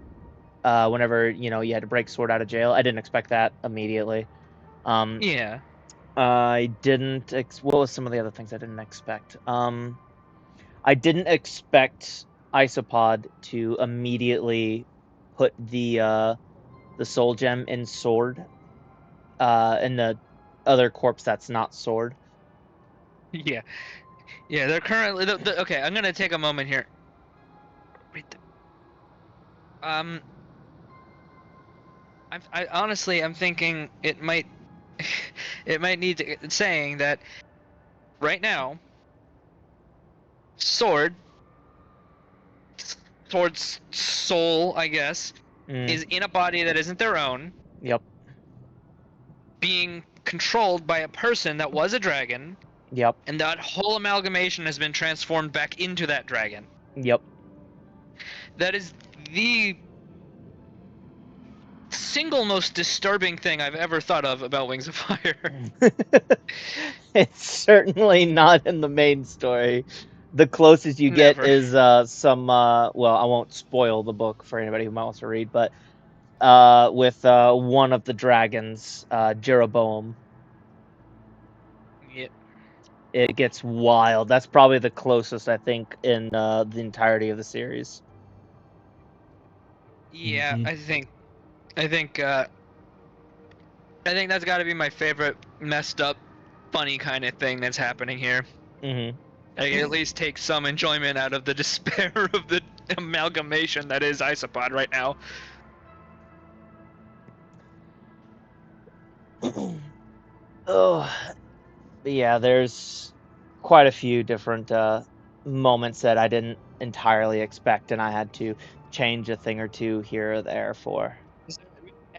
Whenever you had to break Sword out of jail, I didn't expect that immediately. Yeah. I didn't. What was some of the other things I didn't expect? I didn't expect Isopod to immediately put the soul gem in Sword, in the other corpse that's not Sword. Yeah. Yeah, they're currently okay, I'm going to take a moment here. Read the, I honestly I'm thinking it might it might need to, saying that right now Sword Sword's soul, I guess, Mm, is in a body that isn't their own, yep. being controlled by a person that was a dragon, Yep. and that whole amalgamation has been transformed back into that dragon. Yep. That is the single most disturbing thing I've ever thought of about Wings of Fire. It's certainly not in the main story. The closest you get Never. is some well, I won't spoil the book for anybody who might want to read, but with one of the dragons, Jeroboam. Yeah, It gets wild. That's probably the closest I think in the entirety of the series. yeah, Mhm. I think uh I think that's got to be my favorite messed up funny kind of thing that's happening here. Hmm. I can at least take some enjoyment out of the despair of the amalgamation that is Isopod right now. Oh, yeah, there's quite a few different moments that I didn't entirely expect, and I had to change a thing or two here or there for. Is there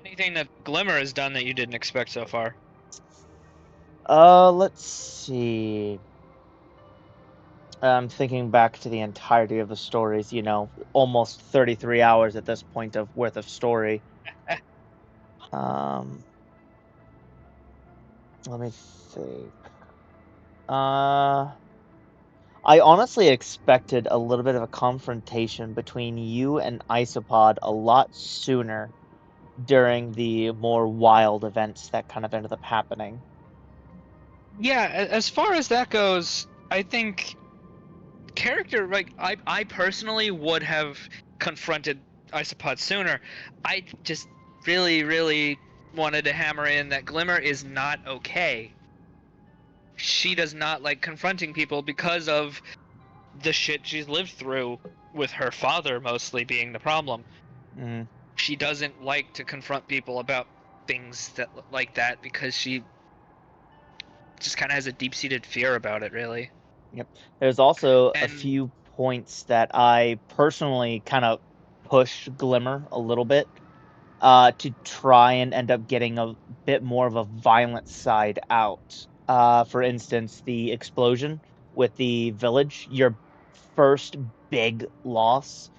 anything that Glimmer has done that you didn't expect so far? Let's see. I'm thinking back to the entirety of the stories, almost 33 hours at this point of worth of story. Um, let me think. Uh, I honestly expected a little bit of a confrontation between you and Isopod a lot sooner during the more wild events that kind of ended up happening. Yeah, as far as that goes, I think character like I personally would have confronted Isopod sooner. I just really wanted to hammer in that Glimmer is not okay. She does not like confronting people because of the shit she's lived through with her father mostly being the problem. Mm, She doesn't like to confront people about things that like that because she just kind of has a deep-seated fear about it, really. yep. There's also a And few points that I personally kind of pushed Glimmer a little bit to try and end up getting a bit more of a violent side out. For instance, the explosion with the village, your first big loss.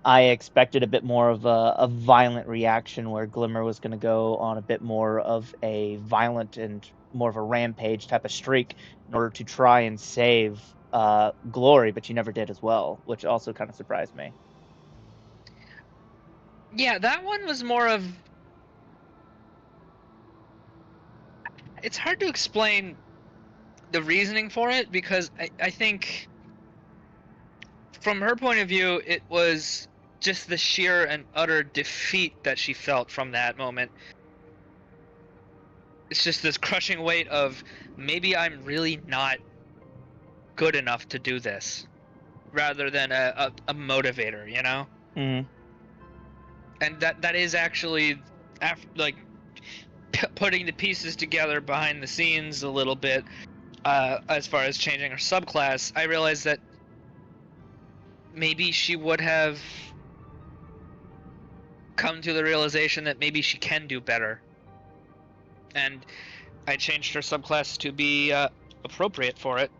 I expected a bit more of a violent reaction where Glimmer was going to go on a bit more of a violent and more of a rampage type of streak in order to try and save Glory, but you never did as well, which also kind of surprised me. Yeah, that one was more of... It's hard to explain the reasoning for it, because I think from her point of view, it was just the sheer and utter defeat that she felt from that moment. It's just this crushing weight of, maybe I'm really not good enough to do this, rather than a motivator, you know? Mm-hmm. And that is actually, like, putting the pieces together behind the scenes a little bit, as far as changing her subclass. I realized that maybe she would have come to the realization that maybe she can do better. And I changed her subclass to be appropriate for it.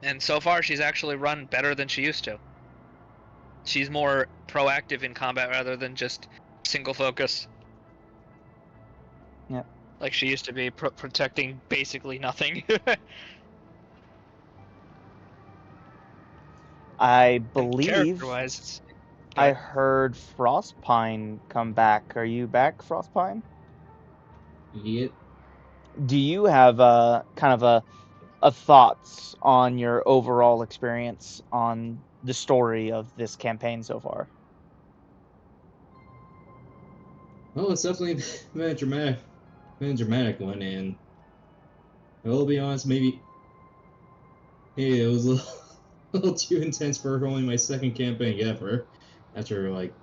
And so far, she's actually run better than she used to. She's more proactive in combat rather than just single focus. Yep. Like she used to be, protecting basically nothing. I believe Character-wise, I heard Frostpine come back. Are you back, Frostpine? Yep. Do you have kind of a thoughts on your overall experience on the story of this campaign so far? Well, it's definitely been a dramatic one, and I'll be honest, maybe it was a little, a little too intense for only my second campaign ever. After like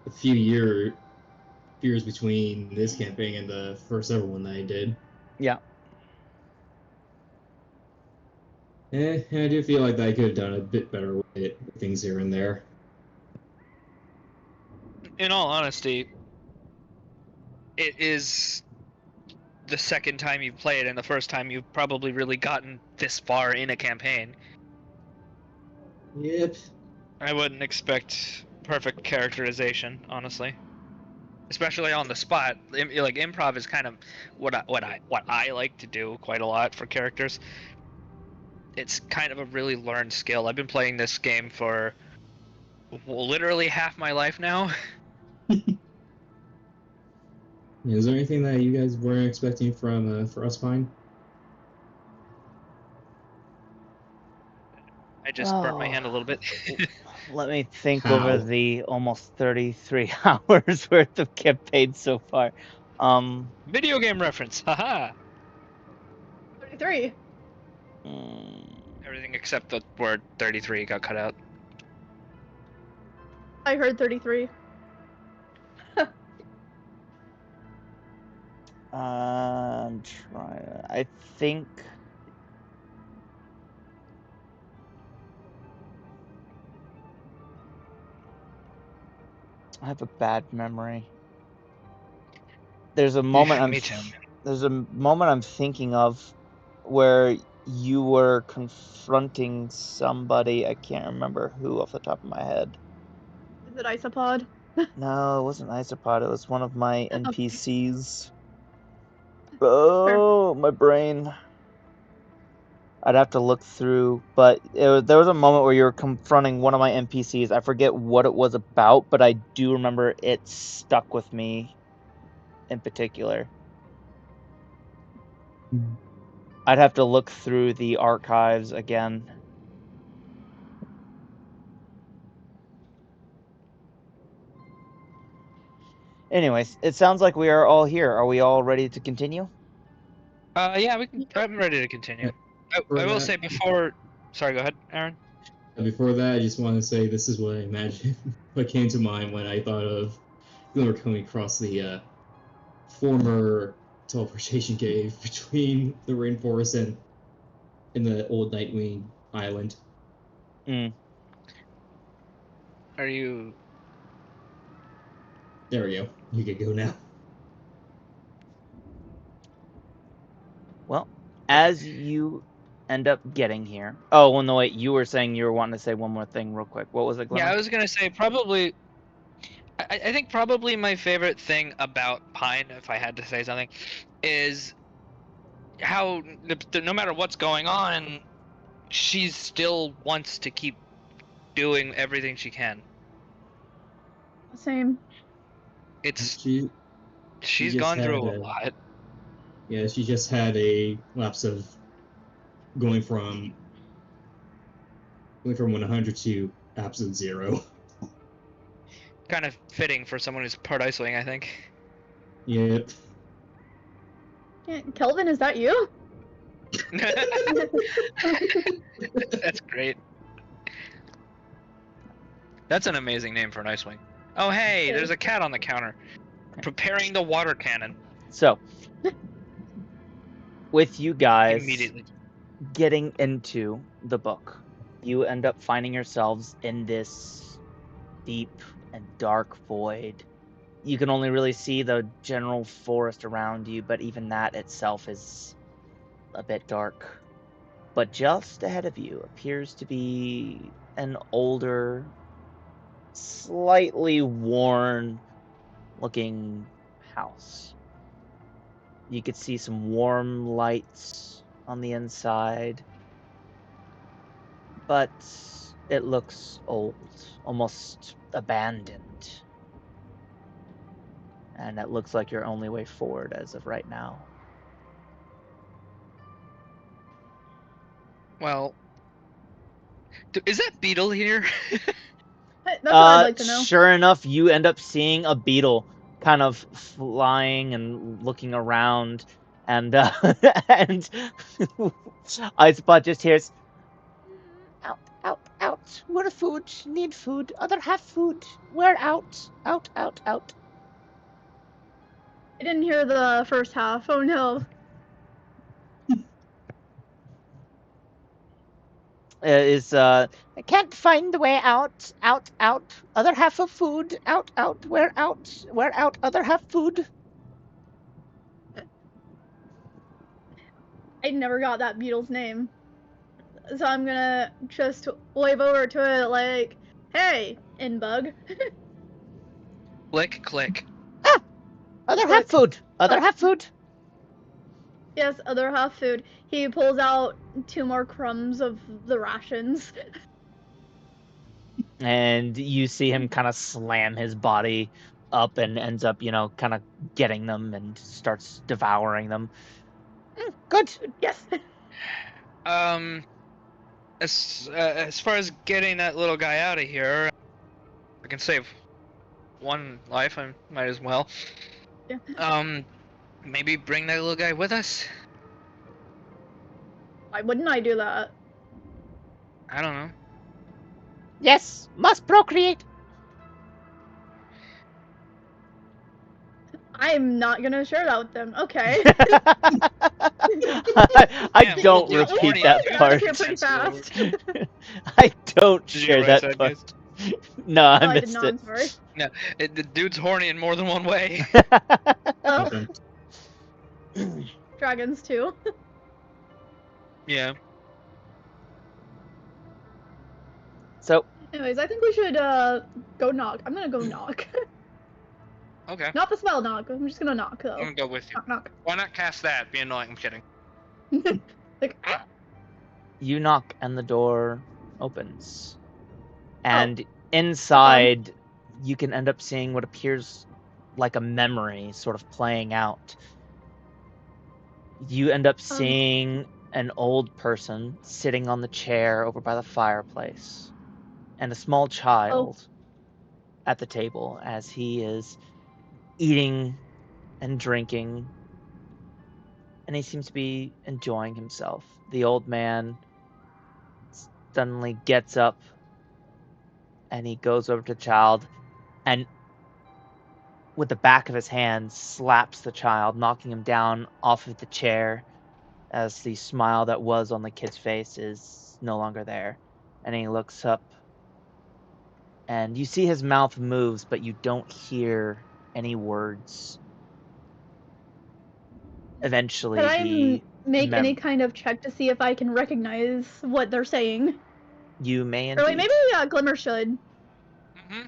a few years between this campaign and the first ever one that I did. Yeah. And I do feel like I could have done a bit better with things here and there. in all honesty, it is the second time you've played and the first time you've probably really gotten this far in a campaign. Yep. I wouldn't expect perfect characterization, honestly. Especially on the spot. Like, improv is kind of what I like to do quite a lot for characters. It's kind of a really learned skill. I've been playing this game for literally half my life now. Is there anything that you guys weren't expecting from Frostpine? I just burnt my hand a little bit. Let me think How? over the almost 33 hours worth of campaign so far. Video game reference, haha! 33. Everything except the word 33 got cut out. I heard 33. I'm trying. I think. I have a bad memory. There's a moment Me too. There's a moment I'm thinking of where you were confronting somebody. I can't remember who off the top of my head. Is it Isopod? No, it wasn't Isopod. It was one of my Okay. NPCs. Oh, my brain. I'd have to look through, but there was a moment where you were confronting one of my NPCs. I forget what it was about, but I do remember it stuck with me in particular. I'd have to look through the archives again. Anyways, it sounds like we are all here. Are we all ready to continue? Yeah, I'm ready to continue. I will say before... Sorry, go ahead, Aaron. Before that, I just want to say this is what I imagined, what came to mind when I thought of Glimmer coming across the former teleportation cave between the rainforest and the old Nightwing Island. Mm. Are you? There we go. You can go now. Well, as you end up getting here. Oh, well, no, wait. You were saying you were wanting to say one more thing real quick. What was it, Glimmer? Yeah, I was gonna say probably. I think probably my favorite thing about Pine, if I had to say something, is how no matter what's going on, she still wants to keep doing everything she can. Same. It's She she's just gone through had a lot. yeah, she just had a lapse of going from 100 to absolute 0. Kind of fitting for someone who's part iceling, I think. Yep. Yeah, Kelvin, is that you? That's great. That's an amazing name for an icewing. Oh hey, there's a cat on the counter, preparing the water cannon. So, with you guys Immediately. getting into the book, you end up finding yourselves in this deep and dark void. You can only really see the general forest around you, but even that itself is a bit dark. But just ahead of you appears to be an older, slightly worn looking house. You could see some warm lights on the inside, but it looks old, almost abandoned. And it looks like your only way forward as of right now. Well, is that Beetle here? That's what I'd like to know. Sure enough, you end up seeing a beetle kind of flying and looking around, and and Icebot just hears, out, out, out. We're food. Need food. Other have food. We're out, out, out, out. I didn't hear the first half. Oh no. I can't find the way out, out, out. Other half of food. Out, out. We're out. We're out. Other half food. I never got that beetle's name. So I'm gonna just wave over to it like, hey, Inbug. Click, click. Ah! Other half food. Other half food. Yes, other half food. He pulls out 2 more crumbs of the rations. And you see him kind of slam his body up and ends up, kind of getting them and starts devouring them. Good. Yes. As far as getting that little guy out of here, I can save one life. I might as well. Yeah. Maybe bring that little guy with us. Why wouldn't I do that? I don't know. Yes, must procreate. I'm not gonna share that with them. Okay. I Yeah, don't well, dude's repeat horny, that dude. part. Here pretty fast. I don't Did you share write that that, guys? part. No, I I did missed not, it. I'm sorry. No, the dude's horny in more than one way. Oh, Nothing. dragons too. Yeah. So, Anyways, I think we should go knock. I'm gonna go knock. Okay. Not the spell knock. I'm just gonna knock though. I'm gonna go with you. Knock knock. Why not cast that? Be annoying. I'm kidding. Like ah! you knock and the door opens. And inside, you can end up seeing what appears like a memory sort of playing out. You end up seeing an old person sitting on the chair over by the fireplace, and a small child at the table as he is eating and drinking, and he seems to be enjoying himself. The old man suddenly gets up and he goes over to the child and with the back of his hand slaps the child, knocking him down off of the chair as the smile that was on the kid's face is no longer there. and he looks up, and you see his mouth moves, but you don't hear any words. Eventually, Can I he make any kind of check to see if I can recognize what they're saying? you may Or wait, indeed. maybe Glimmer should. Mm-hmm.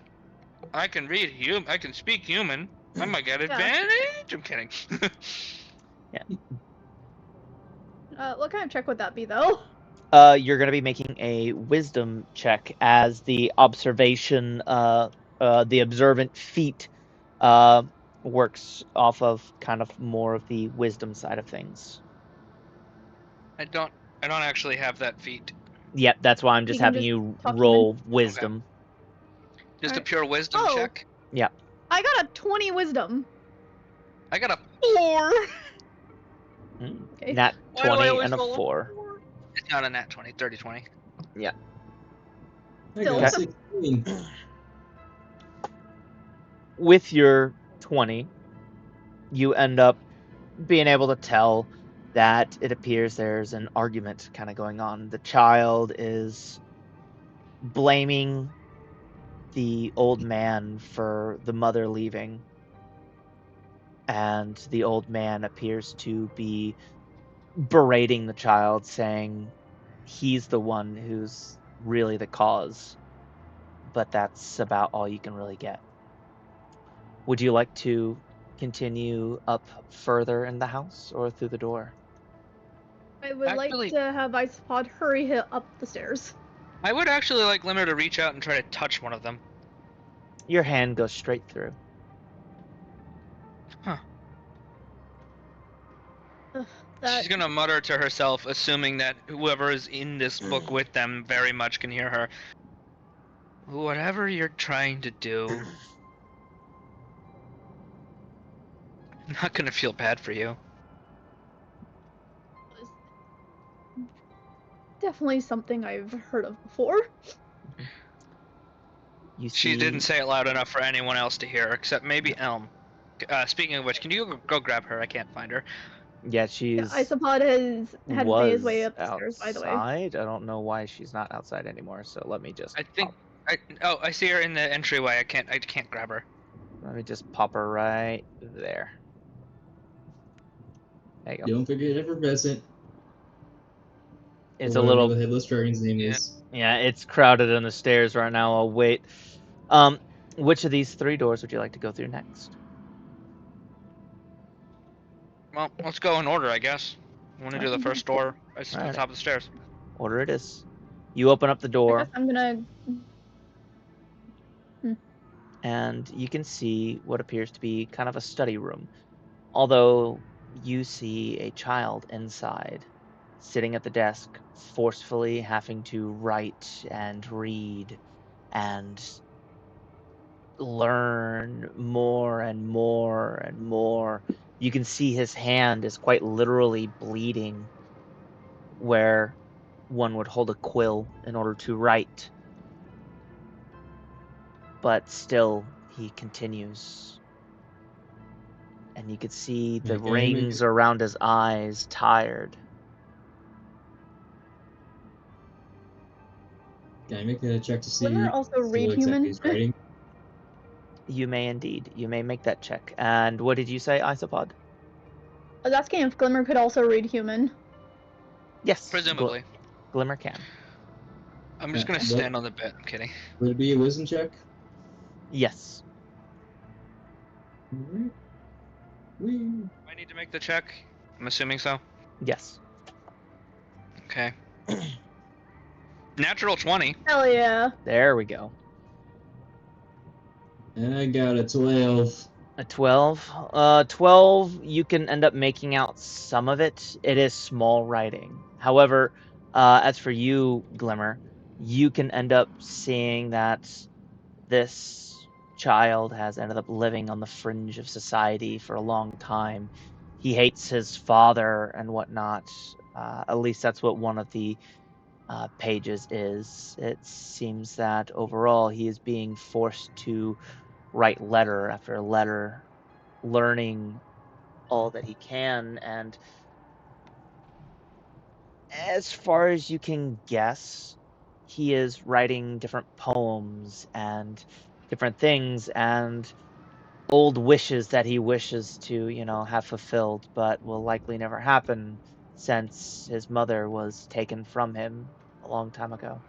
I can read human. I can speak human. I might get advantage. I'm kidding. What kind of check would that be, though? You're going to be making a wisdom check as the observation, the observant feat, works off of kind of more of the wisdom side of things. I don't actually have that feat. Yep, that's why I'm just You can having just you talk roll wisdom. Just a Alright. pure wisdom Oh. check. Yeah. I got a 20 wisdom. I got a 4. Okay. Nat Why do I 20 always and a roll 4. It's not a nat 20. 30-20. I Still. got 16. With your 20, you end up being able to tell that it appears there's an argument kind of going on. The child is blaming the old man for the mother leaving, and the old man appears to be berating the child, saying he's the one who's really the cause, but that's about all you can really get. Would you like to continue up further in the house or through the door? I would Actually- like to have Isopod hurry up the stairs. I would actually like Glimmer to reach out and try to touch one of them. Your hand goes straight through. She's gonna mutter to herself, assuming that whoever is in this book with them very much can hear her. Whatever you're trying to do, I'm not gonna feel bad for you. Definitely something I've heard of before. You see, She didn't say it loud enough for anyone else to hear, except maybe Elm. Speaking of which, can you go grab her? I can't find her. Yeah, she's Isopod had made his way up the stairs, by the way. outside. I don't know why she's not outside anymore. So let me just. I think I see her in the entryway. I can't grab her. Let me just pop her right there. There you go. Don't forget effervescent. It's or a whatever little. the headless dragon's name Yeah. is. Yeah, it's crowded on the stairs right now. I'll wait. Which of these 3 doors would you like to go through next? Well, let's go in order, I guess. I want to do the first door. It's at the Alright. top of the stairs. Order it is. You open up the I door, guess I'm gonna. and you can see what appears to be kind of a study room. Although you see a child inside, sitting at the desk, forcefully having to write and read and learn more and more and more. You can see his hand is quite literally bleeding, where one would hold a quill in order to write. But still, he continues. And you could see the Okay, rings around his eyes, tired. Can I make a check to see Glimmer also read what exactly human? he's writing? You may indeed. You may make that check. And what did you say, Isopod? I was asking if Glimmer could also read human. Yes. Presumably. Glimmer can. I'm just gonna what- stand on the bed. I'm kidding. Would it be a wisdom check? Yes. Alright. Whee. Do I need to make the check? I'm assuming so. Yes. Okay. Natural 20. Hell yeah. There we go. And I got a 12. A 12. 12, you can end up making out some of it. It is small writing. However, as for you, Glimmer, you can end up seeing that this child has ended up living on the fringe of society for a long time. He hates his father and whatnot. At least that's what one of the pages is. It seems that overall he is being forced to write letter after letter, learning all that he can, and as far as you can guess, he is writing different poems and different things and old wishes that he wishes to, have fulfilled, but will likely never happen since his mother was taken from him a long time ago.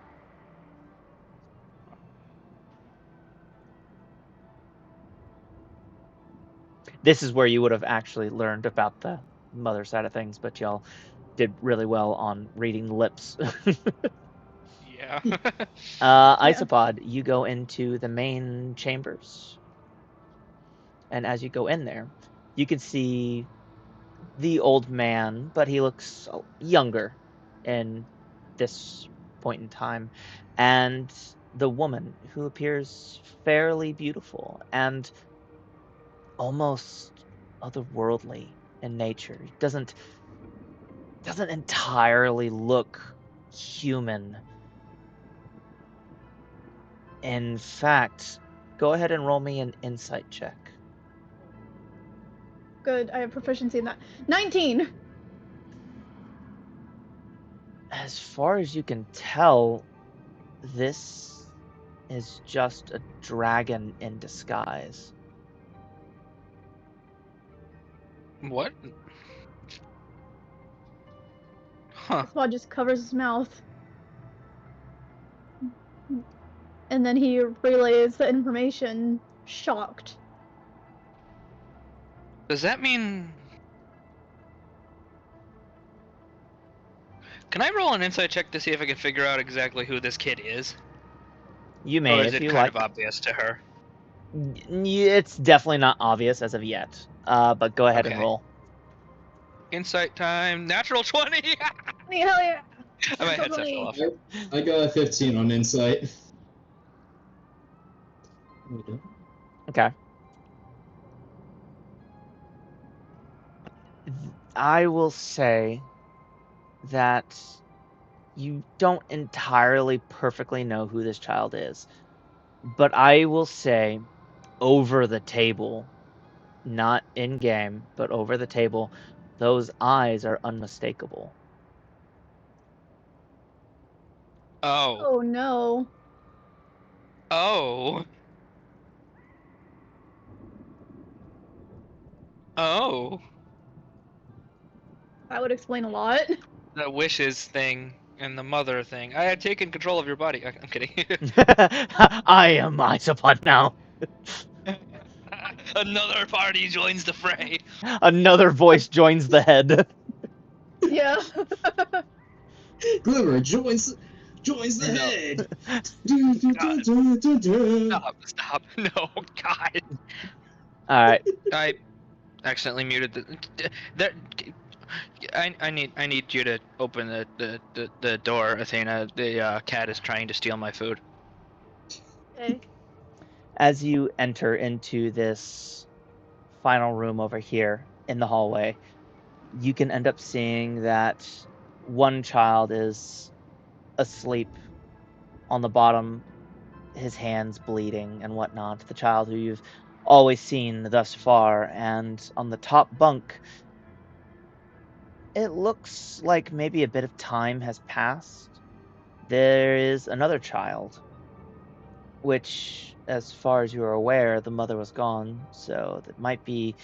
This is where you would have actually learned about the mother side of things, but y'all did really well on reading the lips. Yeah. Isopod, you go into the main chambers, and as you go in there, you can see the old man, but he looks younger in this point in time, and the woman who appears fairly beautiful and almost otherworldly in nature. Doesn't entirely look human. In fact, go ahead and roll me an insight check. Good, I have proficiency in that. 19! As far as you can tell, this is just a dragon in disguise. What? Huh. Spot just covers his mouth. And then he relays the information, shocked. Does that mean... Can I roll an insight check to see if I can figure out exactly who this kid is? You Or may, is if it you kind like. of obvious to her? It's definitely not obvious as of yet, but go ahead and Okay. roll. Insight time. Natural 20! Hell yeah! My headset fell off. I got a 15 on insight. Okay. I will say that you don't entirely perfectly know who this child is, but I will say over the table, not in game, but over the table, those eyes are unmistakable. Oh. Oh no. Oh. Oh. That would explain a lot. The wishes thing and the mother thing. I had taken control of your body. I'm kidding. I am Isopod now. Another party joins the fray. Another voice joins the head. Yeah. Glimmer joins the No. head. Stop. No, God. All right. I accidentally muted the. There. I need you to open the door, Athena. The cat is trying to steal my food. Okay. As you enter into this final room over here in the hallway, you can end up seeing that one child is asleep on the bottom, his hands bleeding and whatnot. The child who you've always seen thus far, and on the top bunk, it looks like maybe a bit of time has passed. There is another child, which, as far as you are aware, the mother was gone, so that might be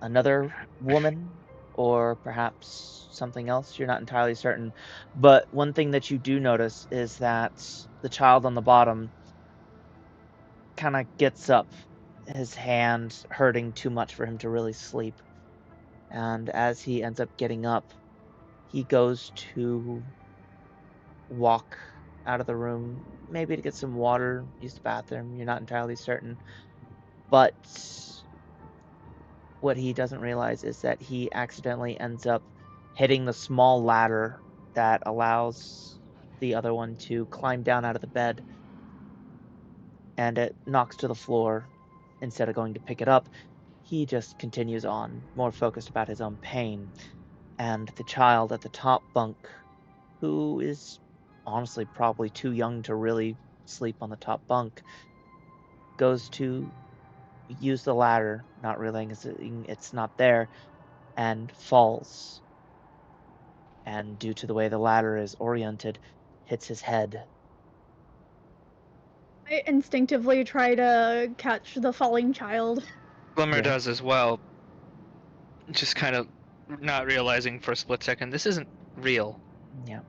another woman or perhaps something else. You're not entirely certain. But one thing that you do notice is that the child on the bottom kind of gets up, his hand hurting too much for him to really sleep. And as he ends up getting up, he goes to walk out of the room, maybe to get some water, use the bathroom. You're not entirely certain. But what he doesn't realize is that he accidentally ends up hitting the small ladder that allows the other one to climb down out of the bed, and it knocks to the floor. Instead of going to pick it up, he just continues on, more focused about his own pain. And the child at the top bunk, who is honestly probably too young to really sleep on the top bunk, goes to use the ladder, not realizing it's not there, and falls. And due to the way the ladder is oriented, hits his head I instinctively try to catch the falling child. Glimmer Yeah. does as well. Just kind of not realizing for a split second, this isn't real. Yeah.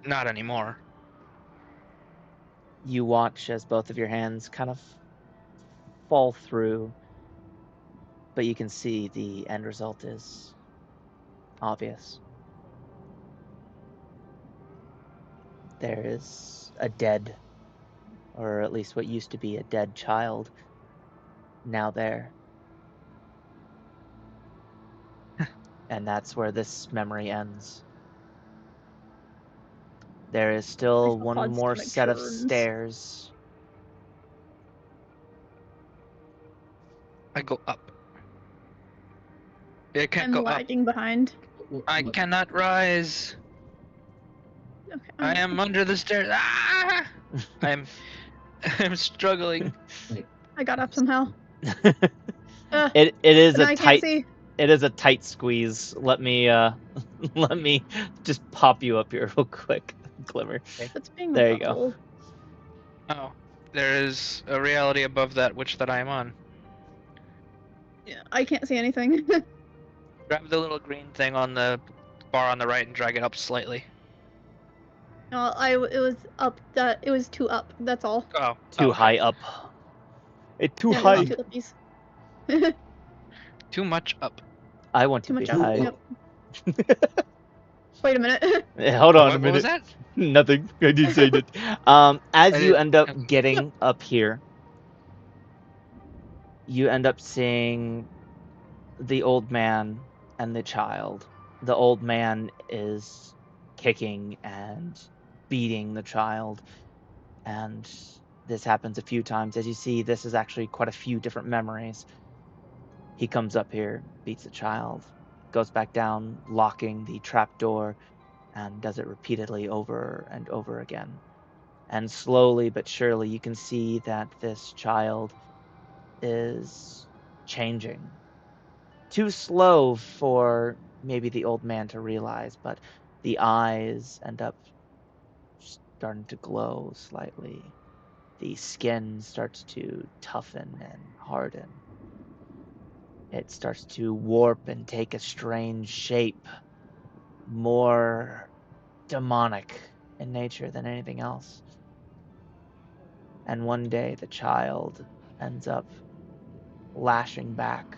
Not anymore. You watch as both of your hands kind of fall through, but you can see the end result is obvious. There is a dead, or at least what used to be a dead child, now there. And that's where this memory ends. There is still one Pod's more stomach set of churns. stairs. I go up. I can't I'm go up. lagging behind. I cannot rise. Okay, I am under the stairs. Ah! I'm struggling. I got up somehow. It is And a I can't tight see. it is a tight squeeze. Let me let me just pop you up here real quick, Glimmer. That's being There a you go. butthole. Oh, there is a reality above that which that I am on. Yeah, I can't see anything. Grab the little green thing on the bar on the right and drag it up slightly. No, it was up. It was too up. That's all. Oh, Too okay. high up. It's too Yeah, it high. was too uppies. Too much up. I want Too to be much up. high. Yep. Wait a minute. Hold on a What was minute. that? Nothing. I didn't say that. I As you didn't- end up getting up here, you end up seeing the old man and the child. The old man is kicking and beating the child, and this happens a few times. As you see, this is actually quite a few different memories. He comes up here, beats the child, goes back down, locking the trap door, and does it repeatedly over and over again. And slowly but surely, you can see that this child is changing. Too slow for maybe the old man to realize, but the eyes end up starting to glow slightly. The skin starts to toughen and harden. It starts to warp and take a strange shape, more demonic in nature than anything else. And one day the child ends up lashing back,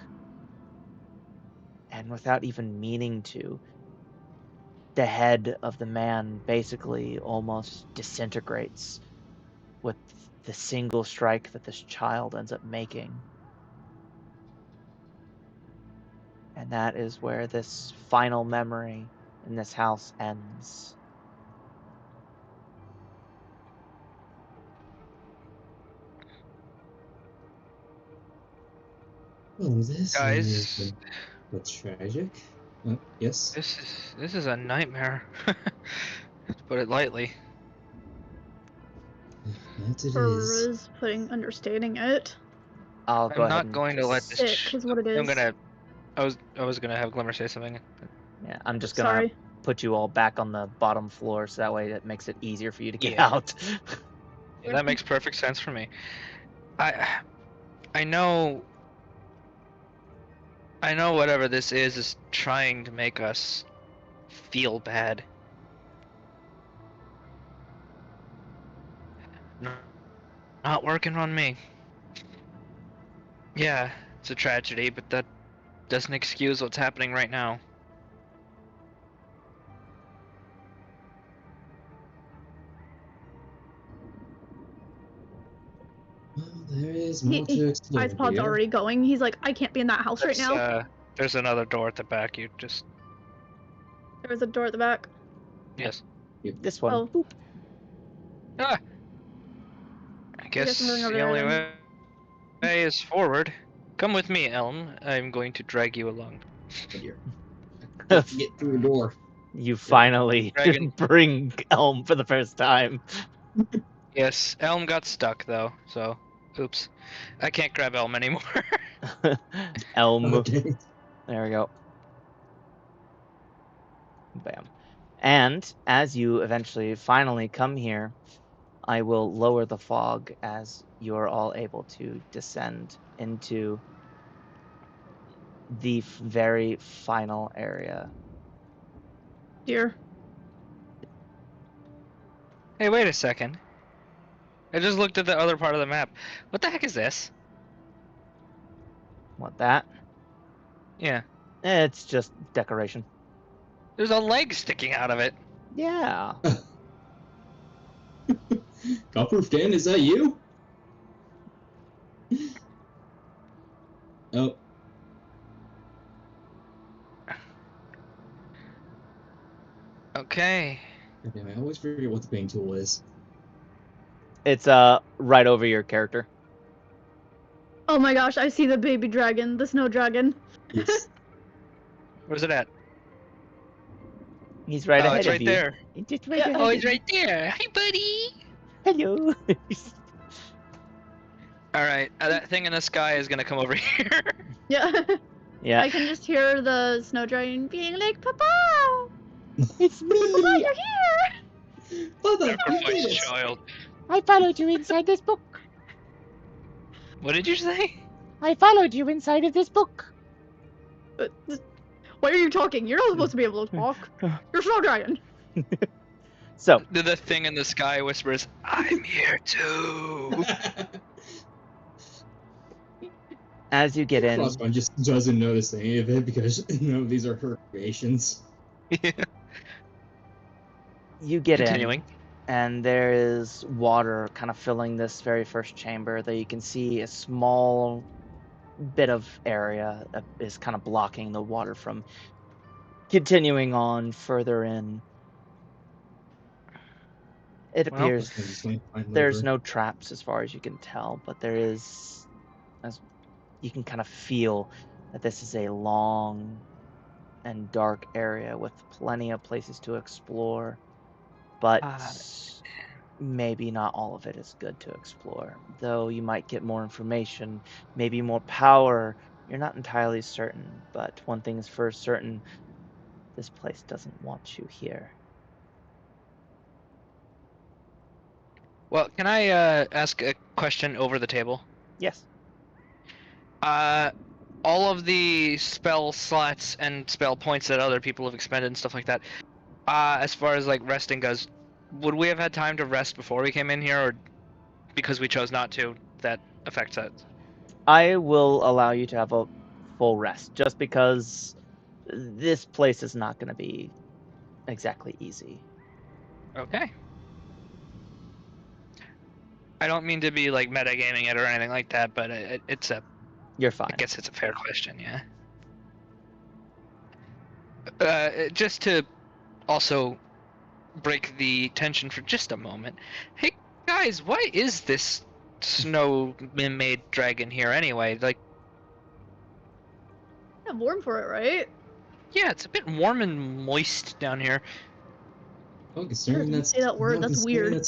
and without even meaning to, the head of the man basically almost disintegrates with the single strike that this child ends up making. And that is where this final memory in this house ends. Oh, this Guys. is what's tragic. Yes. This is a nightmare. To put it lightly. That it Or is. is understating it. I'll go I'm ahead not and going to let this. Sick is what it is. I'm gonna. I was gonna have Glimmer say something. Yeah, I'm just gonna Sorry. put you all back on the bottom floor so that way it makes it easier for you to get Yeah. out. Yeah, that makes perfect sense for me. I know whatever this is trying to make us feel bad. Not working on me. Yeah, it's a tragedy, but that doesn't excuse what's happening right now. Well, there is more to explore Icepod's here. already going. He's like, I can't be in that house right now. There's another door at the back. You just There was a door at the back. yes. This one. Oh. Boop. Ah. I guess I'm going over the there only then. way is forward. Come with me, Elm. I'm going to drag you along. Here. Get through the door. You finally Dragon. bring Elm for the first time. Yes, Elm got stuck though, so oops. I can't grab Elm anymore. Elm. Okay. There we go. Bam. And as you eventually finally come here, I will lower the fog as you're all able to descend into the very final area. Dear. Hey, wait a second. I just looked at the other part of the map. What the heck is this? What, that? Yeah. It's just decoration. There's a leg sticking out of it. Yeah. Copperproof Dan, is that you? Oh, Okay. God damn it, I always forget what the paint tool is. It's right over your character. Oh my gosh, I see the baby dragon, the snow dragon. Yes. Where's it at? He's right Oh, ahead it's of right you. there. He's just right Yeah. ahead Oh, of he's you. right there. Hi, buddy. Hello. All right. That thing in the sky is gonna come over here. Yeah. Yeah. I can just hear the snow dragon being like, Papa! It's Papa, me. you're here! Father, you Sacrifice did it! child. I followed you inside this book. What did you say? I followed you inside of this book. Why are you talking? You're not supposed to be able to talk. You're a snow dragon. So, The thing in the sky whispers, "I'm here too." as you get in, Crossbone just doesn't notice any of it because these are her creations. you get in, Continuing. and there is water kind of filling this very first chamber. That you can see a small bit of area that is kind of blocking the water from continuing on further in. It Well, appears I'm just going to climb there's over. no traps as far as you can tell, but there is, as you can kind of feel that this is a long and dark area with plenty of places to explore, but maybe not all of it is good to explore. Though you might get more information, maybe more power. You're not entirely certain, but one thing is for certain: this place doesn't want you here. Well, can I ask a question over the table? Yes. All of the spell slots and spell points that other people have expended and stuff like that. As far as like resting goes, would we have had time to rest before we came in here, or because we chose not to, that affects that? I will allow you to have a full rest, just because this place is not going to be exactly easy. Okay. I don't mean to be like metagaming it or anything like that, but it's a. You're fine. I guess it's a fair question, yeah. Just to also break the tension for just a moment. Hey guys, why is this snow-made dragon here anyway? Like, I'm warm for it, right? yeah, it's a bit warm and moist down here. Well, considering Don't that's say that word, that's weird.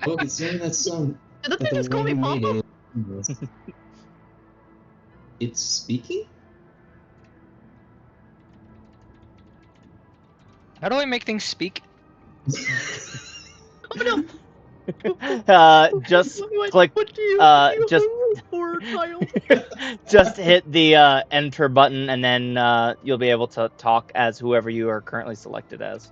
Well, considering that song. Did the that thing just call me way you Papa? made it, it's speaking? How do I make things speak? Oh no! Just What click. do you Just hope for, child? just hit the enter button, and then you'll be able to talk as whoever you are currently selected as.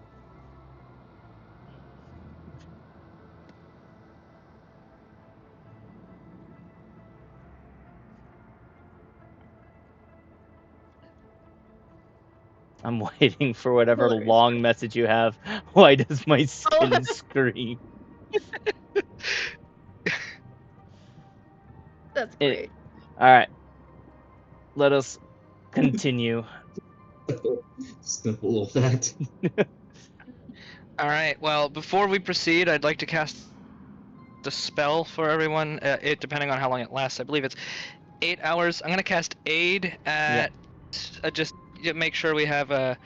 I'm waiting for whatever Hilarious. long message you have. Why does my skin scream? That's great. All right. Let us continue. Simple little fact. All right. Well, before we proceed, I'd like to cast the spell for everyone. It depending on how long it lasts. I believe it's 8 hours. I'm gonna cast Aid at just make sure we have enough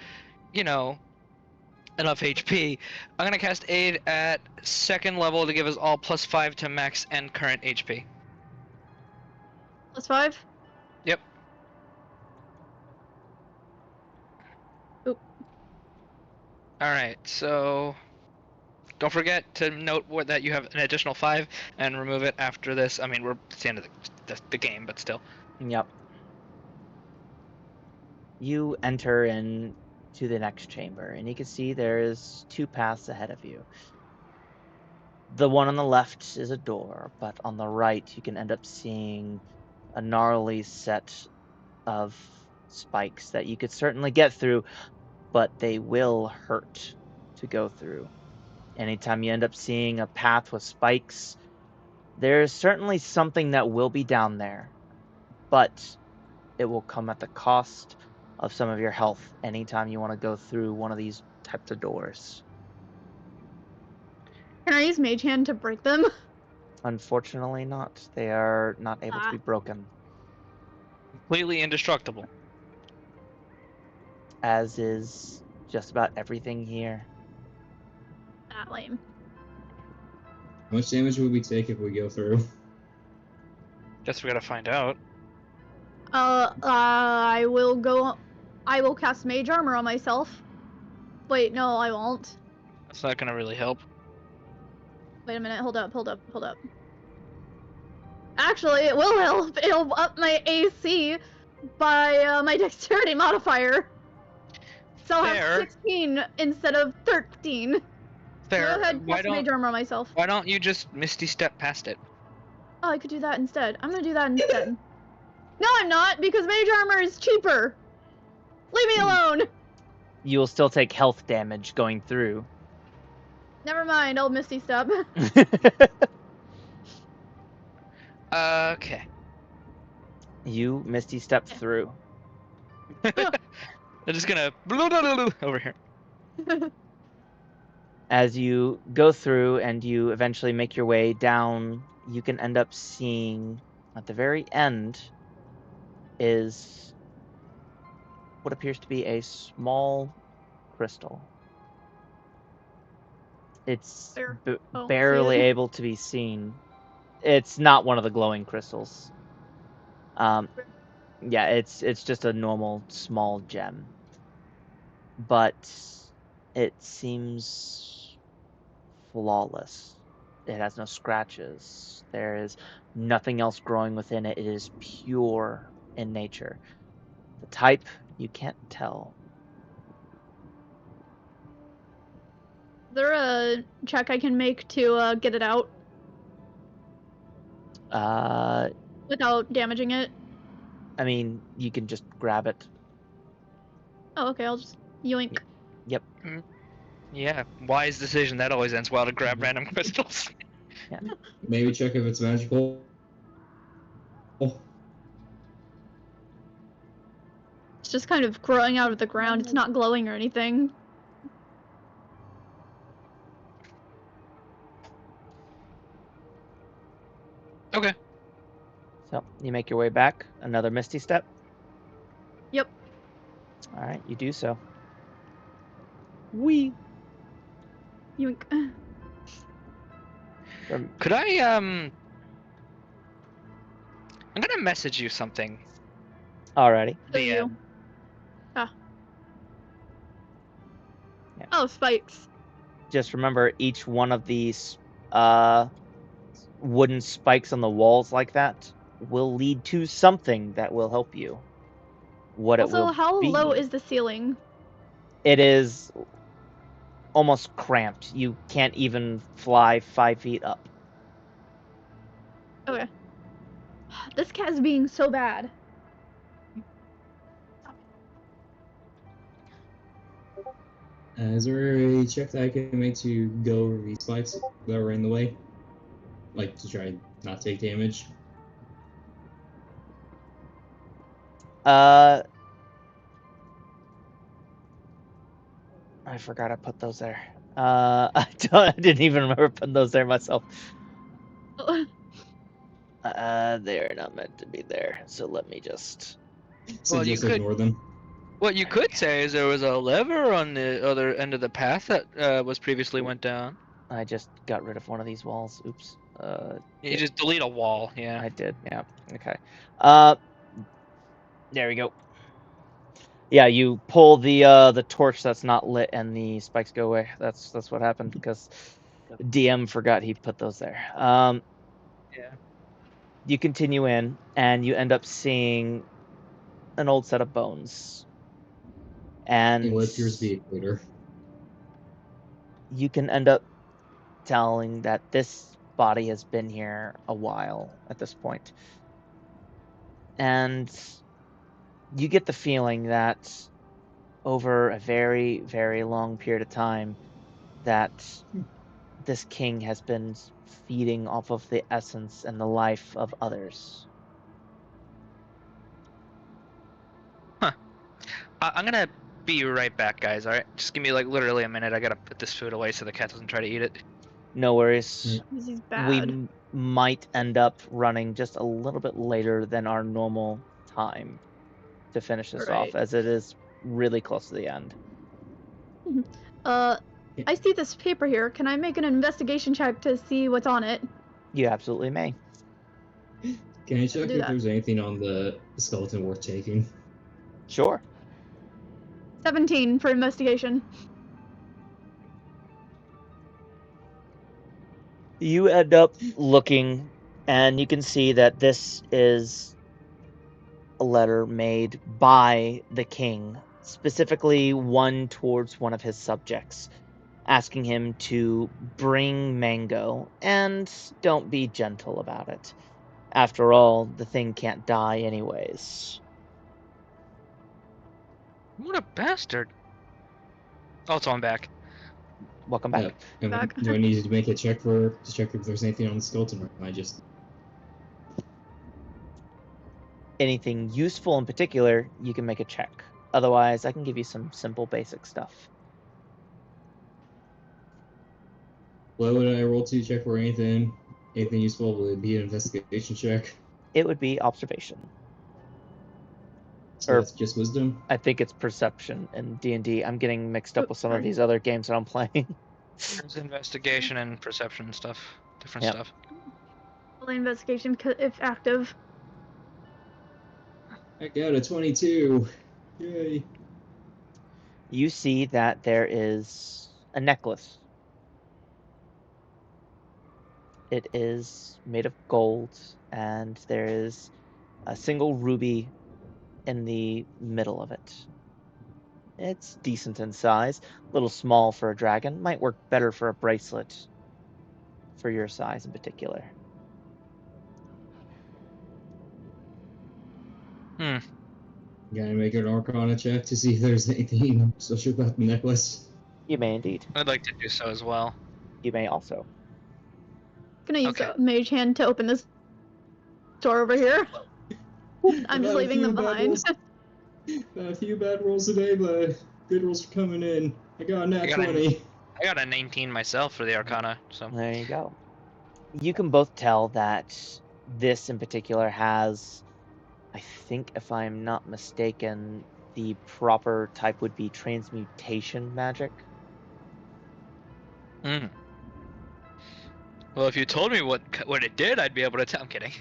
HP. I'm gonna cast Aid at 2nd level to give us all +5 to max and current HP. +5? Yep. Oop. All right. So don't forget to note that you have an additional 5 and remove it after this. I mean, it's the end of the game, but still. Yep. You enter into the next chamber, and you can see there's 2 paths ahead of you. The one on the left is a door, but on the right you can end up seeing a gnarly set of spikes that you could certainly get through, but they will hurt to go through. Anytime you end up seeing a path with spikes, there's certainly something that will be down there, but it will come at the cost of some of your health anytime you want to go through one of these types of doors. Can I use Mage Hand to break them? Unfortunately not. They are not able to be broken. Completely indestructible. As is just about everything here. That lame. How much damage would we take if we go through? Guess we gotta find out. I will cast Mage Armor on myself. Wait, no, I won't. That's not gonna really help. Wait a minute, hold up. Actually, it will help. It'll up my AC by my dexterity modifier. So I'll have 16 instead of 13. Fair. Go ahead, cast Mage Armor on myself. Why don't you just Misty Step past it? Oh, I could do that instead. I'm gonna do that instead. No, I'm not, because Mage Armor is cheaper. Leave me alone. You will still take health damage going through. Never mind, I'll Misty Step. Okay. You Misty Step through. I'm just gonna over here. As you go through and you eventually make your way down, you can end up seeing at the very end is what appears to be a small crystal. It's barely able to be seen. It's not one of the glowing crystals. Yeah, it's just a normal small gem. But it seems flawless. It has no scratches. There is nothing else growing within it. It is pure in nature. The type, you can't tell. Is there a check I can make to get it out? Without damaging it? I mean, you can just grab it. Oh, okay, I'll just yoink. Yep. Yeah, wise decision. That always ends well to grab random crystals. Yeah. Maybe check if it's magical. It's just kind of growing out of the ground. It's not glowing or anything. Okay. So, you make your way back. Another Misty Step. Yep. Alright, you do so. Wee! Yoink. Could I, I'm gonna message you something. Alrighty. The end. Ah. Yeah. Oh, spikes. Just remember, each one of these wooden spikes on the walls like that will lead to something that will help you. What Also, it will how be, low is the ceiling? it is almost cramped. You can't even fly 5 feet up. Okay. This cat is being so bad. Is there a check that I can make to go over these spikes that were in the way? Like, to try not take damage? I forgot I put those there. I didn't even remember putting those there myself. They're not meant to be there, so let me just... So Well, just you could- ignore them? What you could say is there was a lever on the other end of the path that was previously went down. I just got rid of one of these walls. Oops. You just delete a wall, yeah. I did, yeah. Okay. There we go. Yeah, you pull the torch that's not lit and the spikes go away. That's what happened because DM forgot he put those there. Yeah. You continue in, and you end up seeing an old set of bones. And what appears to be a crater. you can end up telling that this body has been here a while at this point. And you get the feeling that over a very, very long period of time, that this king has been feeding off of the essence and the life of others. I'm gonna be right back, guys. All right, just give me like literally a minute. I gotta put this food away so the cat doesn't try to eat it. No worries. This is We bad. might end up running just a little bit later than our normal time to finish this off, Right. as it is really close to the end. I see this paper here. Can I make an investigation check to see what's on it? You absolutely may. Can I check do if that. there's anything on the skeleton worth taking? Sure. 17 for investigation. You end up looking, and you can see that this is a letter made by the king, specifically one towards one of his subjects, asking him to bring Mango, and don't be gentle about it. After all, the thing can't die anyways. What a bastard! Oh, it's on back. Welcome back. Back. Do I need to make a check to check if there's anything on the skeleton, or can I just... Anything useful in particular, you can make a check. Otherwise, I can give you some simple basic stuff. What would I roll to check for anything? Anything useful? Would it be an investigation check? It would be observation. So Or- that's just wisdom? I think it's perception in D&D. I'm getting mixed up with some of these other games that I'm playing. There's investigation and perception and stuff. Different Yep. stuff. Well, investigation if active. I got a 22. Yay. You see that there is a necklace. It is made of gold, and there is a single ruby in the middle of it. It's decent in size, a little small for a dragon, might work better for a bracelet for your size in particular. Gotta make an Arcana check to see if there's anything special about the necklace. You may indeed. I'd like to do so as well. You may also. Gonna use Okay. a mage hand to open this door over here. I'm just About a leaving few them bad behind. rolls- A few bad rolls today, but good rolls are coming in. I got a nat I got a- 20. I got a 19 myself for the Arcana, so There you go. You can both tell that this in particular has, I think if I'm not mistaken, the proper type would be transmutation magic. Mm. Well, if you told me what it did, I'd be able to tell. I'm kidding.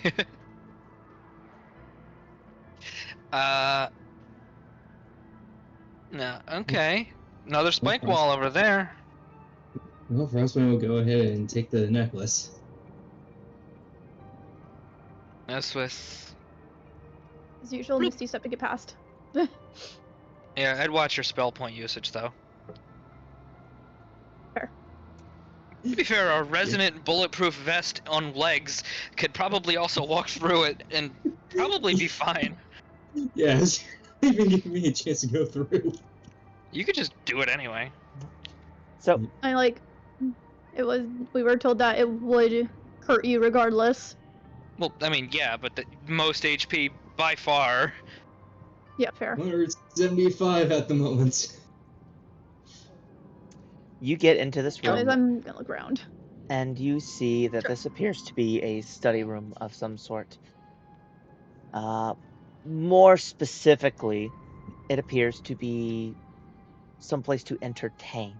No, okay. Another spike Okay. wall over there. Well, Frostman will go ahead and take the necklace. That's with. As usual, Misty step to get past. Yeah, I'd watch your spell point usage though. Fair. To be fair, a resonant bulletproof vest on legs could probably also walk through it and probably be fine. Yes, even give me a chance to go through. You could just do it anyway. So We were told that it would hurt you regardless. Well, I mean, yeah, but the most HP by far. Yeah, fair. 175 at the moment. you get into this room, Anyways, I'm gonna look around. and you see that this appears to be a study room of some sort. More specifically, it appears to be someplace to entertain.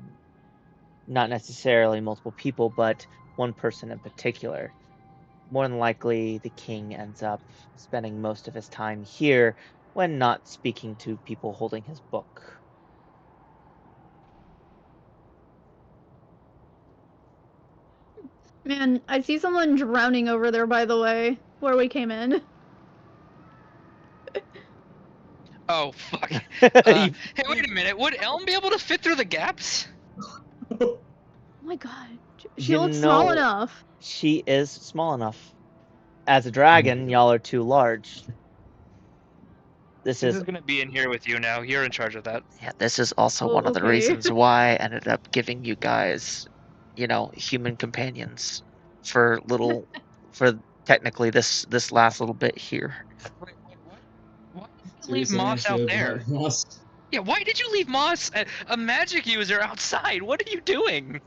Not necessarily multiple people, but one person in particular. More than likely, the king ends up spending most of his time here when not speaking to people holding his book. Man, I see someone drowning over there, by the way, where we came in. Oh, fuck. You- Hey, wait a minute. Would Elm be able to fit through the gaps? Oh my god. She You looks small know- enough. She is small enough. As a dragon, y'all are too large. This This is is gonna be in here with you now. You're in charge of that. Yeah, this is also Oh, one of the okay. reasons why I ended up giving you guys, human companions for technically this last little bit here. Wait, what? Why did you So leave you're Moss out saying there? Moss. Yeah, why did you leave Moss, a magic user, outside? What are you doing?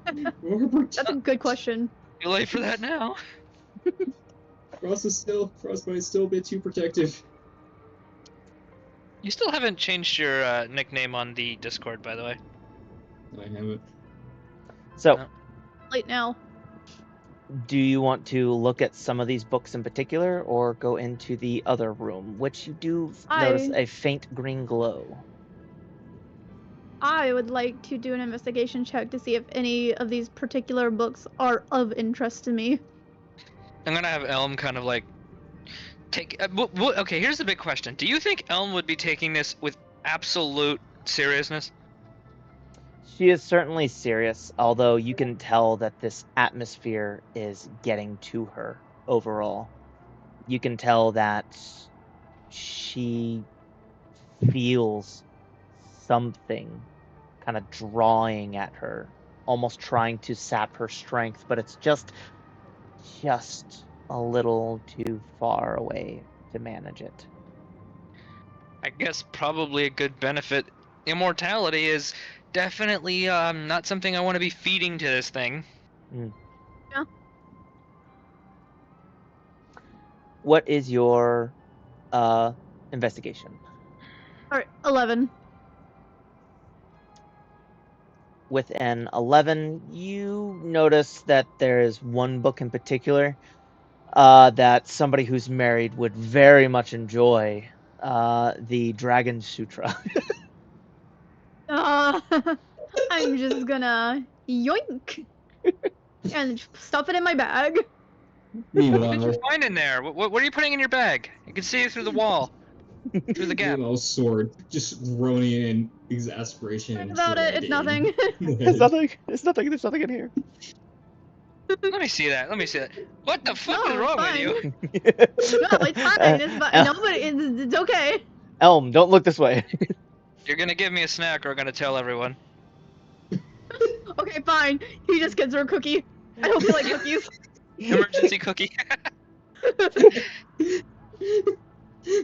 That's a good question. Too late for that now. Frostbite's still a bit too protective. You still haven't changed your nickname on the Discord, by the way. I haven't. So, No. Late now. do you want to look at some of these books in particular, or go into the other room, which you do notice a faint green glow? I would like to do an investigation check to see if any of these particular books are of interest to me. I'm gonna have Elm kind of like take. Okay, here's the big question. Do you think Elm would be taking this with absolute seriousness? She is certainly serious, although you can tell that this atmosphere is getting to her overall. You can tell that she feels something kind of drawing at her, almost trying to sap her strength, but it's just a little too far away to manage it. I guess probably a good benefit. Immortality is definitely not something I want to be feeding to this thing. Yeah. What is your investigation? Alright, 11. With an 11, you notice that there is one book in particular that somebody who's married would very much enjoy, the Dragon Sutra. I'm just gonna yoink and stuff it in my bag. What did you Meanwhile, find in there? What are you putting in your bag? You can see it through the wall, through the gap. meanwhile, Sword just groaning in exasperation. Think and about it, it's dread nothing. There's nothing. There's nothing in here. Let me see that. Let me see that. What the fuck No, is it's wrong with fine. you? No, it's fine. It's fine. Nobody, it's okay. Elm, don't look this way. You're gonna give me a snack or gonna tell everyone. Okay, fine. He just gets her a cookie. I don't feel like cookies. Emergency cookie.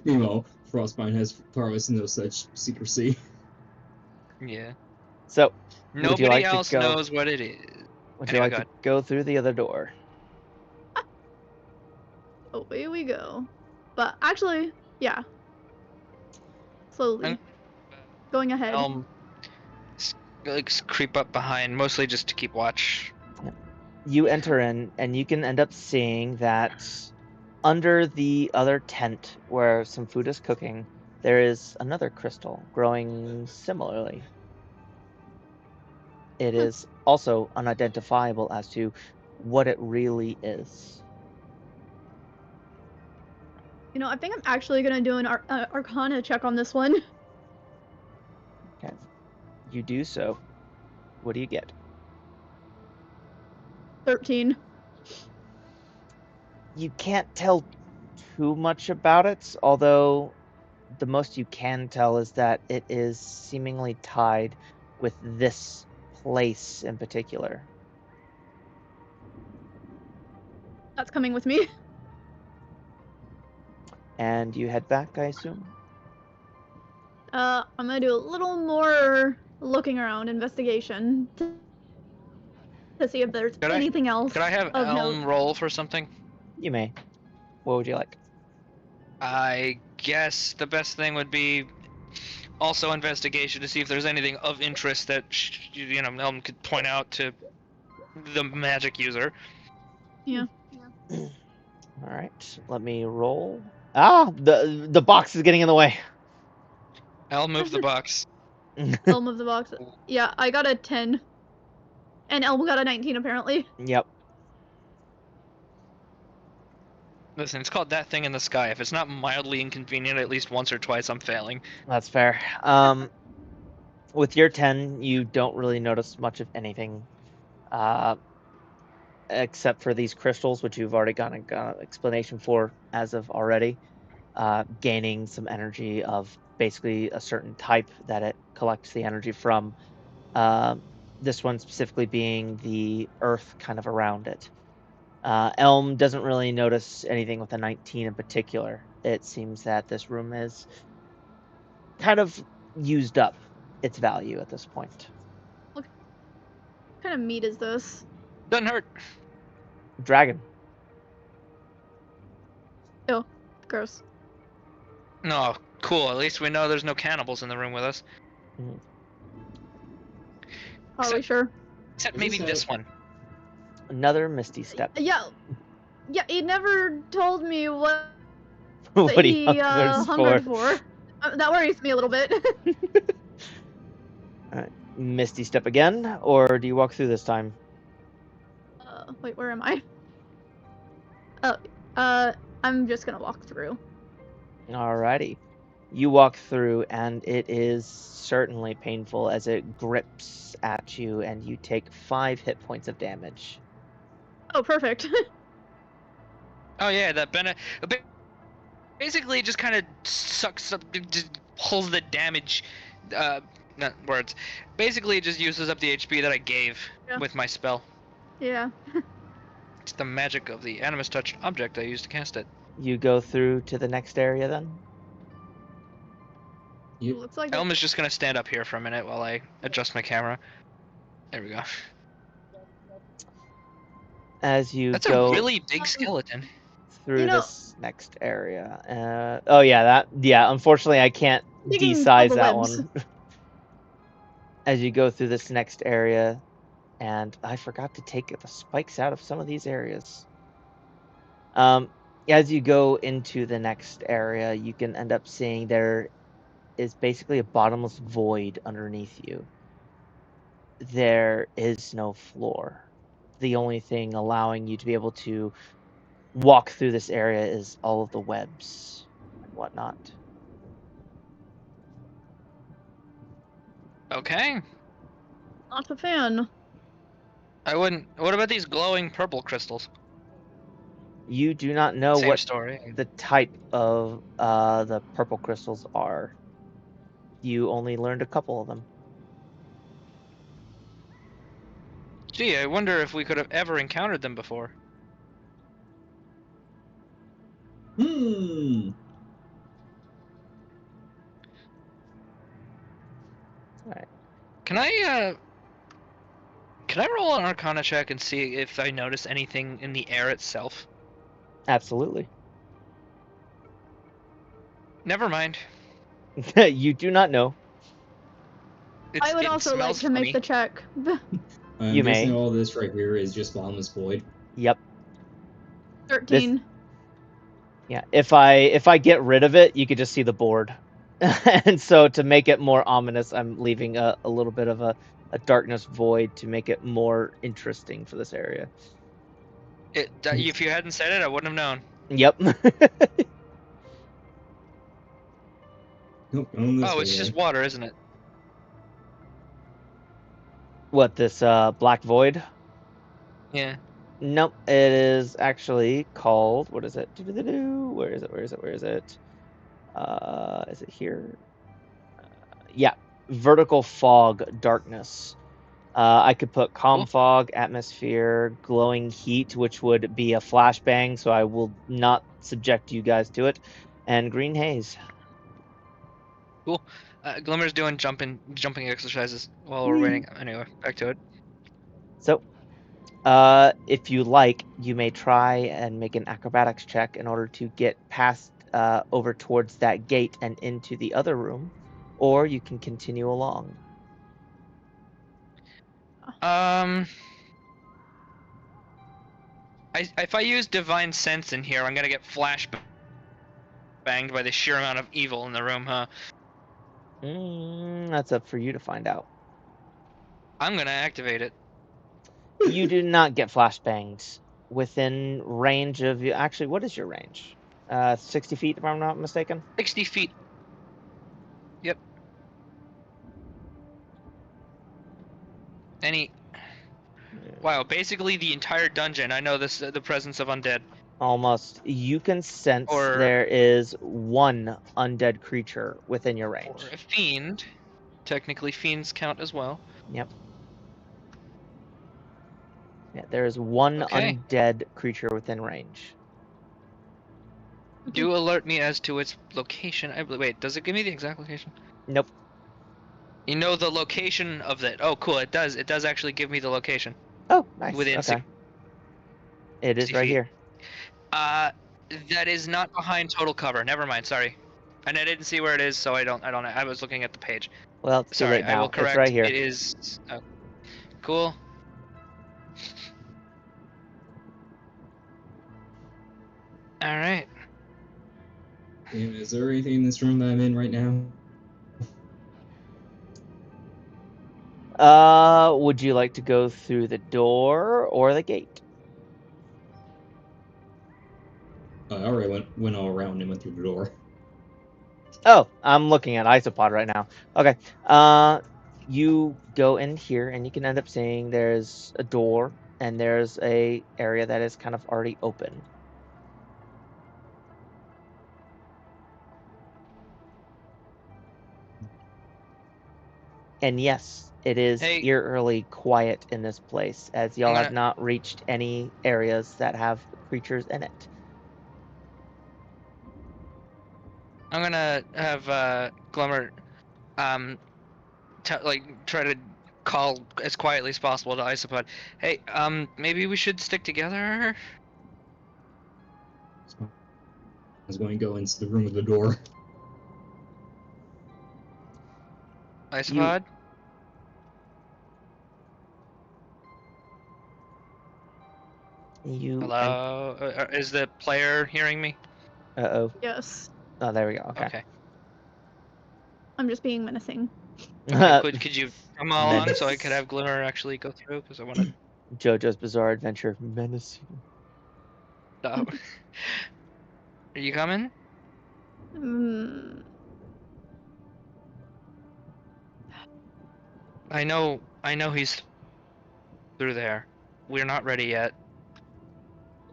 Meanwhile, Frostbite has prowess in no such secrecy. Yeah. So, would you Nobody like else to go? knows what it is. Would you Anyway, like go to ahead. go through the other door? Away we go. But actually, yeah. Slowly. I'm- Going ahead. Creep up behind, mostly just to keep watch. You enter in, and you can end up seeing that under the other tent where some food is cooking, there is another crystal growing similarly. It is also unidentifiable as to what it really is. You know, I think I'm actually gonna do an Arcana check on this one. Okay. You do so. What do you get? 13. You can't tell too much about it, although the most you can tell is that it is seemingly tied with this place in particular. That's coming with me. And you head back, I assume? I'm gonna do a little more looking around, investigation, to see if there's anything else Could I have of Elm note. roll for something? You may. What would you like? I guess the best thing would be also investigation to see if there's anything of interest that Elm could point out to the magic user. Yeah. All right, let me roll. The box is getting in the way. Elm move the box. Elm of the box. Yeah, I got a 10. And Elm got a 19 apparently. Yep. Listen, it's called That Thing in the Sky. If it's not mildly inconvenient at least once or twice, I'm failing. That's fair. With your 10, you don't really notice much of anything, except for these crystals, which you've already got an explanation for as of already, gaining some energy of basically a certain type that it collects the energy from. This one specifically being the earth kind of around it. Elm doesn't really notice anything with a 19 in particular. It seems that this room is kind of used up its value at this point. What kind of meat is this? Doesn't hurt. Dragon. Oh, gross. No, cool. At least we know there's no cannibals in the room with us. Are we sure? Except Is maybe this this one. Another misty step. Yeah, he never told me what What he he hungers hungered for. for. That worries me a little bit. Alright. Misty step again, or do you walk through this time? Wait, where am I? I'm just gonna walk through. Alrighty. You walk through, and it is certainly painful as it grips at you, and you take 5 hit points of damage. Oh, perfect. Oh yeah, that basically just kind of sucks up, just pulls the damage. Not words. Basically, it just uses up the HP that I gave with my spell. Yeah. It's the magic of the animus touch object I used to cast it. You go through to the next area then? Yep. Looks like Elm is just gonna stand up here for a minute while I adjust my camera. There we go. As you That's go a really big skeleton. through this next area. Oh yeah, unfortunately I can't digging all de-size the that webs. one. As you go through this next area, and I forgot to take the spikes out of some of these areas. As you go into the next area, you can end up seeing there is basically a bottomless void underneath you. There is no floor. The only thing allowing you to be able to walk through this area is all of the webs and whatnot. Okay. Not a fan. I wouldn't. What about these glowing purple crystals? You do not know Same what story. the type of the purple crystals are. You only learned a couple of them. Gee, I wonder if we could have ever encountered them before. Hmm. Alright. Can I roll an Arcana check and see if I notice anything in the air itself? Absolutely. Never mind. You do not know. I would also like to make the check. I'm You guessing may. all this right here is just bottomless void. Yep. 13. Yeah. If I get rid of it, you could just see the board. And so to make it more ominous, I'm leaving a little bit of a darkness void to make it more interesting for this area. If you hadn't said it, I wouldn't have known. Yep. Nope, going this Oh, way it's just then. water, isn't it? What, this black void? Yeah. Nope, it is actually called, what is it? Where is it? Is it here? Yeah, vertical fog darkness. I could put calm Cool. fog, atmosphere, glowing heat, which would be a flashbang, so I will not subject you guys to it, and green haze. Cool. Glimmer's doing jumping exercises while we're waiting. Anyway, back to it. So, if you like, you may try and make an acrobatics check in order to get past over towards that gate and into the other room, or you can continue along. If I use divine sense in here, I'm gonna get flash banged by the sheer amount of evil in the room, huh? That's up for you to find out. I'm gonna activate it. You do not get flashbanged within range of you. Actually, what is your range? 60 feet, if I'm not mistaken. 60 feet. Yep. Wow, basically the entire dungeon. I know this the presence of undead. Almost. You can sense Or- there is one undead creature within your Or range. a fiend. Technically, fiends count as well. Yep. Yeah, there is one Okay. undead creature within range. Do alert me as to its location. Wait, does it give me the exact location? Nope. You know the location of it. Oh, cool. It does. It does actually give me the location. Oh, nice. Within Okay. It is 60 right feet. here. That is not behind total cover. Never mind. Sorry. And I didn't see where it is, so I don't. I was looking at the page. Well, it's too Sorry. late I will now. correct. It's right here. It is. Cool. All right. And is there anything in this room that I'm in right now? Would you like to go through the door or the gate? I already went all around and went through the door. Oh, I'm looking at Isopod right now. Okay. You go in here and you can end up seeing there's a door and there's a area that is kind of already open. And yes, it is Hey. eerily quiet in this place, as y'all I'm have not reached any areas that have creatures in it. gonna have Glummer, try to call as quietly as possible to Isopod. Hey, maybe we should stick together. I was going to go into the room with the door. Isopod. Hello. Is the player hearing me? Uh-oh. Yes. Oh, there we go. Okay. Okay. I'm just being menacing. Okay, could you come along Menace. so I could have Glimmer actually go through? Because I want to. JoJo's Bizarre Adventure. Menacing. Stop. Are you coming? Mm, I know he's through there. We're not ready yet.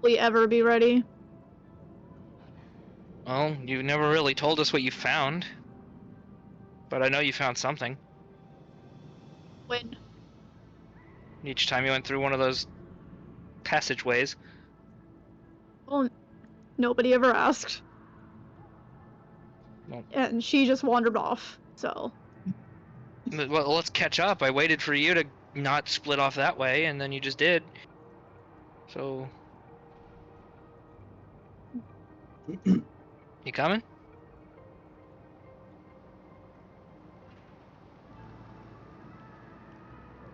will we ever be ready? Well, you never really told us what you found. But I know you found something. When? Each time you went through one of those passageways. Well, nobody ever asked. Well, And she just wandered off, so. well, let's catch up. I waited for you to not split off that way, and then you just did. So. You coming?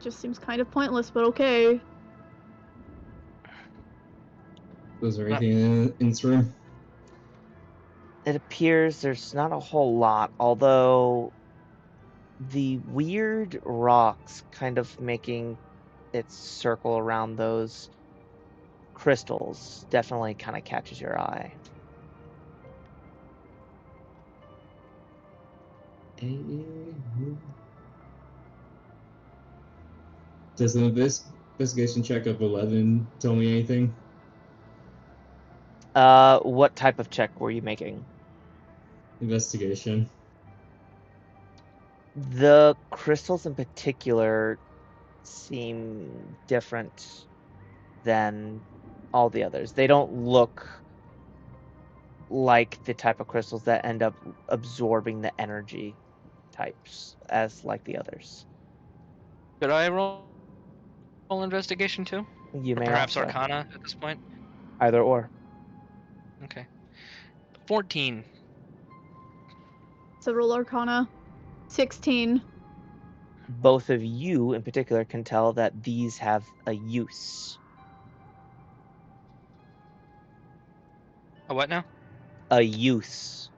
Just seems kind of pointless, but okay. Was there anything in this room? It appears there's not a whole lot, although the weird rocks kind of making its circle around those crystals definitely kind of catches your eye. Does an investigation check of 11 tell me anything? What type of check were you making? Investigation. The crystals in particular seem different than all the others. They don't look like the type of crystals that end up absorbing the energy types as like the others. Could I roll investigation too? You Or may perhaps also. Arcana at this point? Either or. Okay. 14. So roll Arcana. 16. Both of you in particular can tell that these have a use. A what now? A use.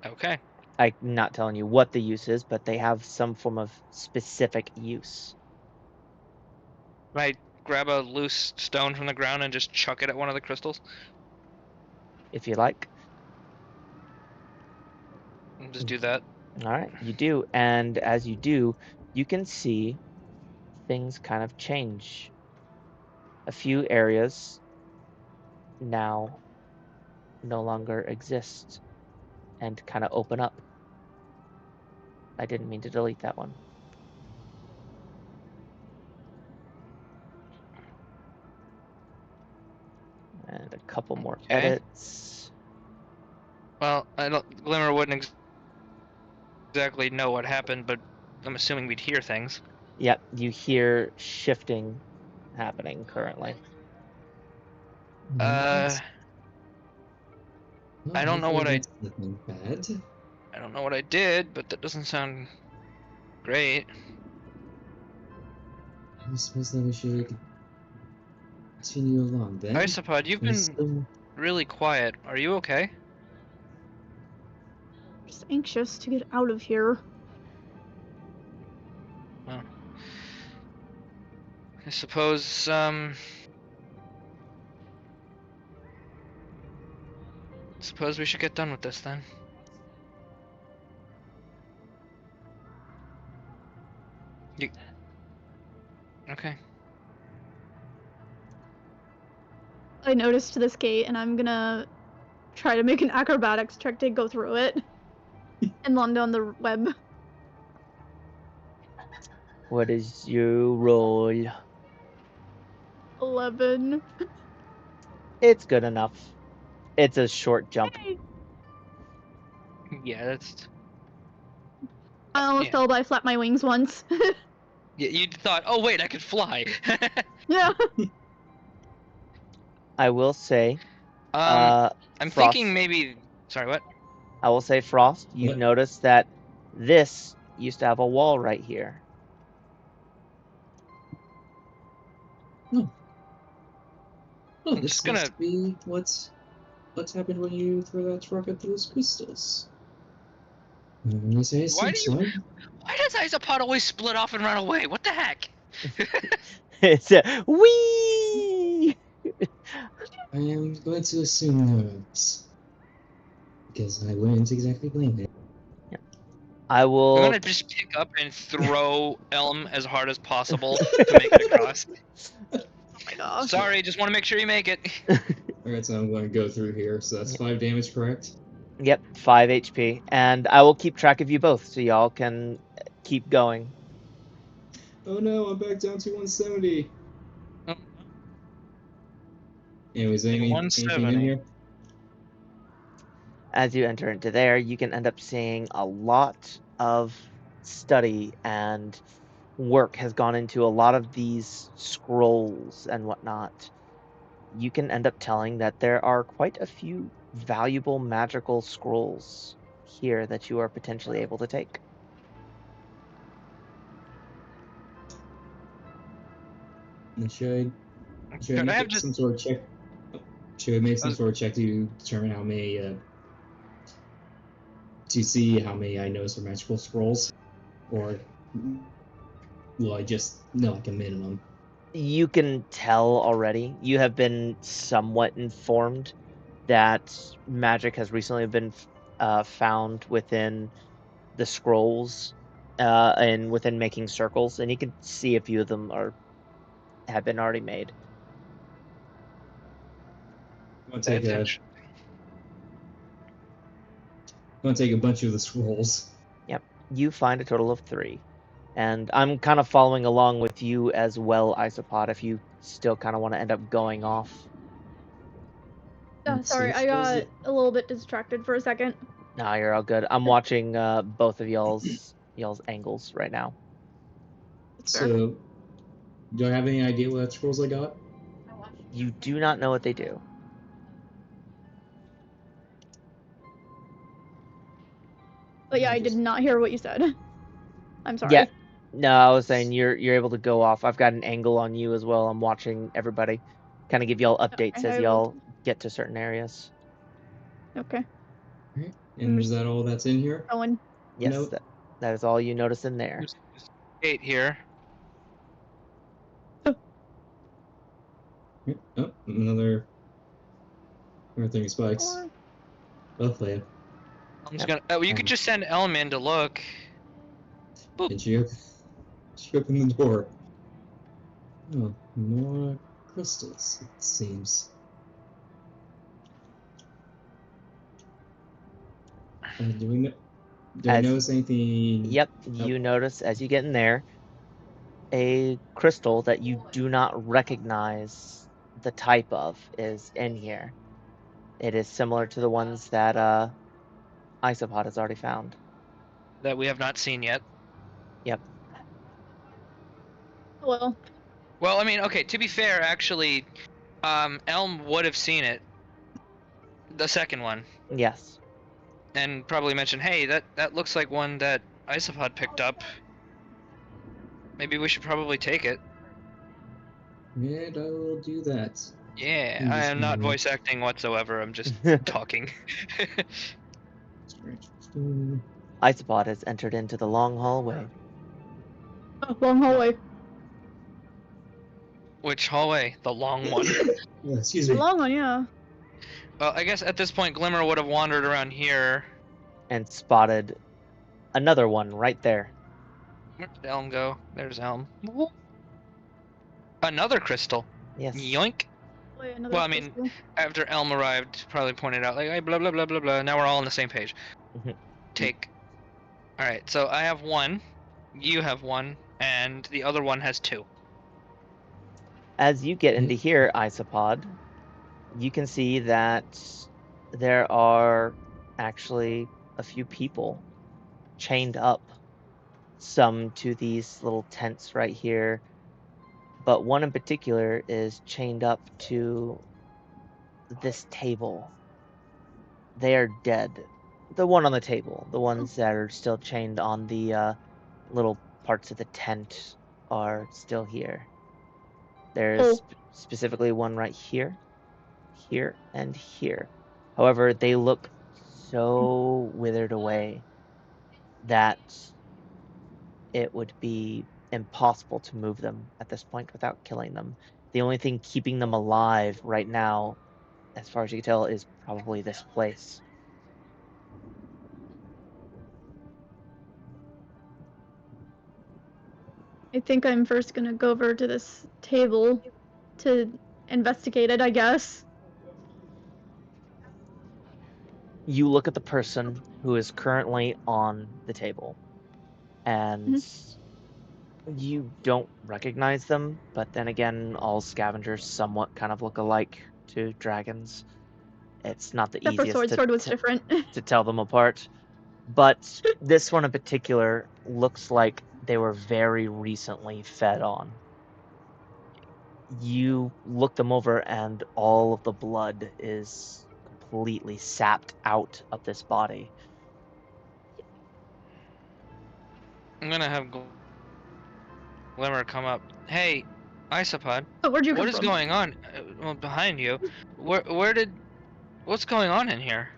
Okay. I'm not telling you what the use is, but they have some form of specific use. My grab a loose stone from the ground and just chuck it at one of the crystals? If you like. And just do that. All right, you do. And as you do, you can see things kind of change. A few areas now no longer exist and kind of open up. I didn't mean to delete that one. And a couple more Okay. edits. Well, Glimmer wouldn't exactly know what happened, but I'm assuming we'd hear things. Yep, you hear shifting happening currently. I don't know what I bad. I don't know what I did, but that doesn't sound great. I suppose that we should continue along then. Isopod, you've been really quiet. Are you okay? Just anxious to get out of here. Well, I suppose we should get done with this then. Okay. I noticed this gate, and I'm gonna try to make an acrobatics check to go through it and land on the web. What is your roll? 11. It's good enough. It's a short jump. Hey. Yeah, that's. I almost fell, but I flapped my wings once. Yeah, you thought, oh wait, I could fly. Yeah. I will say, I'm Frost, thinking maybe. Sorry, what? I will say, Frost, you've What? noticed that this used to have a wall right here. Oh, I'm this just gonna- must be what's happened when you throw that truck at those crystals. You say Why do you- so. Why does Isopod always split off and run away? What the heck? It's a wee. I am going to assume those. Because I wouldn't exactly blame it. I I'm will. gonna just pick up and throw Elm as hard as possible to make it across. Oh my gosh. Sorry, just want to make sure you make it. Alright, so I'm going to go through here. So that's 5 damage, correct? Yep, 5 HP, and I will keep track of you both, so y'all can keep going. Oh no, I'm back down to 170. Anyways, anything in 170. here? As you enter into there, you can end up seeing a lot of study and work has gone into a lot of these scrolls and whatnot. You can end up telling that there are quite a few valuable magical scrolls here that you are potentially able to take. Should Could I I have make just- some sort of check? Should I make some sort of check to determine how many, to see how many I know for magical scrolls? Or will I just know like a minimum? You can tell already. You have been somewhat informed that magic has recently been found within the scrolls and within making circles, and you can see a few of them have been already made. I'm gonna take a bunch of the scrolls. Yep, you find a total of 3. And I'm kind of following along with you as well, Isopod, if you still kind of want to end up going off. Oh, sorry, I got a little bit distracted for a second. Nah, you're all good. I'm watching both of y'all's angles right now. So, do I have any idea what scrolls I got? You do not know what they do. But yeah, I did not hear what you said. I'm sorry. Yeah. No, I was saying you're able to go off. I've got an angle on you as well. I'm watching everybody. Kind of give y'all updates as y'all get to certain areas. Okay. Alright. And is that all that's in here? Owen. Yes, Nope. that is all you notice in there. There's 8 here. Oh, another thing of spikes. Or- Well played. I'm just gonna. Oh, you could just send Elm in to look. Boop. And she opened the door. Oh, more crystals, it seems. Do I notice anything? Yep, you notice as you get in there a crystal that you do not recognize the type of is in here. It is similar to the ones that Isopod has already found. That we have not seen yet. Yep. Well, Well, I mean, okay. To be fair, actually, Elm would have seen it. The second one. Yes. And probably mentioned, hey, that looks like one that Isopod picked up. Maybe we should probably take it. And I will do that. Yeah, I am not voice acting whatsoever. I'm just talking. Isopod has entered into the long hallway. oh, long hallway. Which hallway? The long one. Excuse The me. long one, yeah. Well, I guess at this point, Glimmer would have wandered around here. And spotted another one right there. Where'd Elm go? There's Elm. Another crystal. Yes. Yoink. Wait, another Well, I mean, crystal. after Elm arrived, probably pointed out, like, hey, blah, blah, blah, blah, blah. Now we're all on the same page. Mhm. Take. Alright, so I have one, you have one, and the other one has two. As you get into here, Isopod, you can see that there are actually a few people chained up, some to these little tents right here, but one in particular is chained up to this table. They are dead. The one on the table, the ones that are still chained on the little parts of the tent are still here. There's specifically one right here, here, and here. However, they look so withered away that it would be impossible to move them at this point without killing them. The only thing keeping them alive right now, as far as you can tell, is probably this place. I think I'm first gonna go over to this table to investigate it, I guess. You look at the person who is currently on the table, and you don't recognize them, but then again, all scavengers somewhat kind of look alike to dragons. It's not the Except for easiest Sword was different. to tell them apart. But this one in particular looks like they were very recently fed on. You look them over and all of the blood is completely sapped out of this body. I'm gonna have Glimmer come up. Hey, Isopod. Oh, where'd you come What is from? going on? Well, behind you. What's going on in here?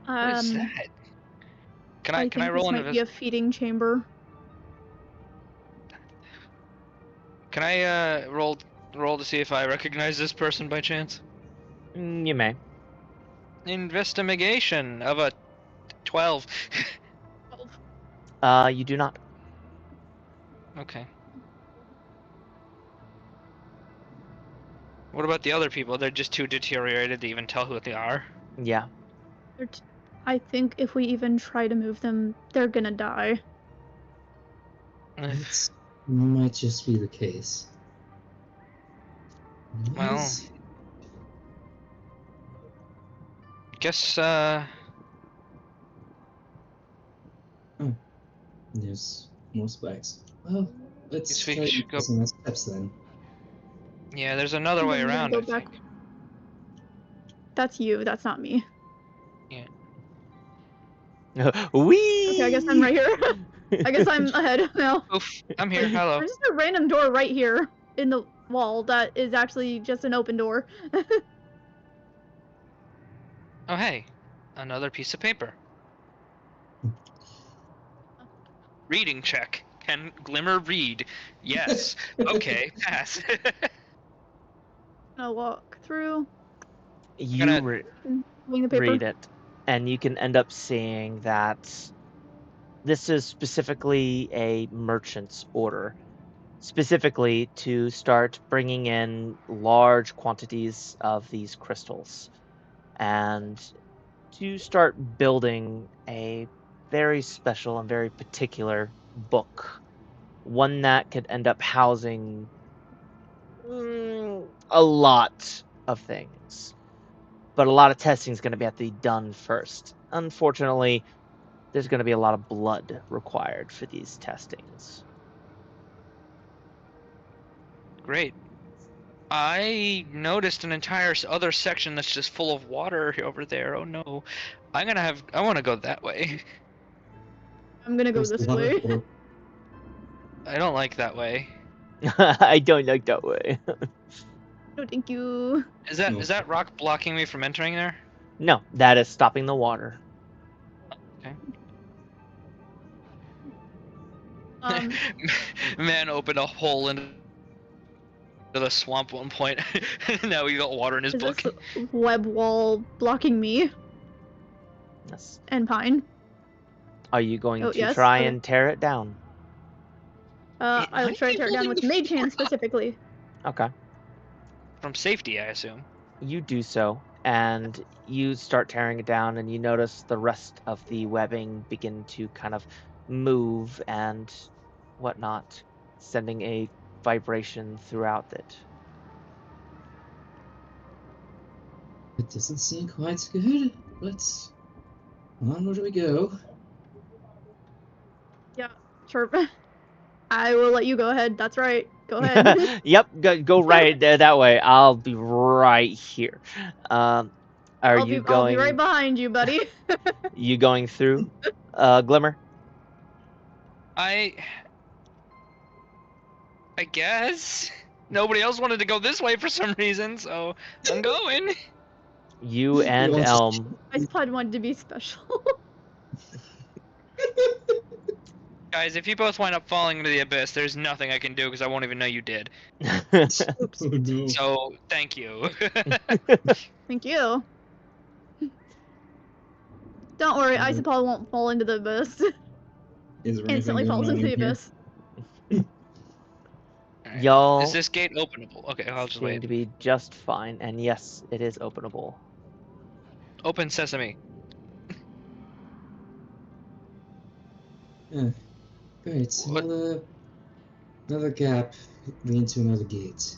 What is that? Can I think roll this an might be a feeding chamber. Can I roll to see if I recognize this person by chance? You may. Investigation of a 12. You do not. Okay. What about the other people? They're just too deteriorated to even tell who they are. Yeah. I think if we even try to move them, they're gonna die. That might just be the case. Well, Yes. guess There's more spikes. Well, let's Guess we try to should go- do some steps then. yeah, there's another way I'm gonna around, go I back. think. That's you, that's not me. Wee! Okay, I guess I'm right here. I guess I'm ahead now. Oof, I'm here. Hello. There's just a random door right here in the wall that is actually just an open door. Oh, hey. Another piece of paper. Reading check. Can Glimmer read? Yes. Okay, pass. I'll walk through. You Gonna- Reading the paper. read it, and you can end up seeing that this is specifically a merchant's order, specifically to start bringing in large quantities of these crystals and to start building a very special and very particular book, one that could end up housing a lot of things. But a lot of testing is going to have to be done first. Unfortunately, there's going to be a lot of blood required for these testings. Great. I noticed an entire other section that's just full of water over there. Oh no. I want to go that way. I'm gonna go There's this water way. or- I don't like that way. I don't like that way. No, thank you. Is No. that rock blocking me from entering there? No, that is stopping the water. Man opened a hole into the swamp at one point. Now he got water in his Is book. this web wall blocking me Yes. and Pine? Are you going Oh, to yes, try okay. and tear it down? I will might try be to tear it down with holding Mage the Hand fort up. specifically. Okay. From safety, I assume. You do so, and you start tearing it down, and you notice the rest of the webbing begin to kind of move and whatnot, sending a vibration throughout it. It doesn't seem quite good, but onward we go. Sure. I will let you go ahead. That's right. Go ahead. Yep, go right that way. I'll be right here. Are I'll you be going? right behind you, buddy. You going through, Glimmer? I guess. Nobody else wanted to go this way for some reason, so I'm going. You and all just- Elm. I Spud wanted to be special. Guys, if you both wind up falling into the abyss, there's nothing I can do because I won't even know you did. Oops. Oh no. So, thank you. Thank you. Don't worry, Mhm. Isopod won't fall into the abyss. Is there Instantly anything falls going into on the in here? abyss. Alright, Y'all Is this gate openable? Okay, I'll just seem wait. to be just fine, and yes, it is openable. Open sesame. Great. What? Another gap leading to another gate.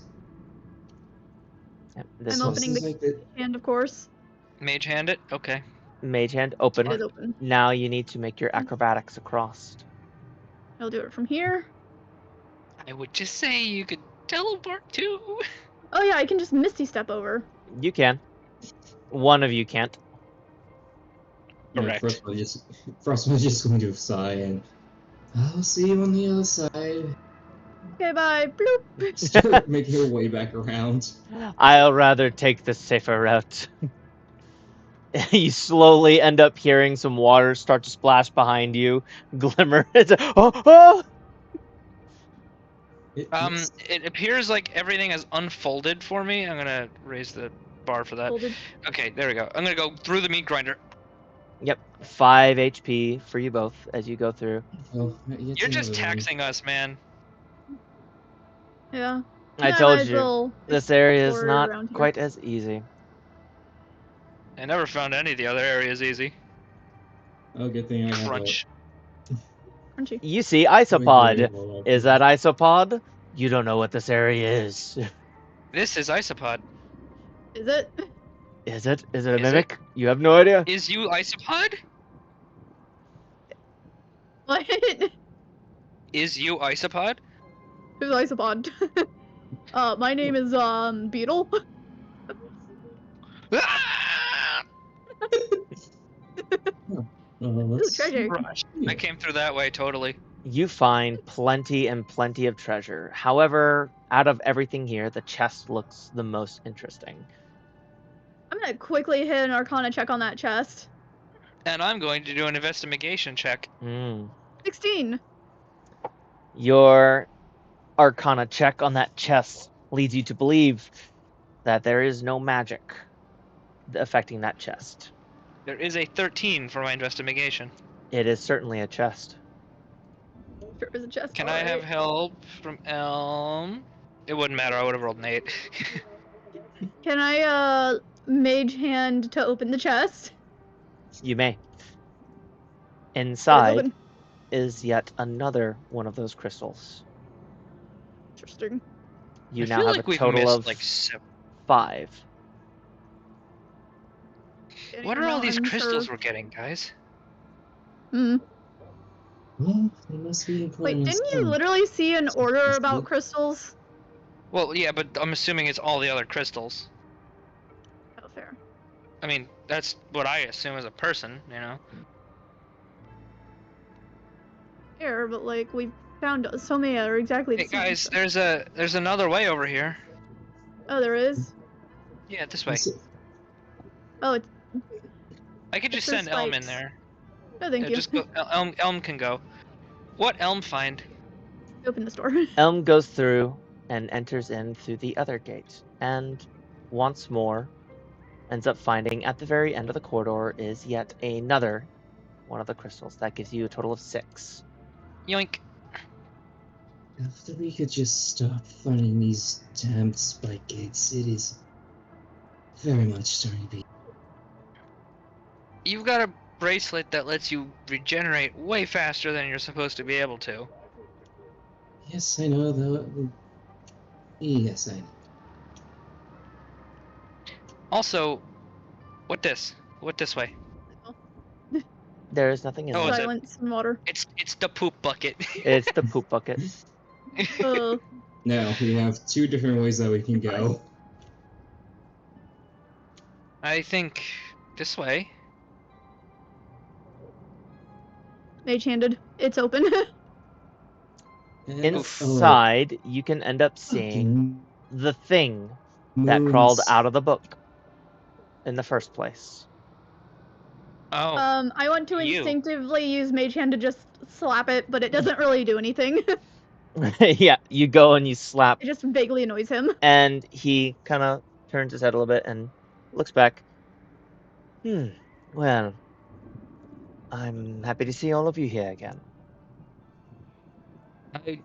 Yep, this I'm So it opening seems the like that. hand, of course. Mage hand it? Okay. mage hand It open. is open. Now you need to make your acrobatics across. I'll do it from here. I would just say you could teleport too. Oh yeah, I can just Misty Step over. You can. One of you can't. Yeah, Correct. first one's just going to sigh and I'll see you on the other side. Okay, bye. Bloop. Start making your way back around. I'll rather take the safer route. You slowly end up hearing some water start to splash behind you. Glimmer. Oh! It appears like everything has unfolded for me. I'm gonna raise the bar for that. Folded. Okay, there we go. I'm gonna go through the meat grinder. Yep, 5 HP for you both as you go through. Oh, yet You're just another one. taxing us, man. Yeah. I Yeah, told might as you, well this area is explore not around here. quite as easy. I never found any of the other areas easy. Oh, good thing I have Crunch. Crunchy. You see, a... Isopod. Is that Isopod? You don't know what this area is. This is Isopod. Is it? Is it? Is it a Is it? mimic? You have no idea? Is you Isopod? What? Is you Isopod? Who's Isopod? My name is Beetle. Ah! Oh, Ooh, let's... treasure. Rush. I came through that way totally. You find plenty and plenty of treasure. However, out of everything here, the chest looks the most interesting. I'm gonna quickly hit an Arcana check on that chest. And I'm going to do an investigation check. 16. Your Arcana check on that chest leads you to believe that there is no magic affecting that chest. There is a 13 for my investigation. It is certainly a chest. Sure is a chest. Can I have help from Elm? It wouldn't matter. I would have rolled an 8. Can I mage hand to open the chest? You may. It is Inside open. is yet another one of those crystals. Interesting. You I now feel have like a we've total missed of like 7. 5. What are all these crystals we're getting, guys? Hmm. Well, they must be Wait, important. didn't you literally see an order about crystals? Well, yeah, but I'm assuming it's all the other crystals. Oh, fair. I mean, that's what I assume as a person, you know? Fair, but like we found so many that are exactly the Hey same. guys, so- there's another way over here. Oh, there is. Yeah, this way. Oh, it's. I could just It's send those Elm in spikes. there. Oh, thank Yeah, you. just go. Elm can go. What Elm find? Open this door. Elm goes through and enters in through the other gate, and once more ends up finding at the very end of the corridor is yet another one of the crystals. That gives you a total of 6. Yoink. If we could just stop finding these damn spike gates, it is very much starting to be. You've got a bracelet that lets you regenerate way faster than you're supposed to be able to. Yes, I know, though. Yes, I know. Also, what this? What this way? There is nothing in Oh, there. is it? Silence and water. It's the poop bucket. It's the poop bucket. Oh, Now, we have 2 different ways that we can go. I think this way. mage handed. It's open. Inside, you can end up seeing the thing that crawled out of the book in the first place. Oh, I want to you. instinctively use mage hand to just slap it, but it doesn't really do anything. Yeah, you go and you slap, It just vaguely annoys him. and he kind of turns his head a little bit and looks back. Well, I'm happy to see all of you here again. I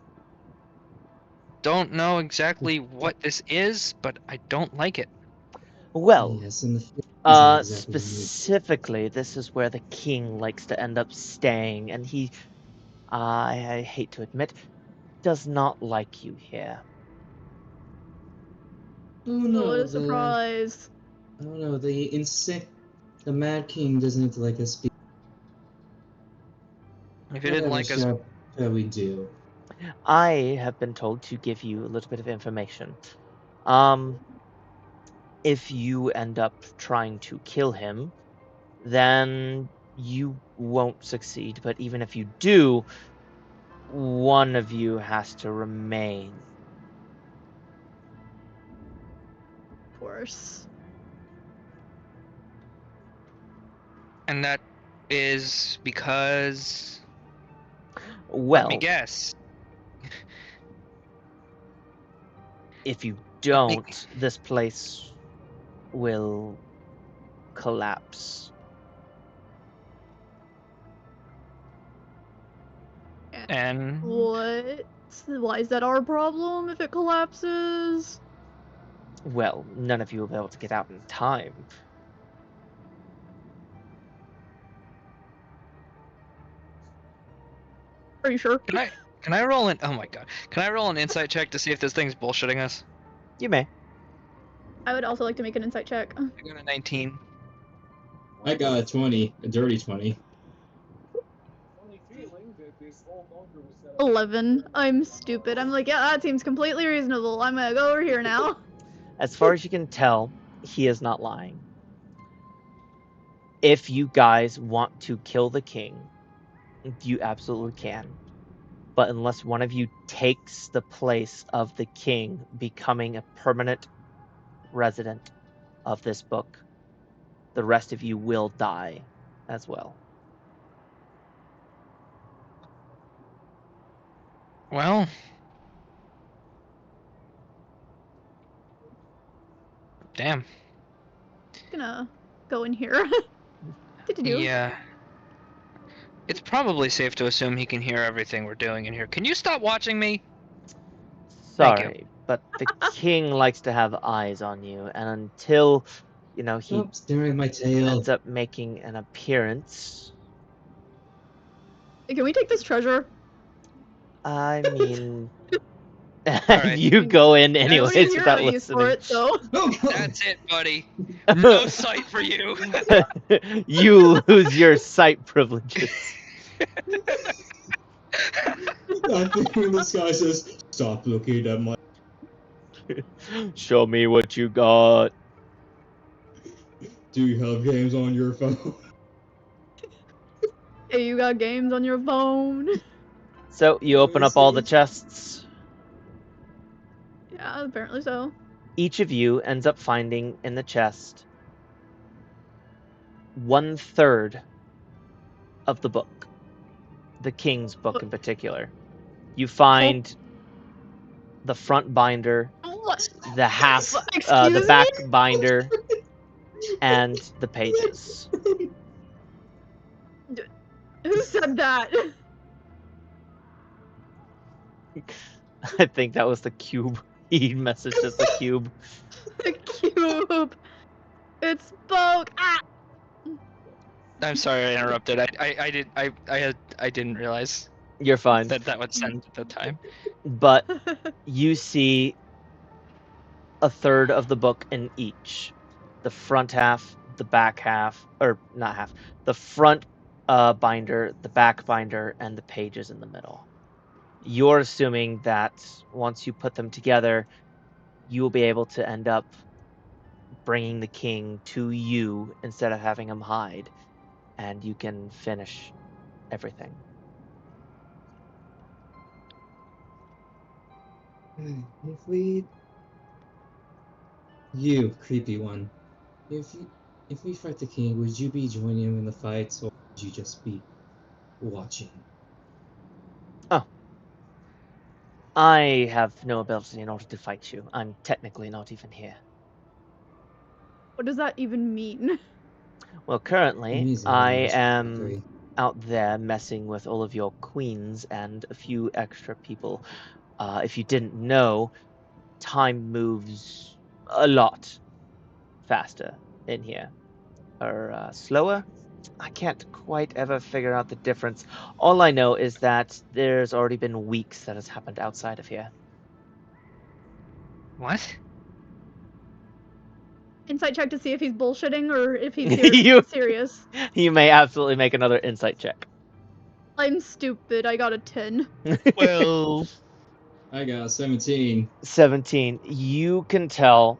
don't know exactly what this is, but I don't like it. Well, Yes, and the is not exactly specifically, this is where the king likes to end up staying, and he, I hate to admit, does not like you here. Oh no, What a surprise. Oh no, the Mad King doesn't like us. If you didn't like us, That we do. I have been told to give you a little bit of information. If you end up trying to kill him, then you won't succeed. But even if you do, one of you has to remain. Of course. and that is because. Well, Let me guess. if you don't, this place will collapse. And What? Why is that our problem if it collapses? Well, none of you will be able to get out in time. Are you sure? can I roll an? Oh my god! Can I roll an insight check to see if this thing's bullshitting us? You may. I would also like to make an insight check. I got a 19. I got a 20, a dirty 20. 11. I'm stupid. I'm like, yeah, that seems completely reasonable. I'm gonna go over here now. As far as you can tell, he is not lying. If you guys want to kill the king, you absolutely can. But unless one of you takes the place of the king, becoming a permanent resident of this book, the rest of you will die as well. Well, Damn. Gonna go in here. Do. Yeah. It's probably safe to assume he can hear everything we're doing in here. Can you stop watching me? Thank you. Sorry, but the king likes to have eyes on you, and until, he Stop staring at my tail. ends up making an appearance, Can we take this treasure? I mean, Alright. you go in I don't anyways need your without use for listening. it, so. Oh, God. That's it, buddy. No sight for you. You lose your sight privileges. I think when this guy says, "Stop looking at my," Show me what you got. do you have games on your phone? Hey, you got games on your phone? So you open up all the chests. Yeah, apparently so. Each of you ends up finding in the chest 1/3 of the book, the king's book in particular. You find the front binder, What? the half, Excuse the me? back binder, and the pages. Who said that? I think that was the cube. He messaged us the cube. The cube. It spoke. Ah! I'm sorry I interrupted. I didn't realize You're fine. that would send at the time. But you see 1/3 of the book in each. The front half, the back half, or not half, the front binder, the back binder, and the pages in the middle. You're assuming that once you put them together, you will be able to end up bringing the king to you instead of having him hide, and you can finish everything. You creepy one, if we fight the king, would you be joining him in the fights, or would you just be watching? I have no ability in order to fight you. I'm technically not even here. What does that even mean? Well, currently, Means a I language, am frankly. out there messing with all of your queens and a few extra people. If you didn't know, time moves a lot faster in here. Or slower? I can't quite ever figure out the difference. All I know is that there's already been weeks that has happened outside of here. What? Insight check to see if he's bullshitting or if he's You- serious. You may absolutely make another insight check. I'm stupid. I got a 10. Well, I got 17. 17. You can tell,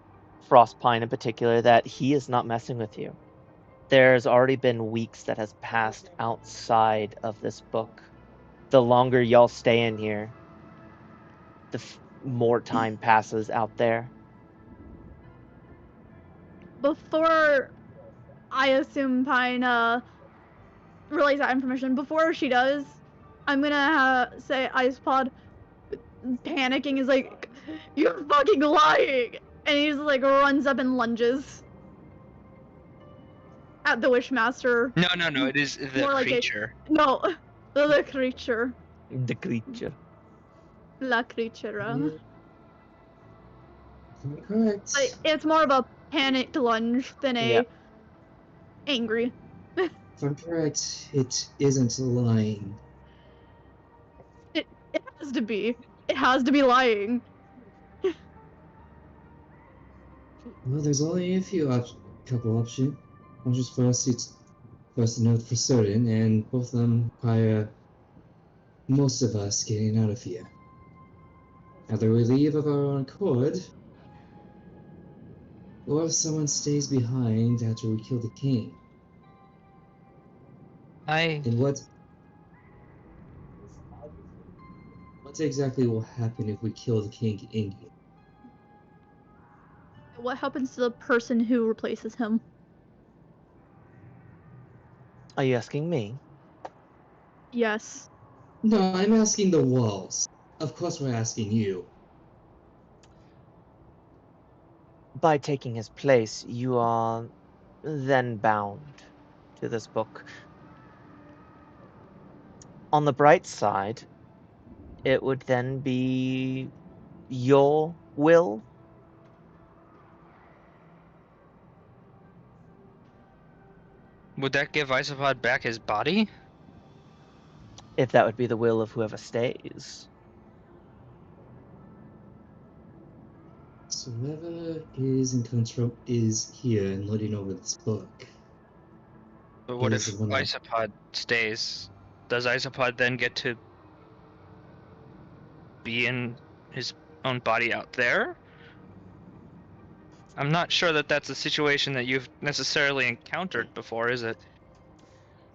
Frostpine in particular, that he is not messing with you. There's already been weeks that has passed outside of this book. The longer y'all stay in here, the more time passes out there. Before I assume Pine relays that information, before she does, I'm gonna say Icepod, panicking, is like, "You're fucking lying!" And he just like runs up and lunges at the Wishmaster. no. It is the More like creature. No, the creature. The creature. La creatura. Correct. Like, it's more of a panicked lunge than a Yep. angry. If I'm correct, it isn't lying. It has to be. It has to be lying. Well, there's only a couple options. One just for us to know for certain, and both of them require most of us getting out of here. Either we leave of our own accord, or if someone stays behind after we kill the king. And what exactly will happen if we kill the king in here? What happens to the person who replaces him? Are you asking me? Yes. No, I'm asking the walls. Of course we're asking you. by taking his place, you are then bound to this book. On the bright side, it would then be your will. Would that give Isopod back his body? If that would be the will of whoever stays. So whoever is in control is here and lording over this book. But what Is if the one that- Isopod stays? Does Isopod then get to be in his own body out there? I'm not sure that that's a situation that you've necessarily encountered before, is it?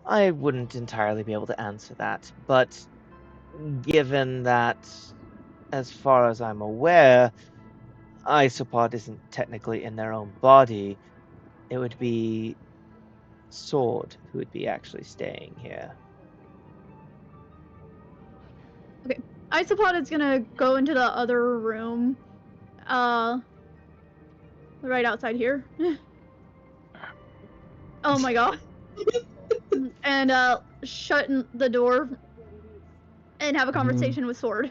I wouldn't entirely be able to answer that, but given that, as far as I'm aware, Isopod isn't technically in their own body, it would be Sword who would be actually staying here. Isopod is gonna go into the other room, right outside here. Oh my god. And shut the door and have a conversation with Sword.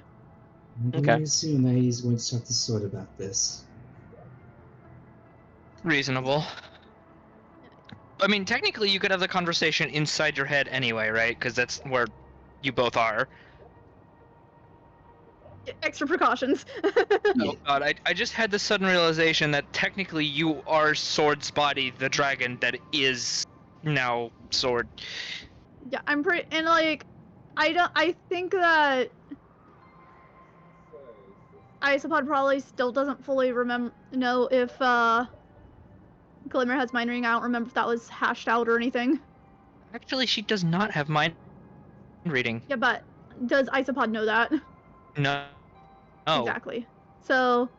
I'm going Okay. to assume that he's going to talk to Sword about this. Reasonable. I mean, technically, you could have the conversation inside your head anyway, right? Because that's where you both are. Extra precautions. Oh god, I just had this sudden realization that technically you are Sword's body, the dragon that is now Sword. Yeah, I'm pretty, and like, I think that Isopod probably still doesn't fully know if, Glimmer has mind reading. I don't remember if that was hashed out or anything. Actually, she does not have mind reading. Yeah, but does Isopod know that? No. Oh. Exactly. So,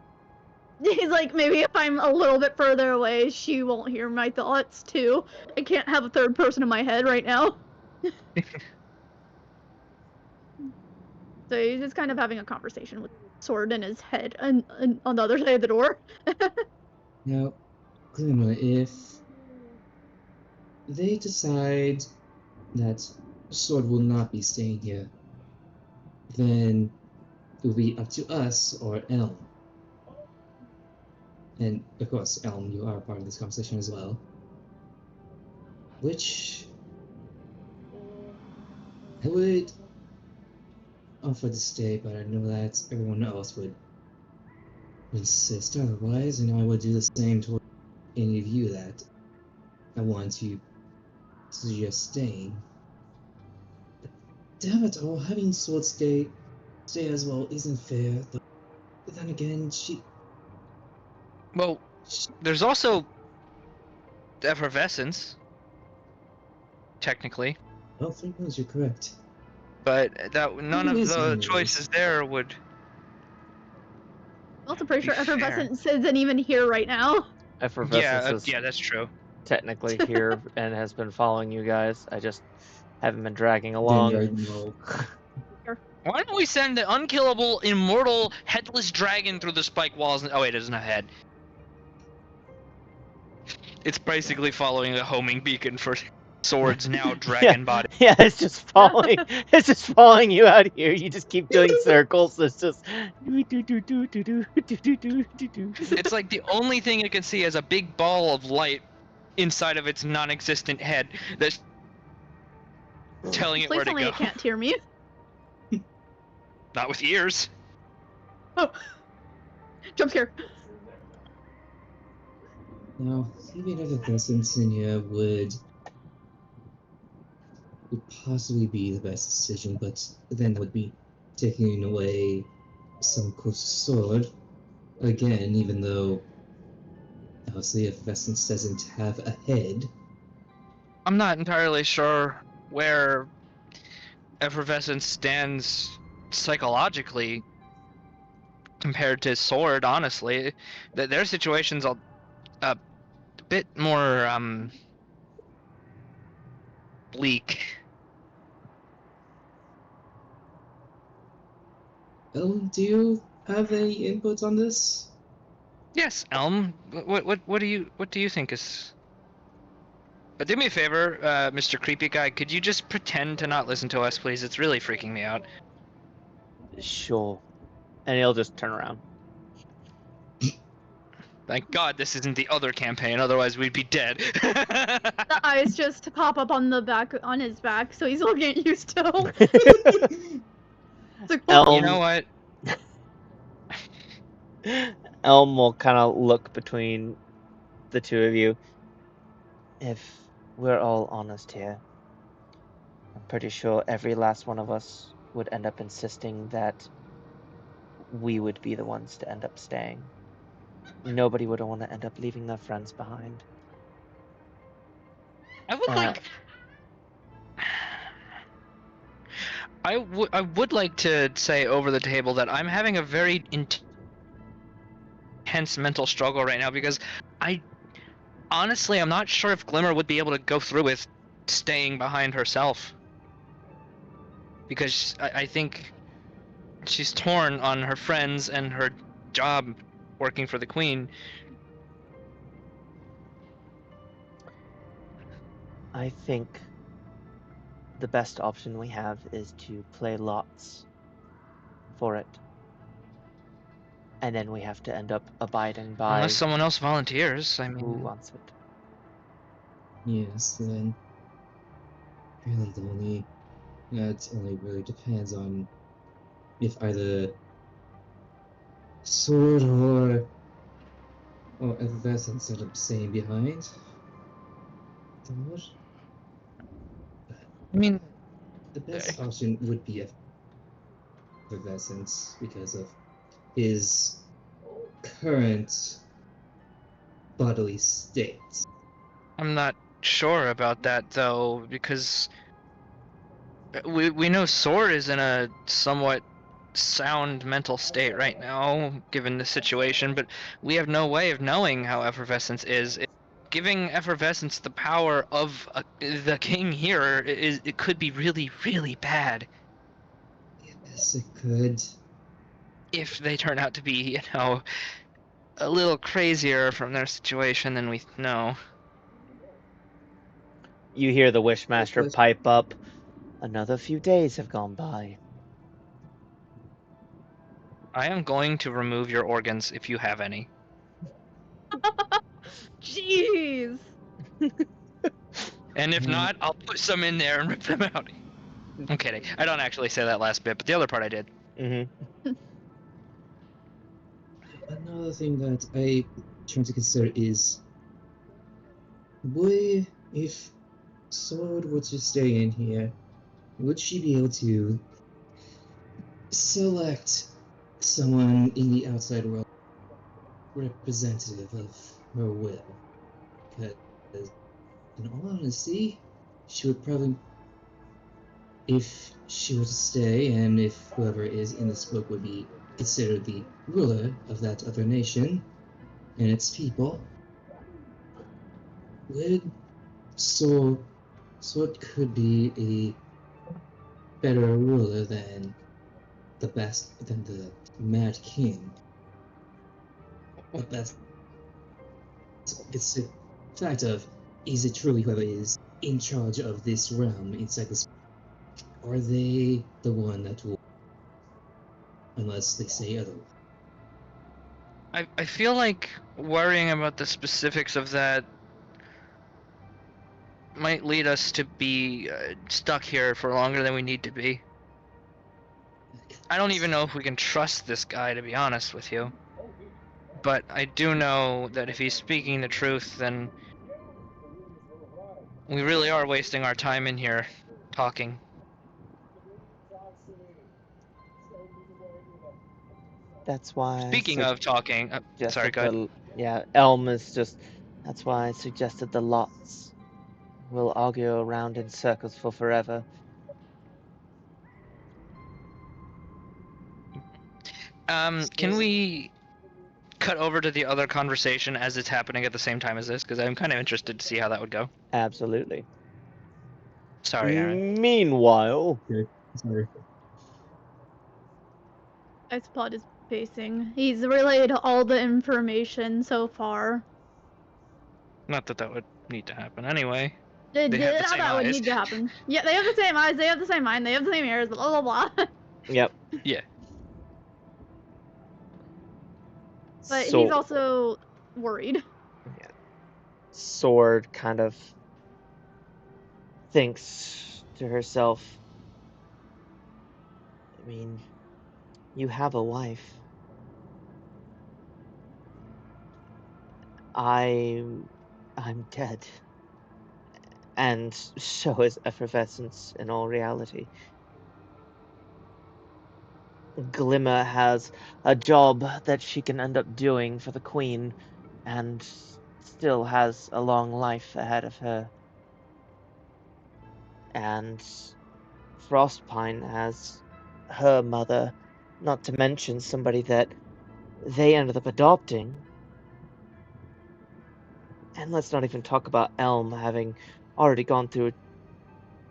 he's like, maybe if I'm a little bit further away, she won't hear my thoughts, too. I can't have a third person in my head right now. So he's just kind of having a conversation with Sword in his head and on the other side of the door. Now, Glimmer, if they decide that Sword will not be staying here, then it will be up to us or Elm. And of course, Elm, you are part of this conversation as well. Which I would offer to stay, but I know that everyone else would insist otherwise, and I would do the same toward any of you that I want to suggest staying. But damn it all, having Sword stay as well isn't fair. But then again, Well, there's also effervescence, technically, oh, thank goodness you're correct. but that none of Anyways, the anyways. choices there would. I'm also pretty Be sure Effervescence fair. isn't even here right now. Effervescence is Yeah, that's true. technically here and has been following you guys. I just haven't been dragging Then along. you're no. Why don't we send the unkillable, immortal, headless dragon through the spike walls? Oh wait, it doesn't have a head. It's basically following a homing beacon for Sword's now dragon body. Yeah, it's just following. It's just following you out here. You just keep doing circles. It's just. It's like the only thing it can see is a big ball of light inside of its non-existent head that's telling it Please where to tell me go. it can't hear me. Not with ears. Oh. Jump scare. Now, keeping effervescence in here would possibly be the best decision, but then that would be taking away some close Sword again, even though obviously effervescence doesn't have a head. I'm not entirely sure where effervescence stands psychologically compared to Sword, honestly. Their situation's a bit more bleak. Oh, do you have any input on this? Yes, Elm. What do you think is? Do me a favor, Mr. Creepy Guy. Could you just pretend to not listen to us, please? It's really freaking me out. Sure. And he'll just turn around. Thank God this isn't the other campaign, otherwise we'd be dead. The eyes just pop up on his back, so he's looking at you still. It's like, Elm, You know what? Elm will kind of look between the two of you. If we're all honest here, I'm pretty sure every last one of us would end up insisting that we would be the ones to end up staying. Nobody would want to end up leaving their friends behind. I would like. I would like to say over the table that I'm having a very intense mental struggle right now because honestly I'm not sure if Glimmer would be able to go through with staying behind herself, because I think she's torn on her friends and her job working for the Queen. I think the best option we have is to play lots for it. And then we have to end up abiding by Unless someone else volunteers, I who mean. wants it. Yes, then really that only really depends on if either Sword or Effervescence end up staying behind. Sword? I mean, The best option would be Effervescence because of his current bodily state. I'm not sure about that though, because we know Sword is in a somewhat sound mental state right now, given the situation, but we have no way of knowing how Effervescence is. Giving Effervescence the power of the king here it could be really, really bad Yes, it could. if they turn out to be, a little crazier from their situation than we know. You hear the Wishmaster But pipe up. Another few days have gone by. I am going to remove your organs if you have any. jeez. And if not, I'll put some in there and rip them out. I'm kidding. I don't actually say that last bit, but the other part I did. Mm-hmm. another thing that I trying to consider is, would if Sword were to stay in here, would she be able to select someone in the outside world representative of her will? Because, in all honesty, she would probably, if she were to stay, and if whoever is in this book would be considered the ruler of that other nation and its people, would Sword could be a better ruler than the Mad King. But that's it's the fact of, is it truly whoever is in charge of this realm inside this? Are they the one that will, unless they say otherwise? I feel like worrying about the specifics of that might lead us to be stuck here for longer than we need to be. I don't even know if we can trust this guy, to be honest with you. But I do know that if he's speaking the truth, then we really are wasting our time in here talking. That's why Speaking of talking, sorry, suggested go ahead. Elm is just. That's why I suggested the lots. We'll argue around in circles for forever. Can we cut over to the other conversation as it's happening at the same time as this? Because I'm kind of interested to see how that would go. Absolutely. Sorry, Aaron. Meanwhile, Okay, sorry. Icepod is pacing. He's relayed all the information so far. Not that that would need to happen anyway. They They have the how same that would eyes. need to happen. Yeah, they have the same eyes, they have the same mind, they have the same ears, blah blah blah. Yep. Yeah. But So, he's also worried. Sword kind of thinks to herself, I mean, you have a wife. I'm dead. And so is effervescence in all reality. Glimmer has a job that she can end up doing for the Queen and still has a long life ahead of her. And Frostpine has her mother, not to mention somebody that they ended up adopting. And let's not even talk about Elm having already gone through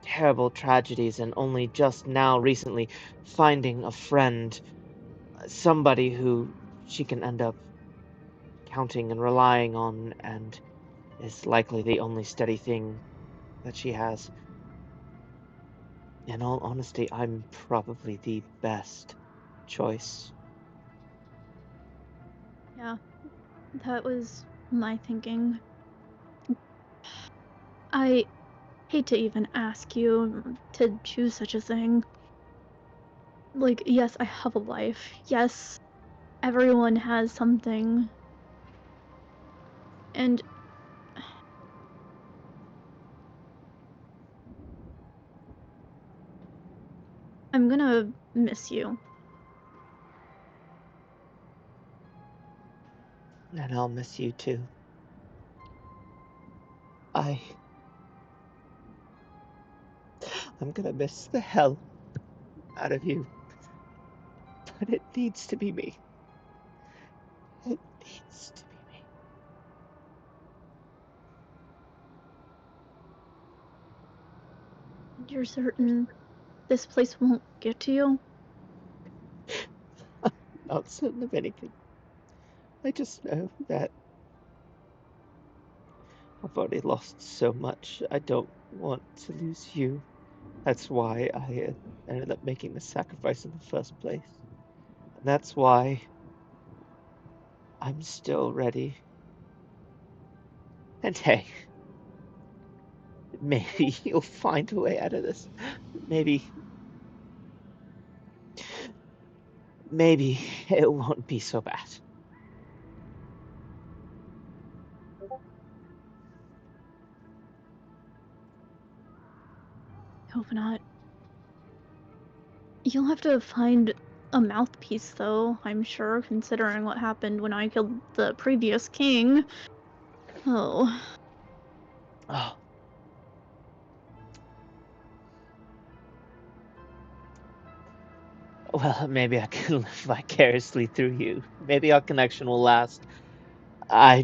terrible tragedies and only just now recently finding a friend, somebody who she can end up counting and relying on, and is likely the only steady thing that she has. In all honesty, I'm probably the best choice. Yeah, that was my thinking. I hate to even ask you to choose such a thing. Like, yes, I have a life. Yes, everyone has something. And I'm gonna miss you. And I'll miss you too. I'm gonna miss the hell out of you. But it needs to be me. It needs to be me. You're certain this place won't get to you? I'm not certain of anything. I just know that I've already lost so much. I don't want to lose you. That's why I ended up making the sacrifice in the first place. And that's why I'm still ready. And hey, maybe you'll find a way out of this. Maybe it won't be so bad. Hope not. You'll have to find a mouthpiece, though, I'm sure, considering what happened when I killed the previous king. Oh. Oh. Well, maybe I can live vicariously through you. Maybe our connection will last. I'll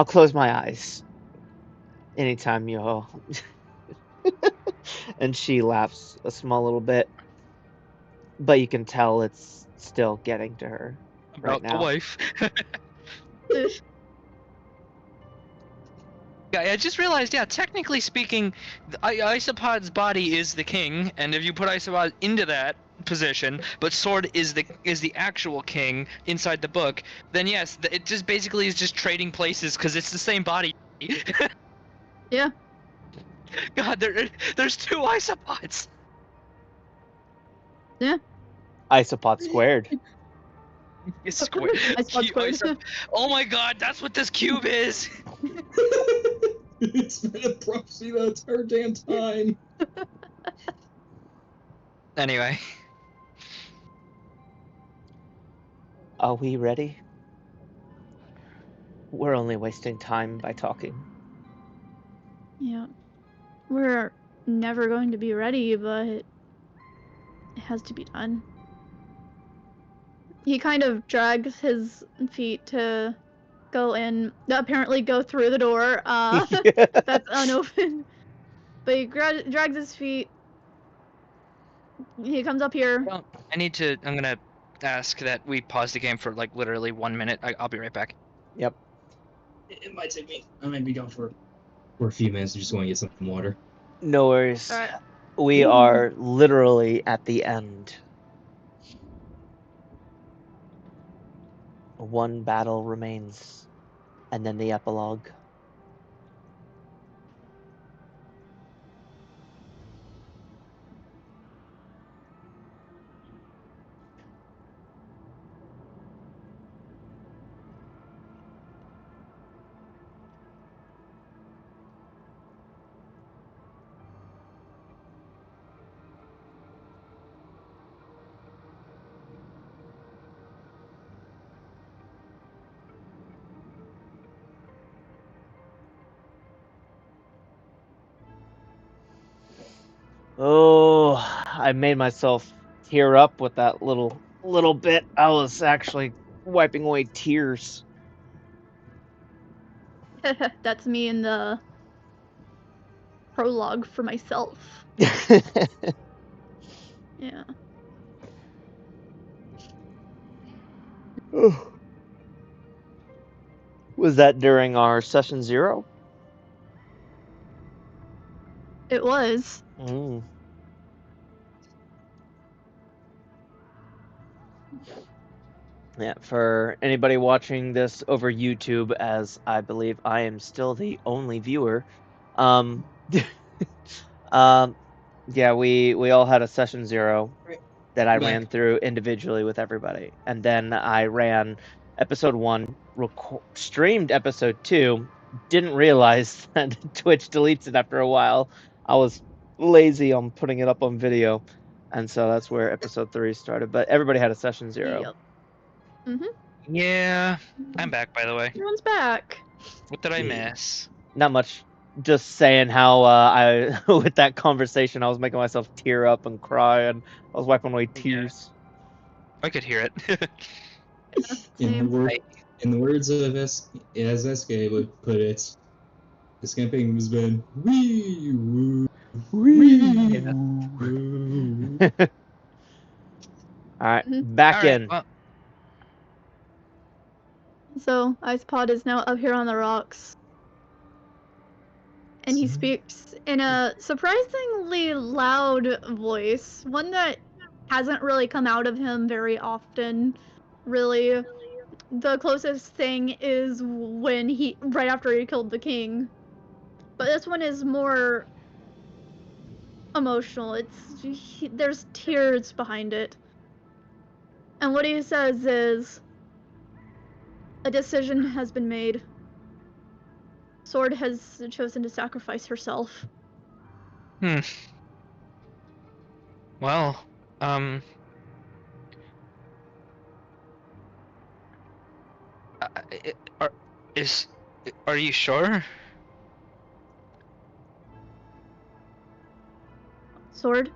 close my eyes anytime you're. And she laughs a small little bit, but you can tell it's still getting to her right About the now. wife. Yeah, I just realized, yeah, technically speaking, Isopod's body is the king, and if you put Isopod into that position, but Sword is the actual king inside the book, then yes, it just basically is just trading places because it's the same body. Yeah. God, there's two Isopods. Yeah. Isopod squared. It's square. Isopod squared. Oh my God, that's what this cube is. It's been a prophecy the entire damn time. Anyway, Are we ready? We're only wasting time by talking. Yeah. We're never going to be ready, but it has to be done. He kind of drags his feet to go in, apparently go through the door that's unopened. But he drags his feet. He comes up here. well, I'm gonna ask that we pause the game for like literally 1 minute. I'll be right back. Yep. It might take me. I might be gone for a few minutes. I just want to get some water. No worries. Alright. We are literally at the end. One battle remains, and then the epilogue. Oh, I made myself tear up with that little bit. I was actually wiping away tears. That's me in the prologue for myself. Yeah. Was that during our session 0? It was. Mm. Yeah, for anybody watching this over YouTube, as I believe I am still the only viewer, um, yeah, we all had a session 0 that I ran through individually with everybody, and then I ran episode 1, streamed episode 2, didn't realize that Twitch deletes it after a while. I was lazy on putting it up on video, and so that's where episode 3 started. But everybody had a session 0. Yep. Mm-hmm. Yeah, I'm back, by the way. Everyone's back. What did I Yeah. miss? Not much. Just saying how I with that conversation I was making myself tear up and cry, and I was wiping away tears. I could hear it. In Same. the words of as SK would put it, this campaign has been wee woo wee Yeah. woo. All right, Mhm. back All right. in. Well, So, Icepod is now up here on the rocks. And he speaks in a surprisingly loud voice, one that hasn't really come out of him very often. Really, the closest thing is when right after he killed the king. But this one is more emotional. There's tears behind it. And what he says is, a decision has been made. Sword has chosen to sacrifice herself. well, are are you sure? Sword?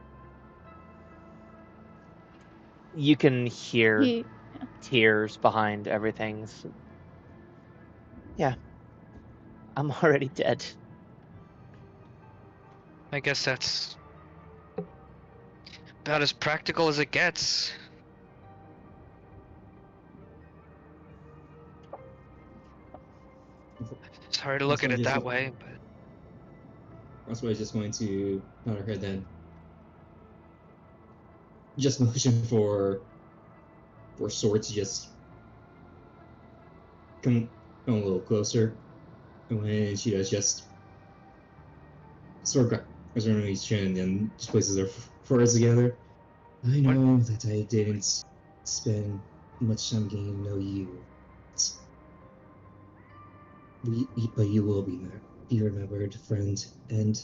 You can hear He tears behind everything. So, yeah, I'm already dead. I guess that's about as practical as it gets. Sorry to look at it that way, but That's why I just going to nod her head then. Just motion for Sword to just come a little closer. And when she does, just Sword grabs her underneath his chin and just places their foreheads together. I know that I didn't spend much time getting to know you. But you will be remembered, friend. And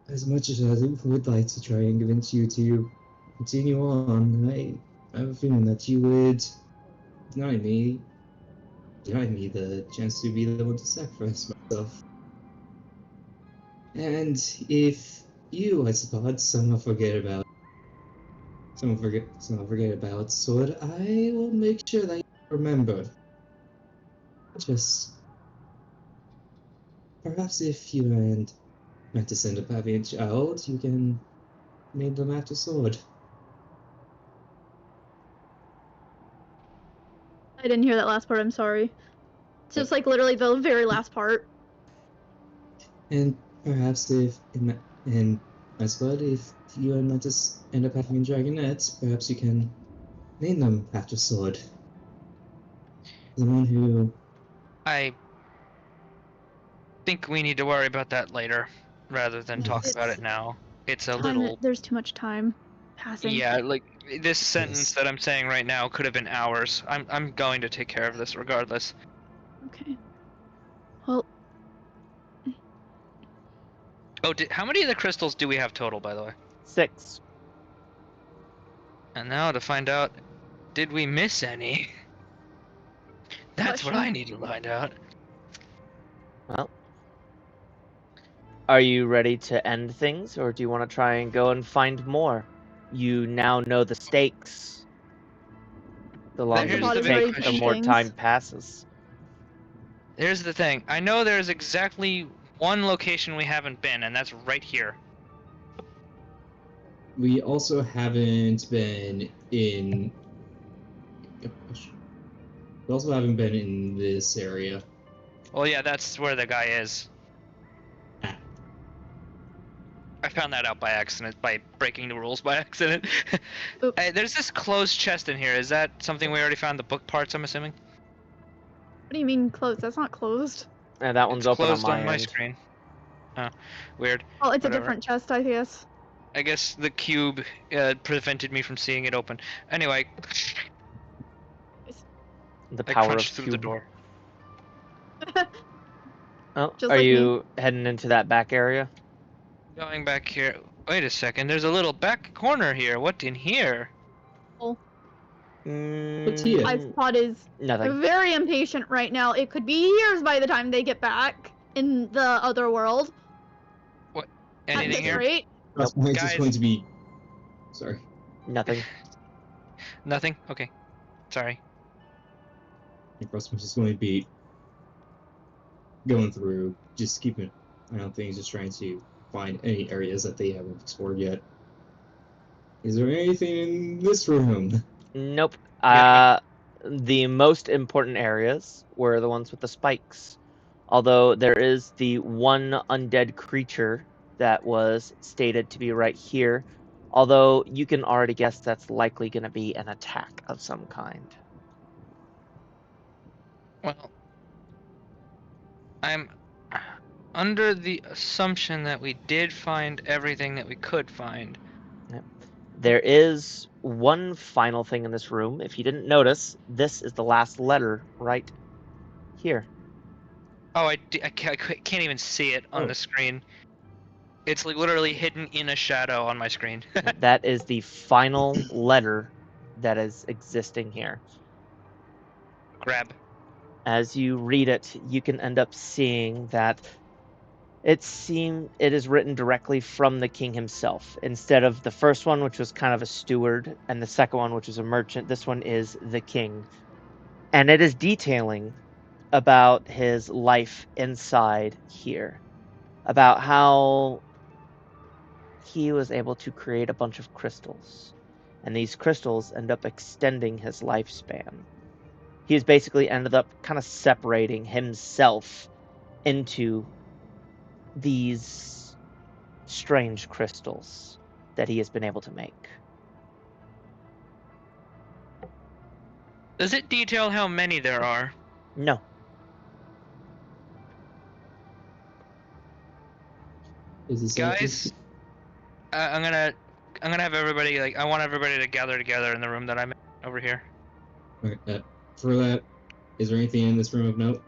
as much as I would like to try and convince you to continue on, I have a feeling that you would deny me the chance to be the one to sacrifice myself. And if you, I suppose, somehow forget about Sword, I will make sure that you remember. Just perhaps if you and meant to send a Pavian child, you can name them after Sword. I didn't hear that last part, I'm sorry. It's just like literally the very last part. And perhaps if as well, if you and Mantis end up having dragonets, perhaps you can name them after Sword. The one who I think we need to worry about that later, rather than talk about it now. It's a little... There's too much time passing. Yeah, like, this sentence that I'm saying right now could have been hours. I'm going to take care of this regardless. Okay. Well, Oh, how many of the crystals do we have total, by the way? 6. And now to find out, did we miss any? That's what I need to find out. Well, are you ready to end things, or do you want to try and go and find more? You now know the stakes. The longer Here's you the take, big the more question. time passes. Here's the thing. I know there's exactly one location we haven't been, and that's right here. we also haven't been in. We also haven't been in this area. Well, yeah, that's where the guy is. Ah, I found that out by accident, by breaking the rules by accident. Oops. Hey, there's this closed chest in here. Is that something we already found? The book parts, I'm assuming? what do you mean closed? That's not closed. And that one's It's open closed on on my my end. screen. Oh, weird. Oh, it's Whatever. a different chest, I guess. I guess the cube prevented me from seeing it open. Anyway, The I power of crunched through the cube. door. Oh, Just are like me. you heading into that back area? Going back here. Wait a second. There's a little back corner here. What in here? What's here? iSpot is Nothing. very impatient right now. It could be years by the time they get back in the other world. What? At Anything this here? rate. Cross points is Guys. going to be. Sorry. Nothing. Nothing? Okay. Sorry. Cross points is going to be going through, just keeping an eye on things, just trying to find any areas that they haven't explored yet. Is there anything in this room? Nope. Yeah. The most important areas were the ones with the spikes. Although there is the one undead creature that was stated to be right here. Although you can already guess that's likely going to be an attack of some kind. Well, I'm under the assumption that we did find everything that we could find. There is one final thing in this room. If you didn't notice, this is the last letter right here. Oh, I can't even see it on Oh. the screen. It's like literally hidden in a shadow on my screen. That is the final letter that is existing here. Grab. As you read it, you can end up seeing that it is written directly from the king himself. Instead of the first one, which was kind of a steward, and the second one, which was a merchant, this one is the king. And it is detailing about his life inside here, about how he was able to create a bunch of crystals, and these crystals end up extending his lifespan. He's basically ended up kind of separating himself into these strange crystals that he has been able to make. Does it detail how many there are? No. Is this Guys, I'm gonna have everybody, like, I want everybody to gather together in the room that I'm in over here. Alright, for that, is there anything in this room of note?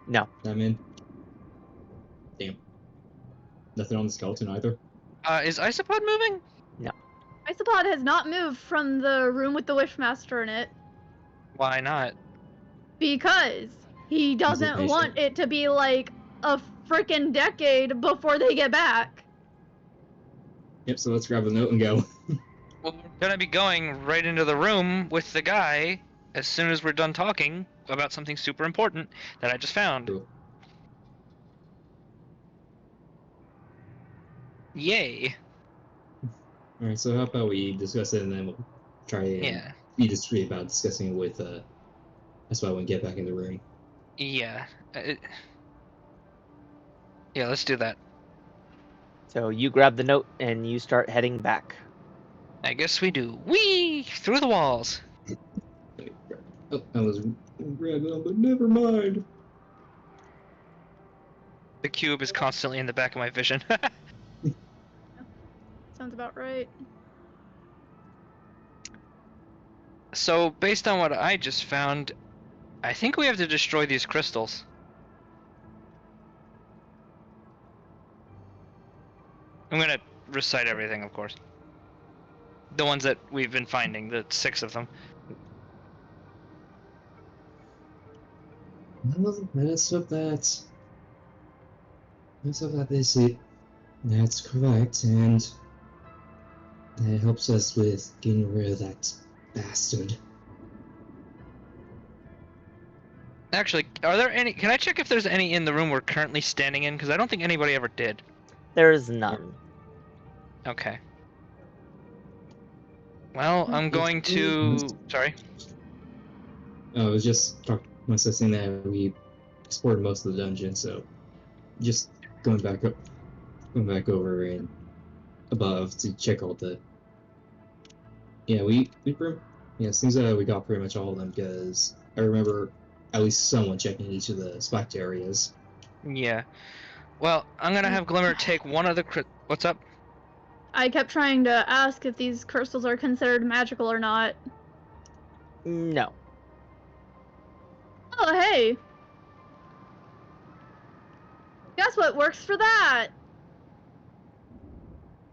No. I'm in. Damn. Nothing on the skeleton either. Is Isopod moving? Isopod has not moved from the room with the Wishmaster in it Why not? because he doesn't impatient. want it to be like a freaking decade before they get back. Yep, so let's grab the note and go. Well, we're gonna be going right into the room with the guy as soon as we're done talking about something super important that I just found. Cool. Yay! Alright, so how about we discuss it and then we'll try and Yeah. be discreet about discussing it with That's why I wouldn't get back in the room. Yeah. Yeah, let's do that. So you grab the note and you start heading back. I guess we do. Whee! Through the walls. Oh, I was grab on, but never mind. The cube is constantly in the back of my vision. Sounds about right. So, based on what I just found, I think we have to destroy these crystals. I'm gonna recite everything, of course. The ones that we've been finding, the 6 of them. Well, let's hope that they see that's correct, and that helps us with getting rid of that bastard. Actually, are there any? Can I check if there's any in the room we're currently standing in? Because I don't think anybody ever did. There is none. Okay. Well, I'm going to. Sorry. I was just talking myself saying that we explored most of the dungeon, so just going back over and above to check all the. Yeah, it seems we got pretty much all of them because I remember at least someone checking each of the spiked areas. Yeah. Well, I'm gonna have Glimmer take one of the. What's up? I kept trying to ask if these crystals are considered magical or not. No. Oh, hey! Guess what works for that?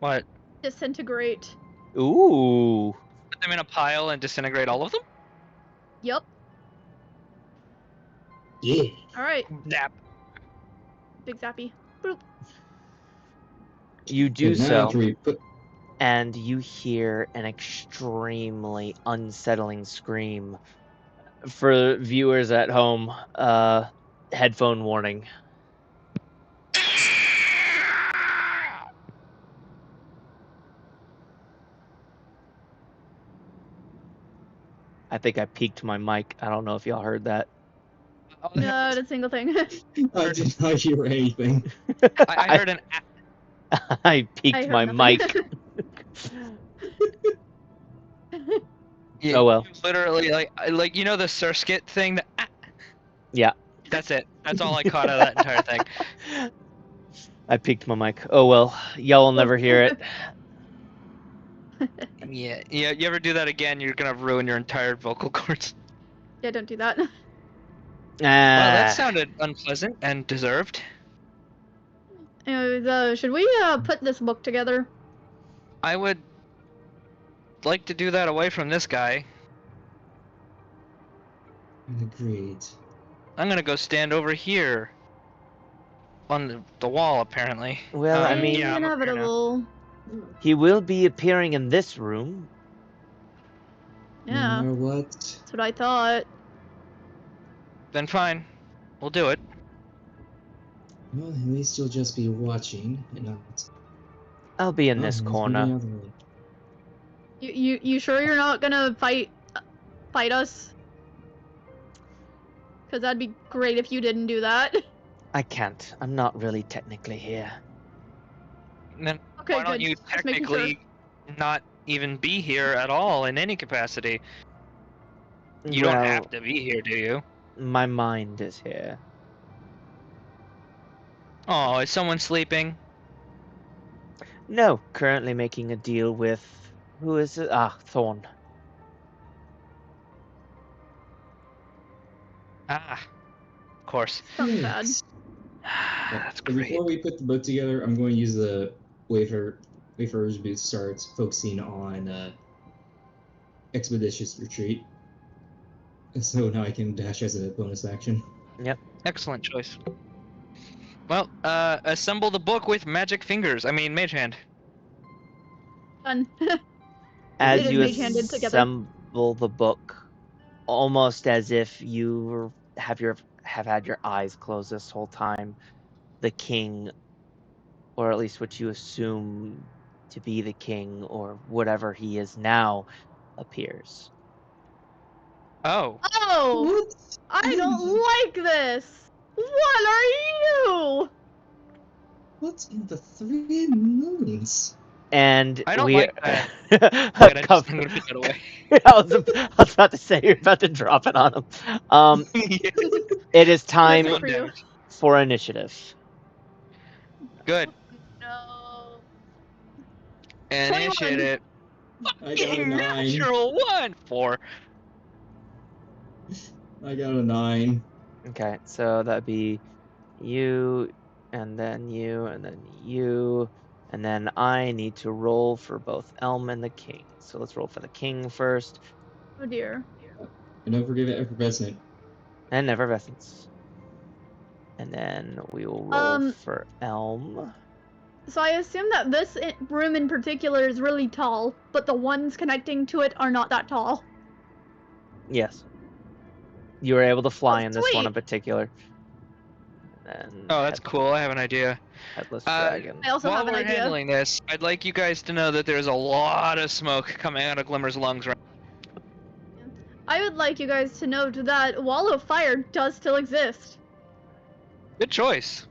What? Disintegrate. Ooh. Put them in a pile and disintegrate all of them? Yup. Yeah. Alright, Nap. big zappy. Boop. You do And now so, after we put and you hear an extremely unsettling scream. For viewers at home, headphone warning. I think I peaked my mic. I don't know if y'all heard that. Not a single thing. I did not hear anything. I heard an. I peaked I heard my nothing. mic. Yeah, Oh well. Literally, like you know the Surskit thing. That, Yeah. That's it. That's all I caught out of that entire thing. I peaked my mic. Oh well. Y'all will never hear it. Yeah. You ever do that again, you're gonna ruin your entire vocal cords. Yeah, don't do that. Well, that Ah. sounded unpleasant and deserved. Anyways, should we put this book together? I would like to do that away from this guy. Agreed. I'm gonna go stand over here. On the wall, apparently. Well, I Yeah, mean, I'm up here now. Inevitable. he will be appearing in this room. Yeah, You know what? that's what I thought. Then fine. We'll do it. Well, at least you'll just be watching and not. I'll be in this Oh, corner. You sure you're not gonna fight us? Because that'd be great if you didn't do that. I can't. I'm not really technically here. And then Okay, why don't good. you Just making sure. technically not even be here at all in any capacity? You well, don't have to be here, do you? my mind is here. Oh, is someone sleeping? No, currently making a deal with... Who is it? Ah, Thorn. Ah, of course. Sounds bad. That's But great. before we put the book together, I'm going to use the Wayfarer's Boot to start focusing on Expeditious Retreat. So now I can dash as a bonus action. Yep. Excellent choice. Well, assemble the book with magic fingers. I mean, mage hand. Done. As It is you mage-handed together. assemble the book, almost as if you have had your eyes closed this whole time, the king, or at least what you assume to be the king, or whatever he is now, appears. Oh. Oh! What? I don't like this! What are you? What in the three moons? And I don't we like that. a Wait, I'm couple- gonna put that away. I was about to say you're about to drop it on him. It is time Good One for you. damage. for initiative. Good. No. Initiative. I got a 9. Natural one. 4. I got a 9. Okay, so that'd be you, and then you, and then you, and then I need to roll for both Elm and the King. So let's roll for the King first, Oh dear. And don't forget effervescent. and effervescence. And then we will roll for Elm. So I assume that this room in particular is really tall, but the ones connecting to it are not that tall. Yes. You were able to fly Oh, in this one in sweet. particular. And Oh, that's cool. I have an idea. Headless Dragon. I also While have an we're idea. handling this, I'd like you guys to know that there's a lot of smoke coming out of Glimmer's lungs right I would like you guys to note that Wall of Fire does still exist, Good choice.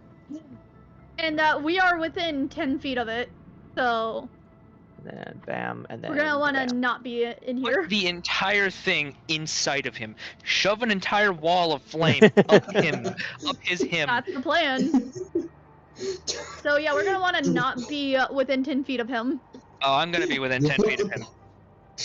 and that we are within 10 feet of it, so And then bam, and then we're gonna want to bam. not be in here. Put the entire thing inside of him. Shove an entire wall of flame up him. Up his him. That's the plan. So yeah, we're gonna want to not be within 10 feet of him. Oh, I'm gonna be within 10 feet of him.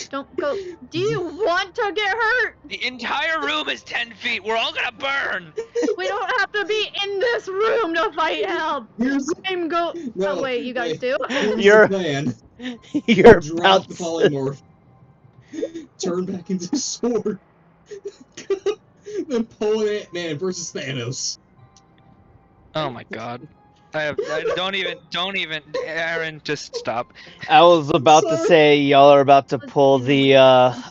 Don't go. Do you want to get hurt? The entire room is 10 feet. We're all gonna burn. We don't have to be in this room to fight him. Here's I'm go. no, Oh wait, you guys do. Here's You're- the plan. You're Drop about the to- polymorph. Turn back into a sword. Then pull an Ant-Man versus Thanos. Oh my god. Don't even, Aaron, just stop. I was about to Sorry. say y'all are about to Let's pull do the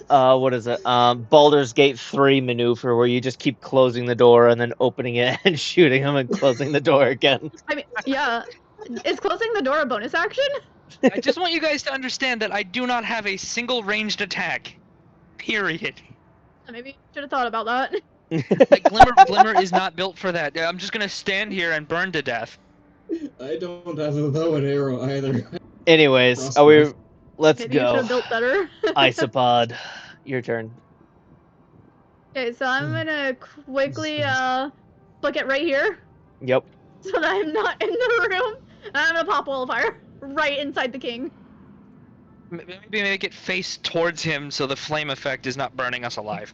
what is it? Baldur's Gate 3 maneuver where you just keep closing the door and then opening it and shooting them and closing the door again. I mean, yeah. Is closing the door a bonus action? I just want you guys to understand that I do not have a single ranged attack. Period. Maybe you should have thought about that. Like, Glimmer is not built for that. I'm just gonna stand here and burn to death. I don't have a bow and arrow either. Anyways, let's Maybe you should go. have built better. Isopod, your turn. Okay, so I'm gonna quickly book it right here Yep. so that I'm not in the room. And I'm gonna pop Wall of Fire right inside the king. Maybe make it face towards him so the flame effect is not burning us alive.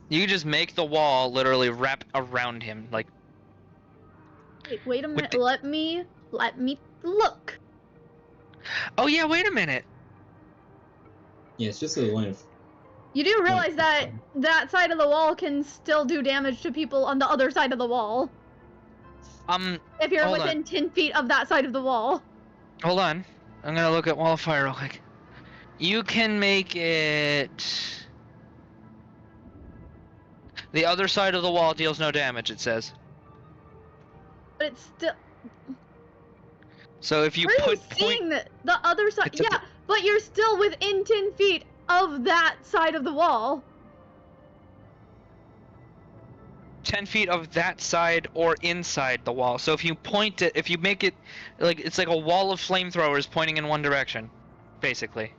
You can just make the wall literally wrap around him, like. Wait a minute. the- Let me look. Oh yeah, wait a minute. Yeah, it's just a line of. You do realize that that side of the wall can still do damage to people on the other side of the wall. If you're Hold within 10 feet of that side of the wall. Hold on. I'm gonna look at Wall of Fire real quick. You can make it. The other side of the wall deals no damage, it says. But it's still. So if you Where are you put point. seeing the other side? It's at Yeah, but you're still within 10 feet of that side of the wall. 10 feet of that side or inside the wall. So if you point it, if you make it, like, it's like a wall of flamethrowers pointing in one direction, basically.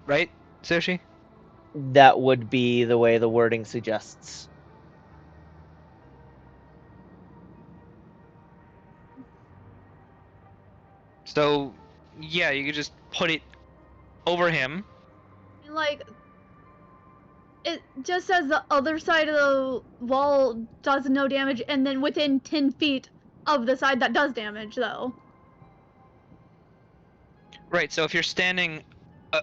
Right, Sushi? That would be the way the wording suggests. So, yeah, you could just put it over him. Like, it just says the other side of the wall does no damage, and then within 10 feet of the side that does damage, though. Right, so if you're standing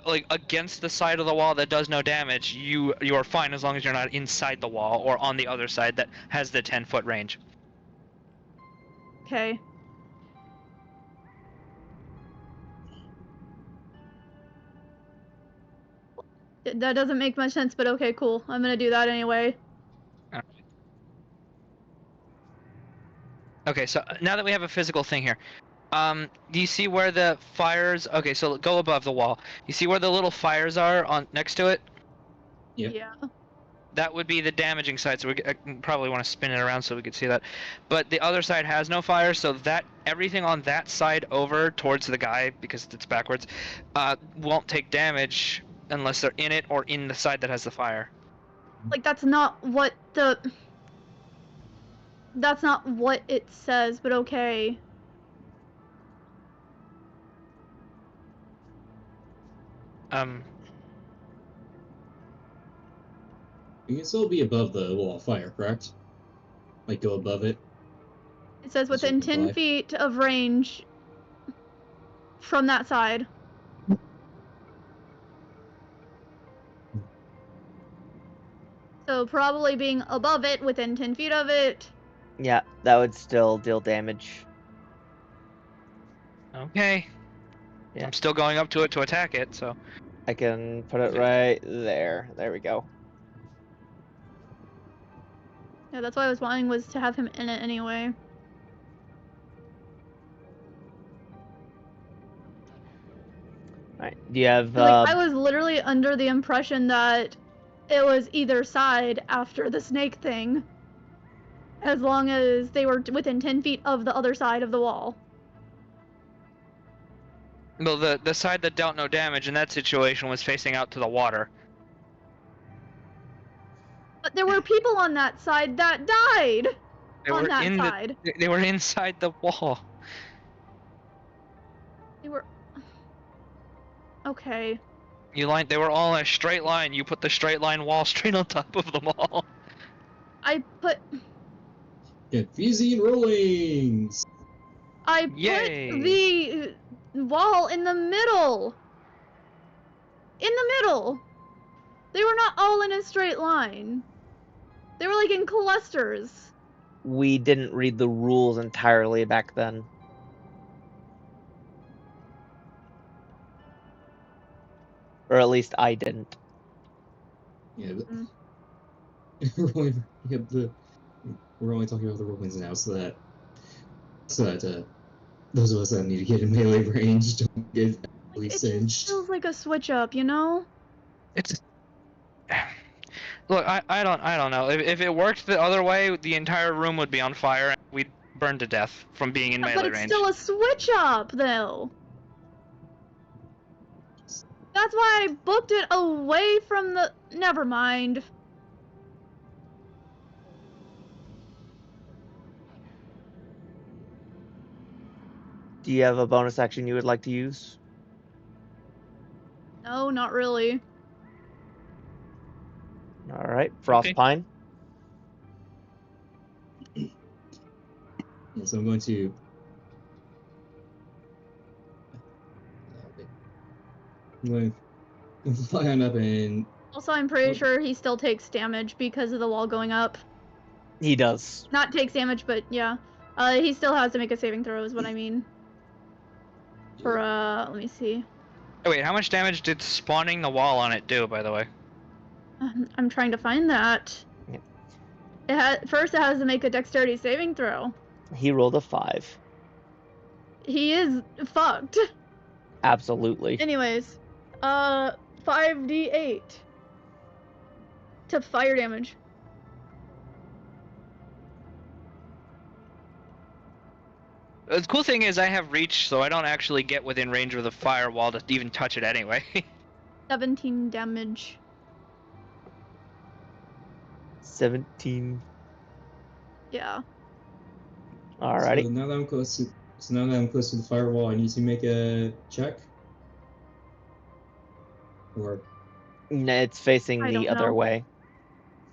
like against the side of the wall that does no damage, you are fine as long as you're not inside the wall or on the other side that has the 10-foot range. Okay. That doesn't make much sense, but okay, cool. I'm gonna do that anyway. Okay, so now that we have a physical thing here, Do you see where the fires? Okay, so go above the wall. You see where the little fires are on next to it? Yep. Yeah. That would be the damaging side. So I probably want to spin it around so we could see that. But the other side has no fire, so that everything on that side over towards the guy, because it's backwards, won't take damage unless they're in it or in the side that has the fire. Like, that's not what the... That's not what it says, but okay. You can still be above the wall of fire, correct? Like, go above it. It says Just within open 10 fire. feet of range from that side. So probably being above it, within 10 feet of it. Yeah, that would still deal damage. Okay. Yeah. I'm still going up to it to attack it, so. I can put it right there. There we go. Yeah, that's what I was wanting, was to have him in it anyway. Alright, do you have, Like, I was literally under the impression that it was either side after the snake thing, as long as they were within 10 feet of the other side of the wall. Well, the side that dealt no damage in that situation was facing out to the water. But there were people on that side that died They on were that in side. They were inside the wall. They were... Okay. They were all in a straight line. You put the straight line wall straight on top of them all. I put Confusing rollings! Yay. the wall in the middle. In the middle. They were not all in a straight line. They were like in clusters. we didn't read the rules entirely back then. Or at least I didn't. Yeah, Mm. we're only talking about the rollings now, so that those of us that need to get in melee range don't get absolutely It singed. just feels like a switch up, you know? It's look. I don't know. If it worked the other way, the entire room would be on fire and we'd burn to death from being in But melee it's range. still a switch up, though. That's why I booked it away from the... Never mind. Do you have a bonus action you would like to use? No, not really. Alright, Frostpine. Yeah, so I'm going to fly on up and Also, I'm pretty sure he still takes damage because of the wall going up. He does. Not takes damage, but yeah. He still has to make a saving throw is what I mean. For, let me see. Oh, wait, how much damage did spawning the wall on it do, by the way? I'm trying to find that. Yeah. First, it has to make a dexterity saving throw. He rolled a 5. He is fucked. Absolutely. Anyways, 5d8 to fire damage. The cool thing is I have reach, so I don't actually get within range of the firewall to even touch it anyway. 17 damage. 17. Yeah. Alrighty. So now that I'm close to the firewall, I need to make a check. Or It's facing I the don't other know. way.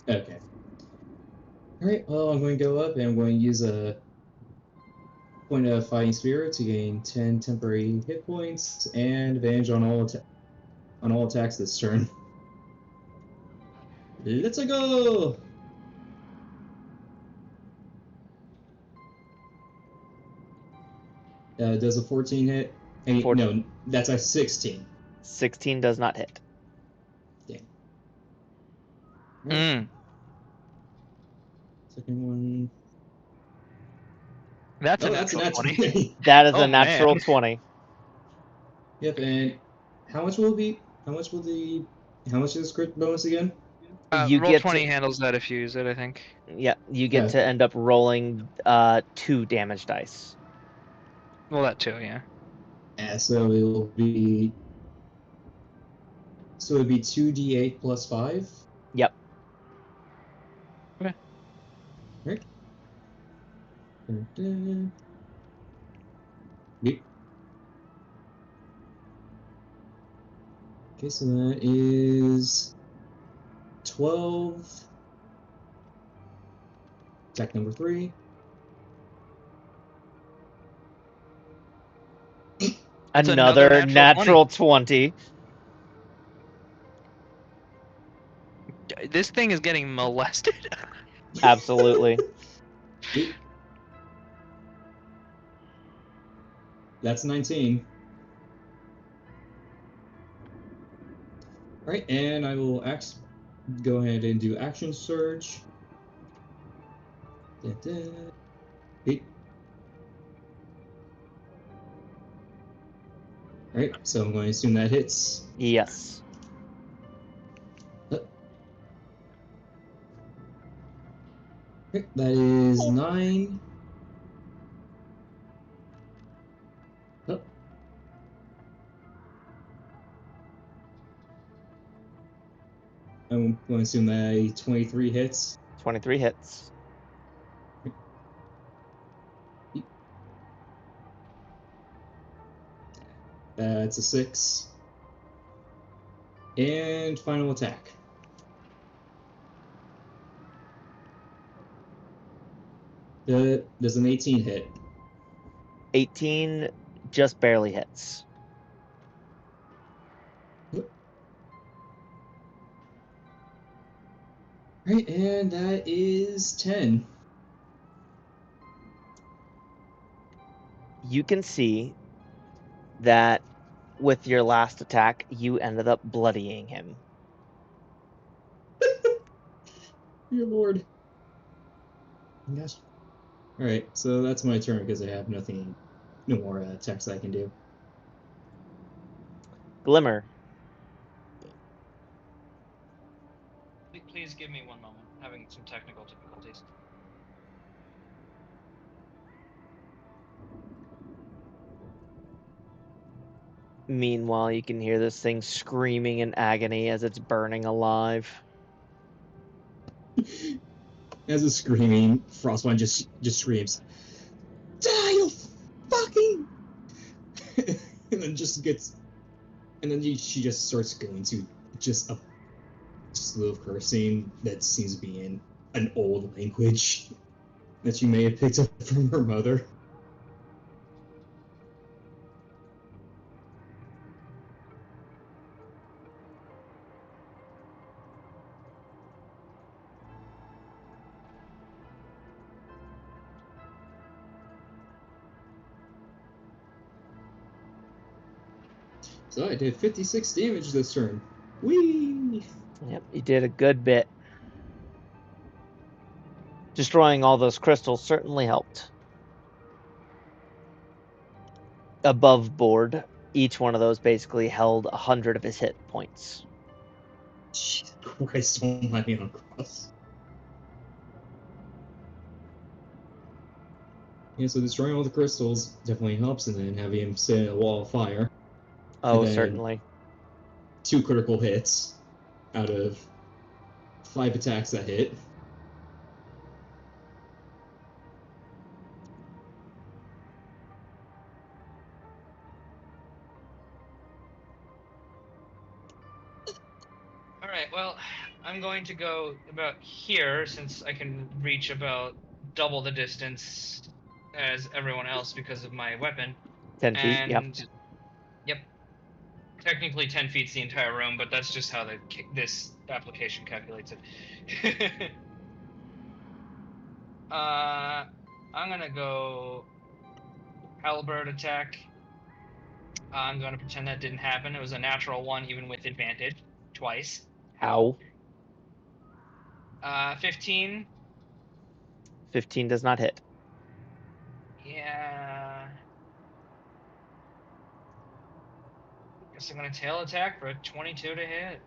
okay. All right. Well, I'm going to go up and I'm going to use a point of fighting spirit to gain 10 temporary hit points and advantage on all attacks this turn. Let's go. Does a 14 hit? No, that's a 16. 16 does not hit. Damn. Mm. Second one. That's a that's natural 20. 20. That is Oh, a natural man. 20. Yep, and how much will it be? How much is this crit bonus again? You Roll get 20 to, handles that if you use it, I think. yeah, you get Yeah. to end up rolling 2 damage dice. Well, that too, yeah. Yeah, so it'd be 2d8 plus 5. Yep. Okay. Right. Yep. Okay, so that is 12. Attack number 3. That's Another natural 20. 20. This thing is getting molested. Absolutely. Yep. That's 19. Alright, and I will go ahead and do action surge. Hit. Alright, so I'm going to assume that hits. Yes. Okay, that is 9. Oh. I'm going to assume that a 23 hits. 23 hits. That's a 6. And final attack. Does an 18 hit? 18 just barely hits. Right, and that is 10. You can see that with your last attack, you ended up bloodying him. Dear Lord. Gosh. Alright, so that's my turn because I have no more attacks I can do. Glimmer. Please give me one moment. I'm having some technical difficulties. Meanwhile, you can hear this thing screaming in agony as it's burning alive. As it's screaming, Frostbite just screams, "Die, you fucking!" and then she just starts going to just a slew of cursing that seems to be in an old language that she may have picked up from her mother. So I did 56 damage this turn. Whee! Yep, you did a good bit. Destroying all those crystals certainly helped. Above board, each one of those basically held 100 of his hit points. Jesus Christ, don't let me on cross. Yeah, so destroying all the crystals definitely helps, and then having him sit in a wall of fire. Oh, And then certainly. 2 critical hits out of 5 attacks that hit. Alright, well, I'm going to go about here since I can reach about double the distance as everyone else because of my weapon. 10 feet, yep. Yep. Technically 10 feet's the entire room, but that's just how this application calculates it. I'm gonna go halberd attack. I'm gonna pretend that didn't happen. It was a natural 1, even with advantage, twice. Ow. 15. 15 does not hit. Yeah. Guess I'm gonna tail attack for a 22 to hit.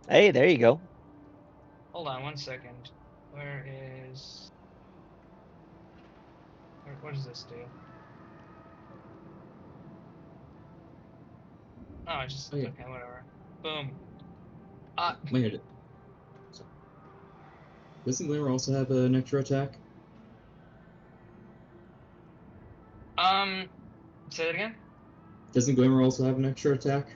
Hey, there you go. Hold on 1 second. Where is... what does this do? Oh, I just... Oh, yeah. Okay, whatever. Boom. Wait. So, doesn't Glimmer also have an extra attack? Say that again? Doesn't Glimmer also have an extra attack?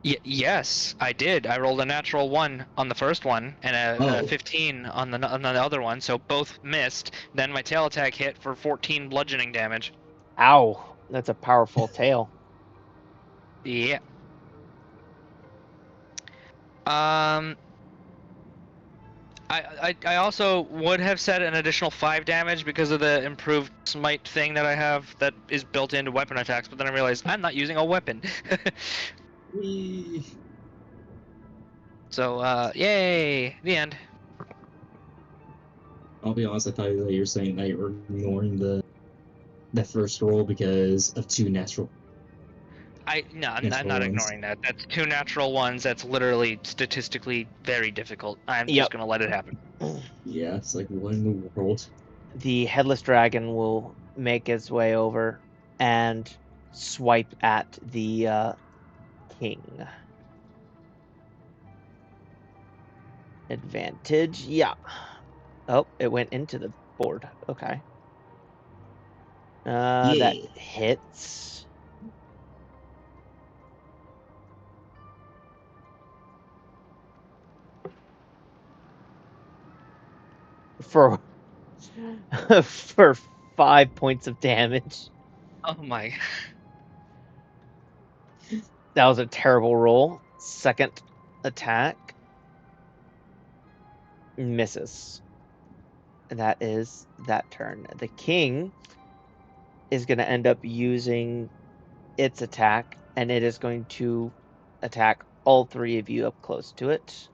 Yes, I did. I rolled a natural 1 on the first one and a Oh. 15 on the other one, so both missed. Then my tail attack hit for 14 bludgeoning damage. Ow, that's a powerful tail. Yeah. I also would have said an additional 5 damage because of the improved smite thing that I have that is built into weapon attacks, but then I realized I'm not using a weapon. Whee! So, yay! The end. I'll be honest, I thought that you were saying that you were ignoring that first roll because of 2 natural. No, I'm Natural not ones. ignoring that. That's 2 natural ones. That's literally statistically very difficult. I'm Yep. just gonna let it happen. Yeah, it's like, what in the world? The headless dragon will make its way over and swipe at the king. Advantage, yeah. Oh, it went into the board. Okay. That Yeah. hits. For 5 points of damage. Oh my. That was a terrible roll. Second attack misses. And that is that turn. The king is going to end up using its attack, and it is going to attack all 3 of you up close to it.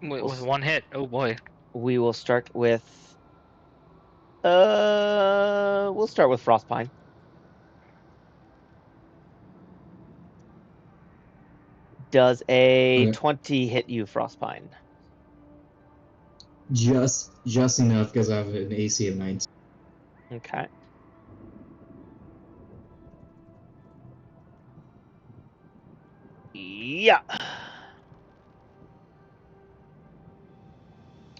With 1 hit. Oh boy. We will start with we'll start with Frostpine. Does a Okay. 20 hit you, Frostpine? Just enough because I have an AC of 19. Okay. Yeah.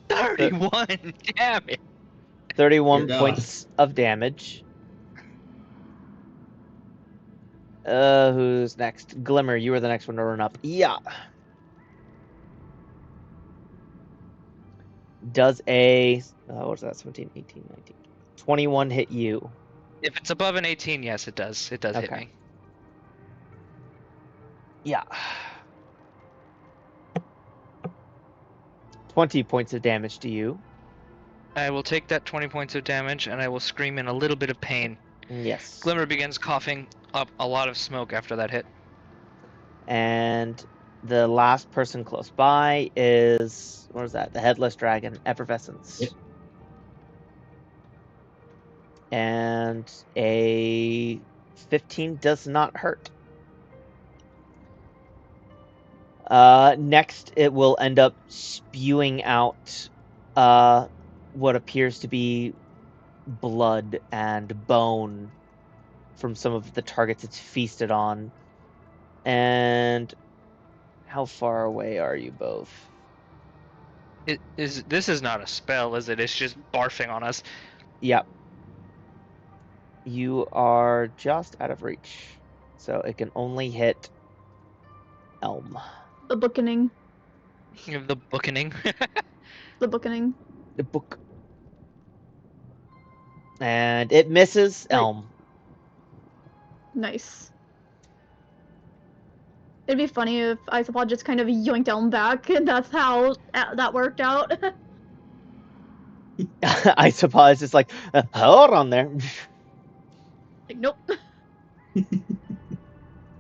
31. Damn it. 31 Dear God. points of damage. Who's next? Glimmer, you were the next one to run up. Yeah. Does a what was that? 17, 18, 19, 21 hit you? If it's above an 18, yes, it does. It does hit Okay. me. Yeah. 20 points of damage to you. I will take that 20 points of damage and I will scream in a little bit of pain. Yes. Glimmer begins coughing up a lot of smoke after that hit. And the last person close by is, what was that? The headless dragon, Effervescence. Yep. And a 15 does not hurt. Next, it will end up spewing out what appears to be blood and bone from some of the targets it's feasted on. And how far away are you both? This is not a spell, is it? It's just barfing on us. Yep. You are just out of reach. So it can only hit Elm. The bookening. You have the bookening. The bookening. The book. And it misses Right. Elm. Nice. It'd be funny if Isopod just kind of yoinked Elm back, and that's how that worked out. I suppose it's like, hold on there. Like, nope.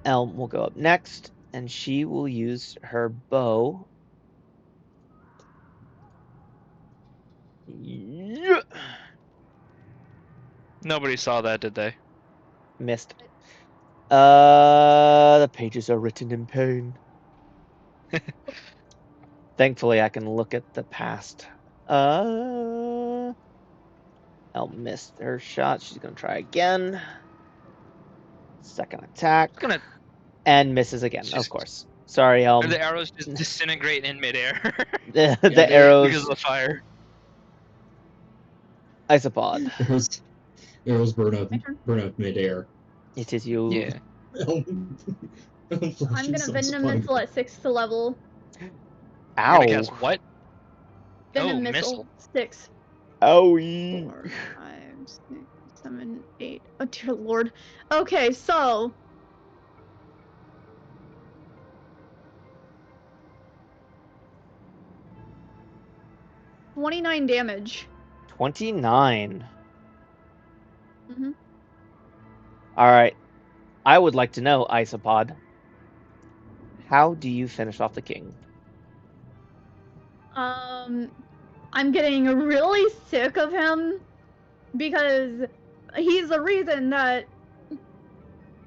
Elm will go up next, and she will use her bow. Yeah. Nobody saw that, did they? Missed. The pages are written in pain. Thankfully, I can look at the past. Elle missed her shot. She's gonna try again. Second attack. Gonna And misses again, of She's- course. Sorry, or the arrows just disintegrate in midair the they- arrows. because of the fire. Isopod. Arrows burn up My turn. midair. It is you. Yeah. I'm gonna venom missile at 6th level. You're Ow. gonna cast what? Venom Oh, missile 6. Owie. 4, 5, 6, 7, 8. Oh dear lord. Okay, so 29 damage. 29. Mhm. Alright. I would like to know, Isopod, how do you finish off the king? I'm getting really sick of him because he's the reason that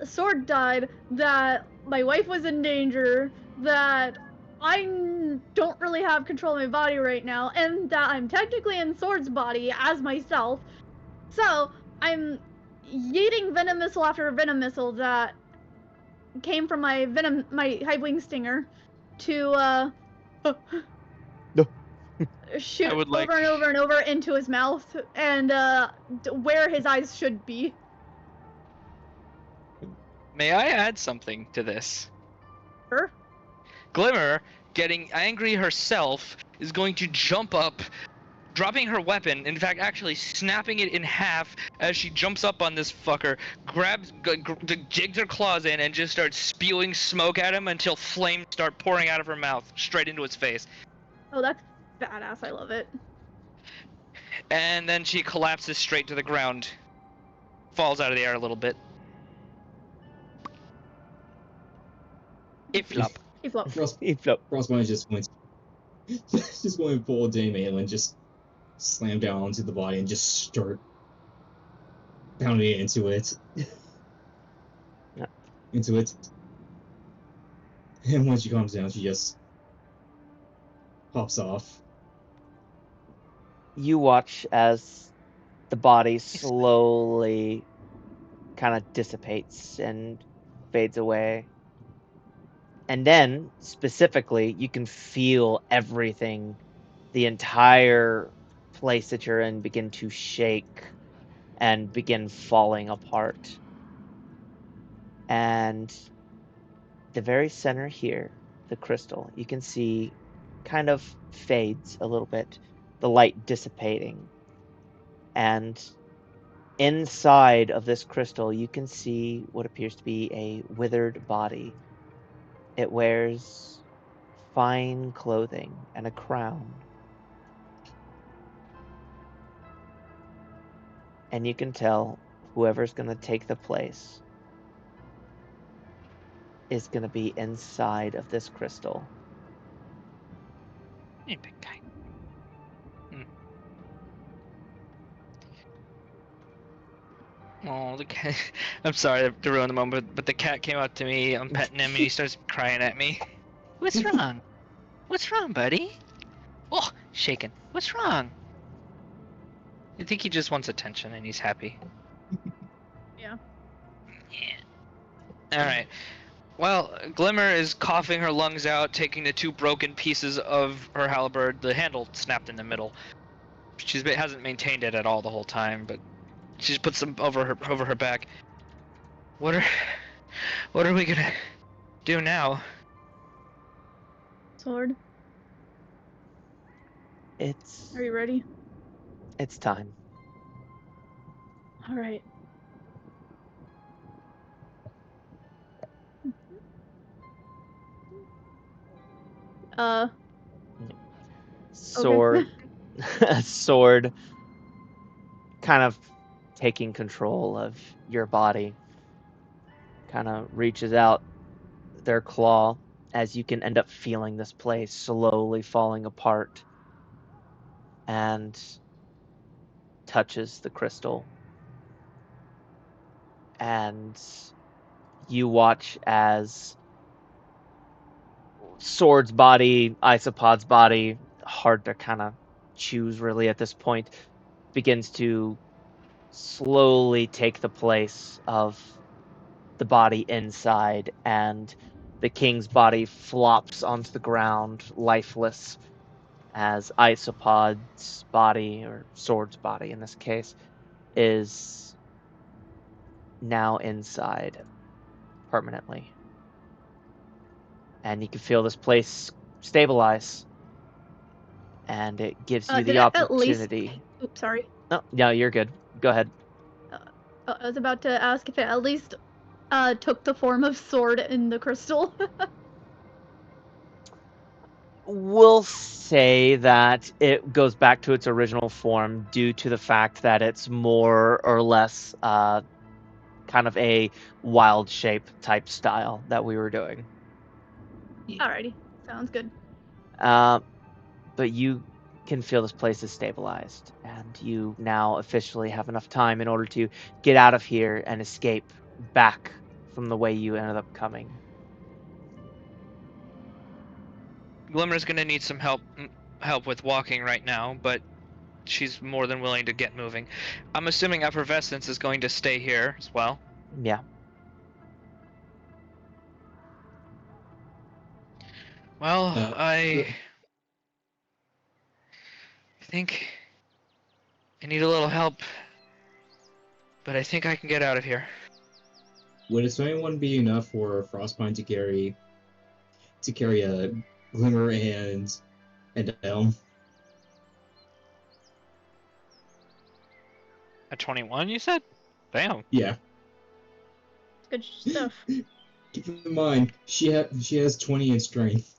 Sword died, that my wife was in danger, that I don't really have control of my body right now, and that I'm technically in Sword's body as myself. So I'm yeeting venom missile after venom missile that came from my high wing stinger to shoot I would like- over and over and over into his mouth and where his eyes should be. May I add something to this? Sure. Glimmer, getting angry herself, is going to jump up, dropping her weapon, in fact, actually snapping it in half as she jumps up on this fucker, jigs her claws in, and just starts spewing smoke at him until flames start pouring out of her mouth, straight into his face. Oh, that's badass. I love it. And then she collapses straight to the ground, falls out of the air a little bit. It flop. He flop. Frostbite is just going just going full Dame and just slam down onto the body and just start pounding it into it. Yeah. Into it. And when she calms down, she just pops off. You watch as the body slowly kind of dissipates and fades away. And then, specifically, you can feel everything, the entire place that you're in, begin to shake and begin falling apart. And the very center here, the crystal, you can see kind of fades a little bit, the light dissipating. And inside of this crystal, you can see what appears to be a withered body. It wears fine clothing and a crown. And you can tell whoever's going to take the place is going to be inside of this crystal. Hey, big guy. Oh, the cat. I'm sorry to ruin the moment, but the cat came up to me. I'm petting him, and he starts crying at me. What's wrong? What's wrong, buddy? Oh, shaking. What's wrong? I think he just wants attention, and he's happy. Yeah. Yeah. All right. Well, Glimmer is coughing her lungs out, taking the two broken pieces of her halberd. The handle snapped in the middle. Hasn't maintained it at all the whole time, but she just puts them over her back. What are we gonna do now? Sword, It's are you ready? time. All right. Sword, sword, kind of taking control of your body, kind of reaches out their claw as you can end up feeling this place slowly falling apart and touches the crystal. and you watch as Sword's body, Isopod's body, hard to kind of choose really at this point, begins to slowly take the place of the body inside, and the king's body flops onto the ground, lifeless, as Isopod's body, or Sword's body in this case, is now inside permanently. And you can feel this place stabilize, and it gives you Did the I at least? opportunity. Oops, sorry. No, you're good. Go ahead. I was about to ask if it at least took the form of Sword in the crystal. We'll say that it goes back to its original form due to the fact that it's more or less kind of a wild shape type style that we were doing. Alrighty, sounds good. But you can feel this place is stabilized, and you now officially have enough time in order to get out of here and escape back from the way you ended up coming. Glimmer's gonna need some help with walking right now, but she's more than willing to get moving. I'm assuming effervescence is going to stay here as well. Yeah. Well, I think I need a little help, but I think I can get out of here. Would a 21 be enough for Frostpine to carry a Glimmer and Elm? At 21, you said? Damn. Yeah. Good stuff. Keep in mind, she has 20 in strength.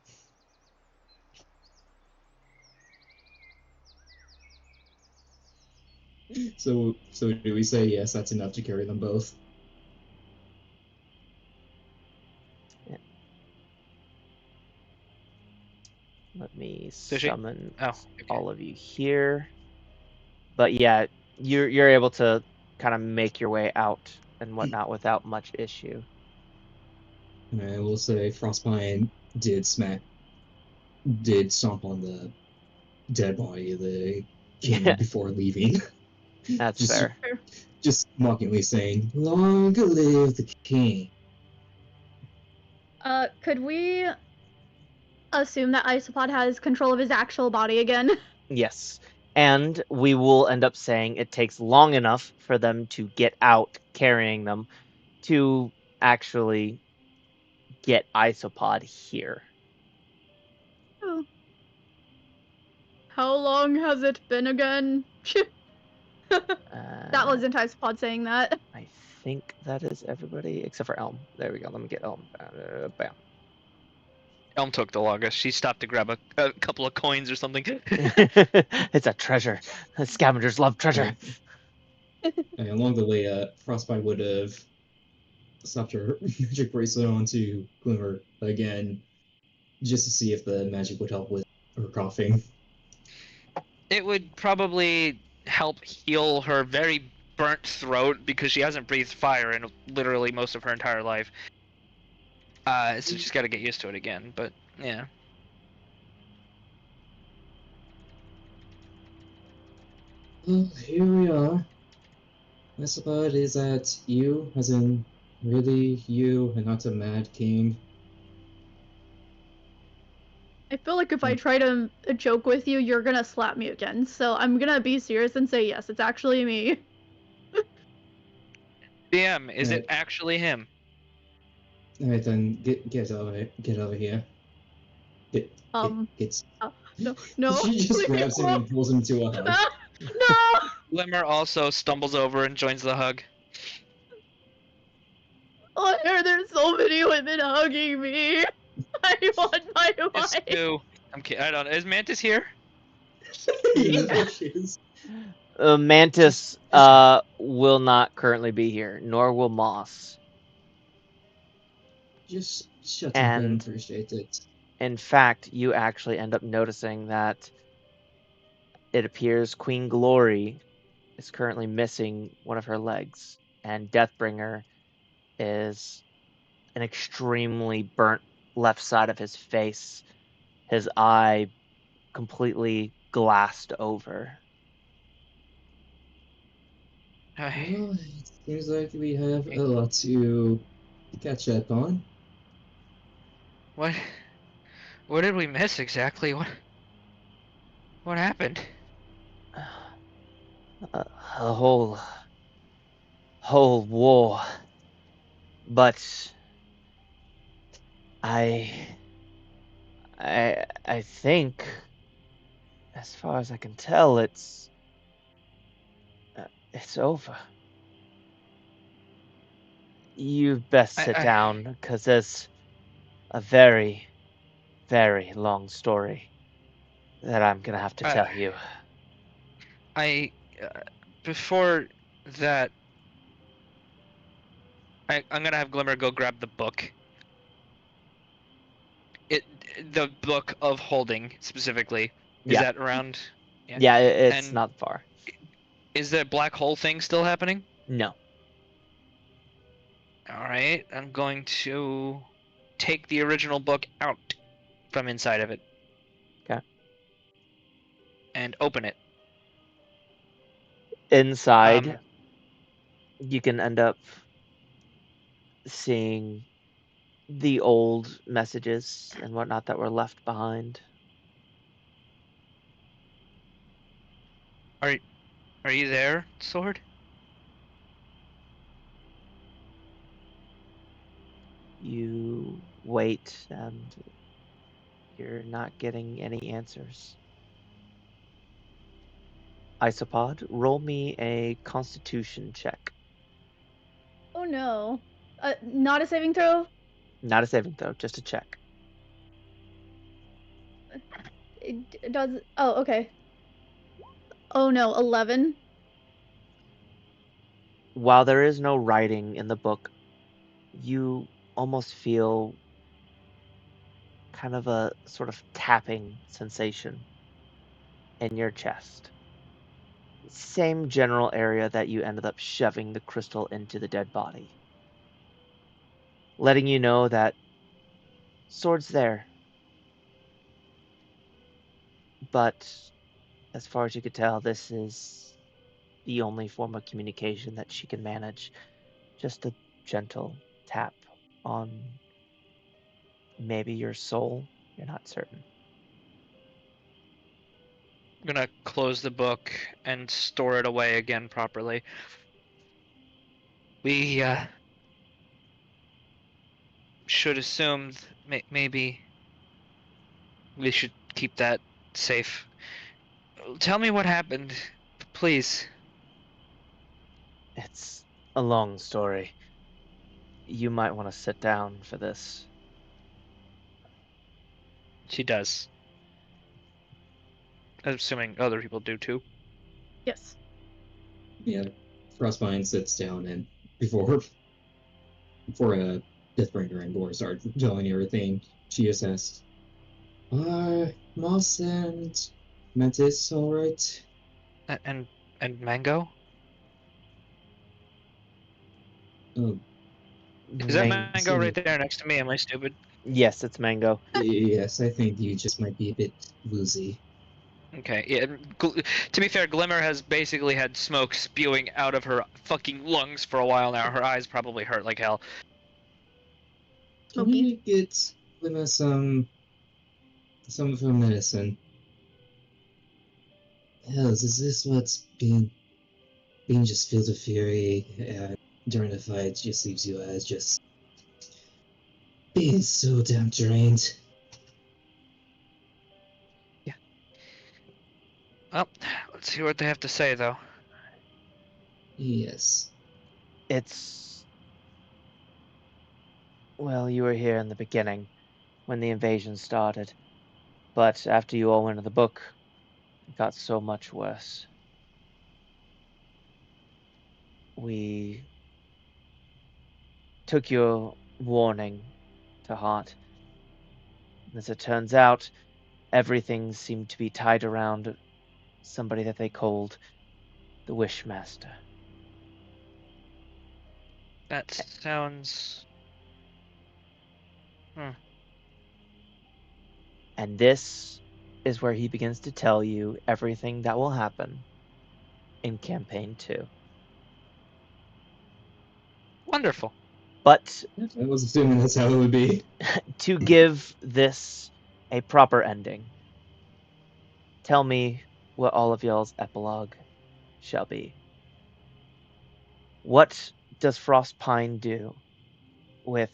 So do we say yes? That's enough to carry them both. Yeah. Let me So summon okay. all of you here. But yeah, you're able to kind of make your way out and whatnot without much issue. I will say Frostpine did stomp on the dead body of the king Yeah. before leaving. That's fair. Just mockingly saying, "Long live the king." Could we assume that Isopod has control of his actual body again? Yes. And we will end up saying it takes long enough for them to get out carrying them to actually get Isopod here. Oh. How long has it been again? That wasn't Isopod saying that. I think that is everybody except for Elm. There we go. Let me get Elm. Bam. Elm took the longest. She stopped to grab a couple of coins or something. It's a treasure. Scavengers love treasure. And along the way, Frostbite would have slapped her magic bracelet onto Glimmer again, just to see if the magic would help with her coughing. It would probably help heal her very burnt throat because she hasn't breathed fire in literally most of her entire life. So she's got to get used to it again. But yeah. Well, here we are. I suppose is that you, as in really you, and not a mad king. I feel like if I try to joke with you, you're gonna slap me again. So I'm gonna be serious and say yes, it's actually me. DM, is it actually him? All right, then get over here. No. She just grabs him and pulls him to a hug. No. Glimmer also stumbles over and joins the hug. Why are there so many women hugging me? I want my wife. I'm kidding. I don't know. Is Mantis here? Yeah, she is. Mantis will not currently be here, nor will Moss. Just shut up And and appreciate it. in fact, you actually end up noticing that it appears Queen Glory is currently missing one of her legs. and Deathbringer is an extremely burnt left side of his face, his eye completely glassed over. Well, it seems like we have a lot to catch up on. What? What did we miss exactly? What happened? A whole war. But I think, as far as I can tell, it's over. You best sit down, because there's a very, very long story that I'm gonna have to tell you. Before that, I'm gonna have Glimmer go grab the book. The book of holding specifically. Is that around? Yeah, it's And not far. is the black hole thing still happening? No. All right, I'm going to take the original book out from inside of it. Okay. And open it. Inside, you can end up seeing the old messages and whatnot that were left behind. Are you there, Sword? You wait, and you're not getting any answers. Isopod, roll me a constitution check. Oh no. Not a saving throw? Not a saving throw, just a check. It does. Oh, okay. Oh no, 11. While there is no writing in the book, you almost feel kind of a sort of tapping sensation in your chest. Same general area that you ended up shoving the crystal into the dead body. Letting you know that Sword's there. But as far as you could tell, this is the only form of communication that she can manage. Just a gentle tap on maybe your soul. You're not certain. I'm gonna close the book and store it away again properly. We should assume maybe we should keep that safe. Tell me what happened, please. It's a long story. You might want to sit down for this. She does. Assuming other people do too. Yes. Yeah, Frostbind sits down and before Deathbringer and Gore start telling everything, she just asks, "Are Moss and Mantis all right?" And Mango? Oh, Is that Mang- Mango right there next to me? Am I stupid? yes, it's Mango. yes, I think you just might be a bit woozy. Okay, yeah. To be fair, Glimmer has basically had smoke spewing out of her fucking lungs for a while now. Her eyes probably hurt like hell. Can Smoky. you get Lima some of her medicine? Hells, is this what's being just filled with fury during the fight just leaves you as just being so damn drained? Yeah. Well, let's see what they have to say, though. Yes. Well, you were here in the beginning when the invasion started. But after you all went to the book, it got so much worse. We took your warning to heart. As it turns out, everything seemed to be tied around somebody that they called the Wishmaster. That sounds... And this is where he begins to tell you everything that will happen in campaign 2. Wonderful. But I was assuming that's how it would be. to give this a proper ending, tell me what all of y'all's epilogue shall be. What does Frostpine do with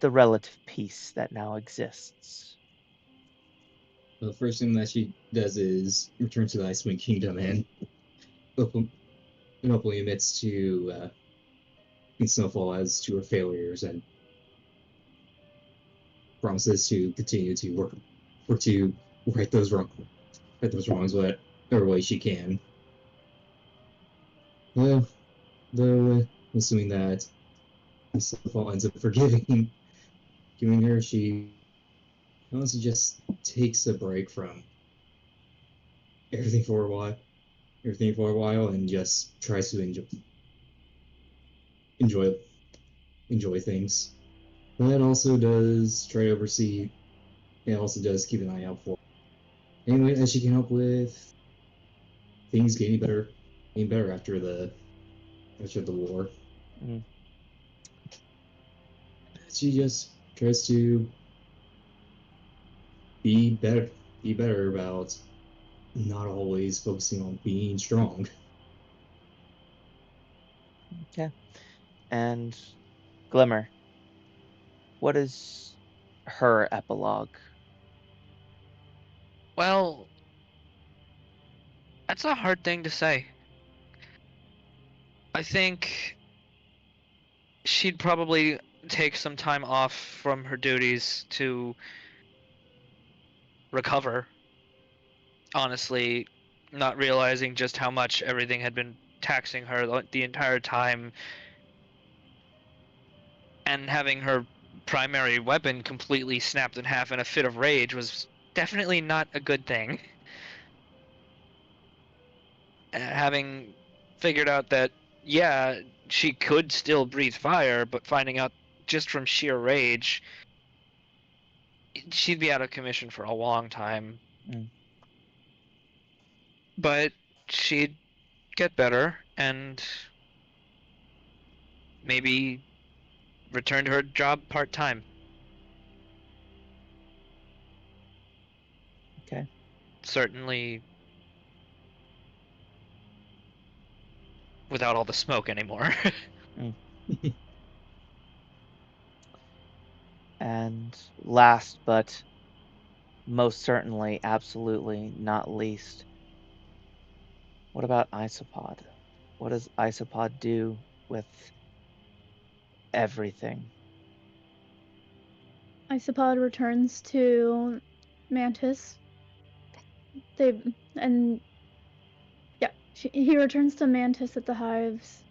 the relative peace that now exists? The first thing that she does is return to the Icewind Kingdom and openly admits to Queen Snowfall as to her failures and promises to continue to work to right those wrongs whatever way she can. Well, though, assuming that Snowfall ends up forgiving her, she honestly just takes a break from everything for a while, and just tries to enjoy things. But that also does try to oversee. It also does keep an eye out for anyway that she can help with things getting better after the war. Mm. She just tries to be better about not always focusing on being strong. Okay. And Glimmer, what is her epilogue? Well, that's a hard thing to say. I think she'd probably take some time off from her duties to recover. Honestly, not realizing just how much everything had been taxing her the entire time, and having her primary weapon completely snapped in half in a fit of rage was definitely not a good thing. Having figured out that, yeah, she could still breathe fire, but finding out just from sheer rage, she'd be out of commission for a long time. Mm. But she'd get better and maybe return to her job part-time. Okay. Certainly without all the smoke anymore. And last but most certainly, absolutely not least, what about Isopod? What does Isopod do with everything? Isopod returns to Mantis. He returns to Mantis at the hives.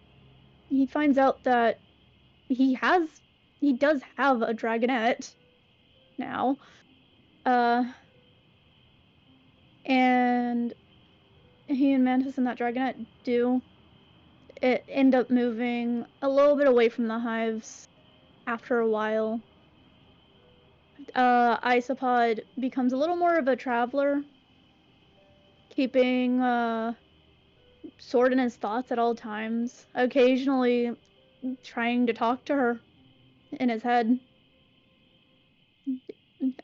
He finds out that he does have a dragonette now. And he and Mantis and that dragonette end up moving a little bit away from the hives after a while. Isopod becomes a little more of a traveler, keeping sword in his thoughts at all times, occasionally trying to talk to her in his head,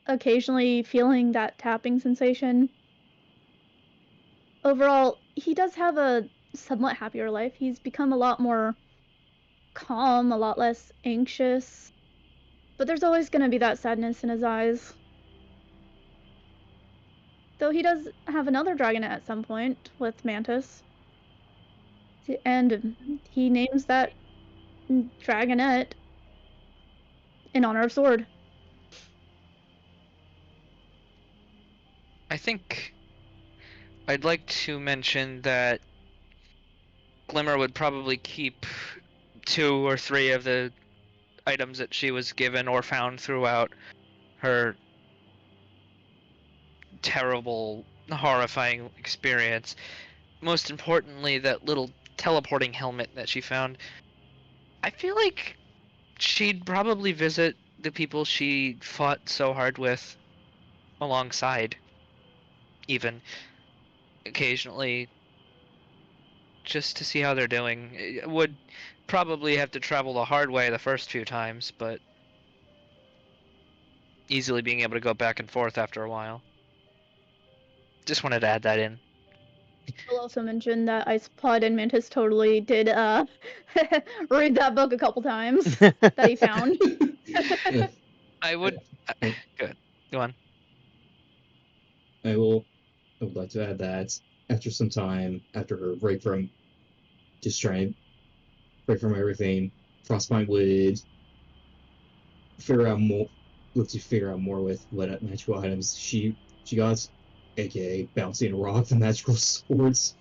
occasionally feeling that tapping sensation. Overall, he does have a somewhat happier life. He's become a lot more calm, a lot less anxious, but there's always going to be that sadness in his eyes. Though he does have another dragonette at some point with Mantis. And he names that dragonette in honor of Sword. I think I'd like to mention that Glimmer would probably keep 2 or 3 of the items that she was given or found throughout her terrible, horrifying experience. Most importantly, that little teleporting helmet that she found. I feel like she'd probably visit the people she fought so hard with alongside, even occasionally, just to see how they're doing. It would probably have to travel the hard way the first few times, but easily being able to go back and forth after a while. Just wanted to add that in. I'll also mention that Isopod and Mantis totally did read that book a couple times that he found. I would. I, Good. Go on. I would like to add that after some time, after her break from just trying to break from everything, Frostbite would figure out more, look to figure out more with what magical items she got, aka bouncing a rock, the magical swords,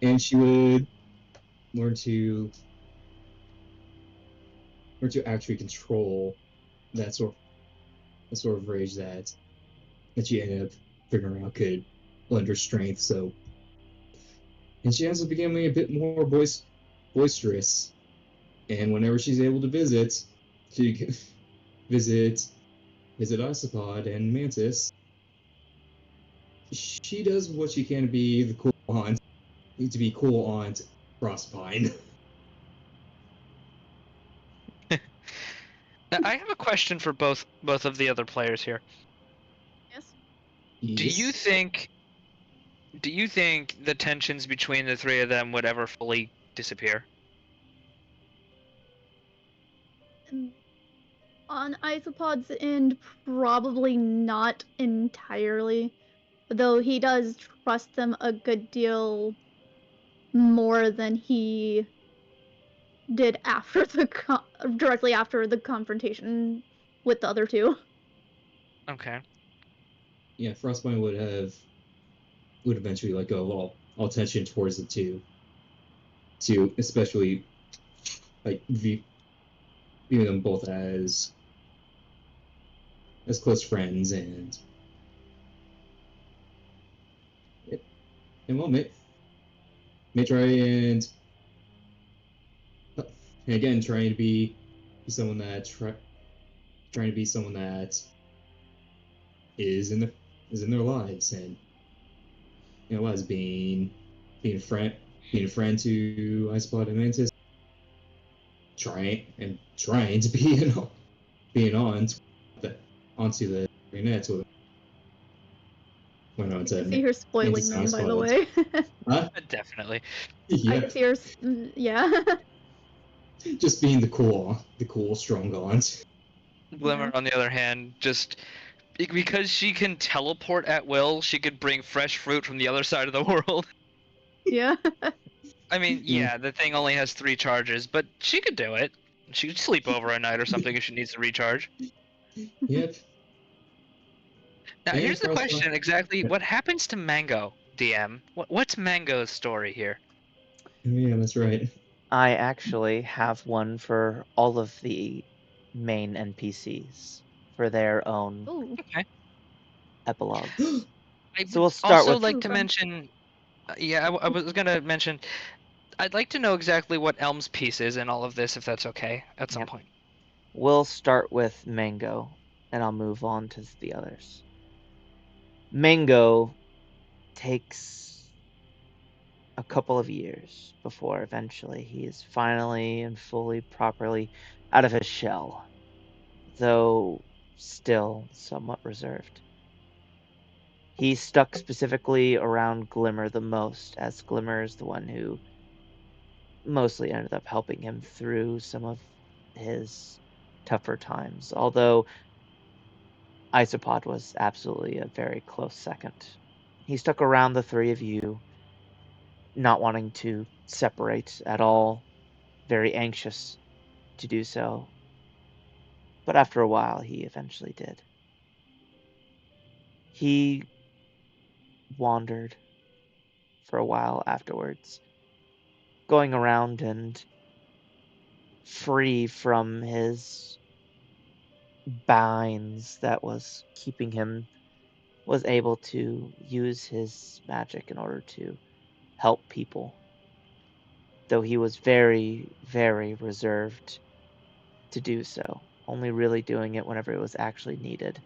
and she would learn to actually control that sort of rage that she ended up figuring out could lend her strength. So, and she ends up becoming a bit more boisterous. And whenever she's able to visit, she can visit Isopod and Mantis. She does what she can to be the cool aunt, Frostpine. Now, I have a question for both of the other players here. Yes. Yes. Do you think the tensions between the three of them would ever fully disappear? On Isopod's end, probably not entirely. Though he does trust them a good deal more than he did after directly after the confrontation with the other two. Okay. Yeah, Frostbite would eventually let go of all tension towards the two, especially like viewing them both as close friends and well, may try and again trying to be someone that trying to be someone that is in their lives, and as being a friend to Icepod and Mantis, trying to be being onto the internet when I on can to see her spoiling them, by the way. Huh? Definitely. I Yeah, can see her, yeah. just being the cool strong aunt. Glimmer, Yeah. on the other hand, just because she can teleport at will, she could bring fresh fruit from the other side of the world. Yeah. I mean, yeah, the thing only has 3 charges, but she could do it. She could sleep over a night or something if she needs to recharge. Yep. Now, And here's the Frostbite. question exactly: what happens to Mango, DM? What's Mango's story here? Yeah, that's right. I actually have one for all of the main NPCs for their own Ooh. Okay. epilogues. I So we'll start also with like to Okay. mention, yeah, I was gonna mention, I'd like to know exactly what Elm's piece is in all of this, if that's okay, at some Yep. point. We'll start with Mango, and I'll move on to the others. Mango takes a couple of years before eventually he is finally and fully properly out of his shell, though still somewhat reserved. He's stuck specifically around Glimmer the most, as Glimmer is the one who mostly ended up helping him through some of his tougher times, although Isopod was absolutely a very close second. He stuck around the three of you, not wanting to separate at all, very anxious to do so. But after a while, he eventually did. He wandered for a while afterwards, going around and free from his binds that was keeping him, was able to use his magic in order to help people. though he was very, very reserved to do so, only really doing it whenever it was actually needed.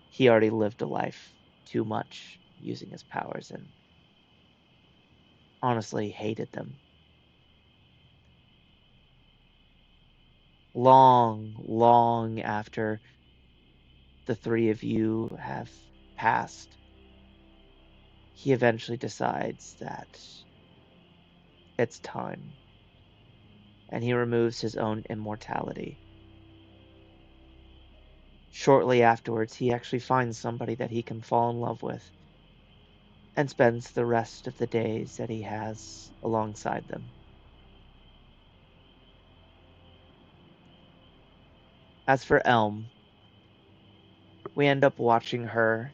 He already lived a life too much using his powers and honestly hated them. Long, long after the three of you have passed, he eventually decides that it's time, and he removes his own immortality. Shortly afterwards, he actually finds somebody that he can fall in love with and spends the rest of the days that he has alongside them. As for Elm, we end up watching her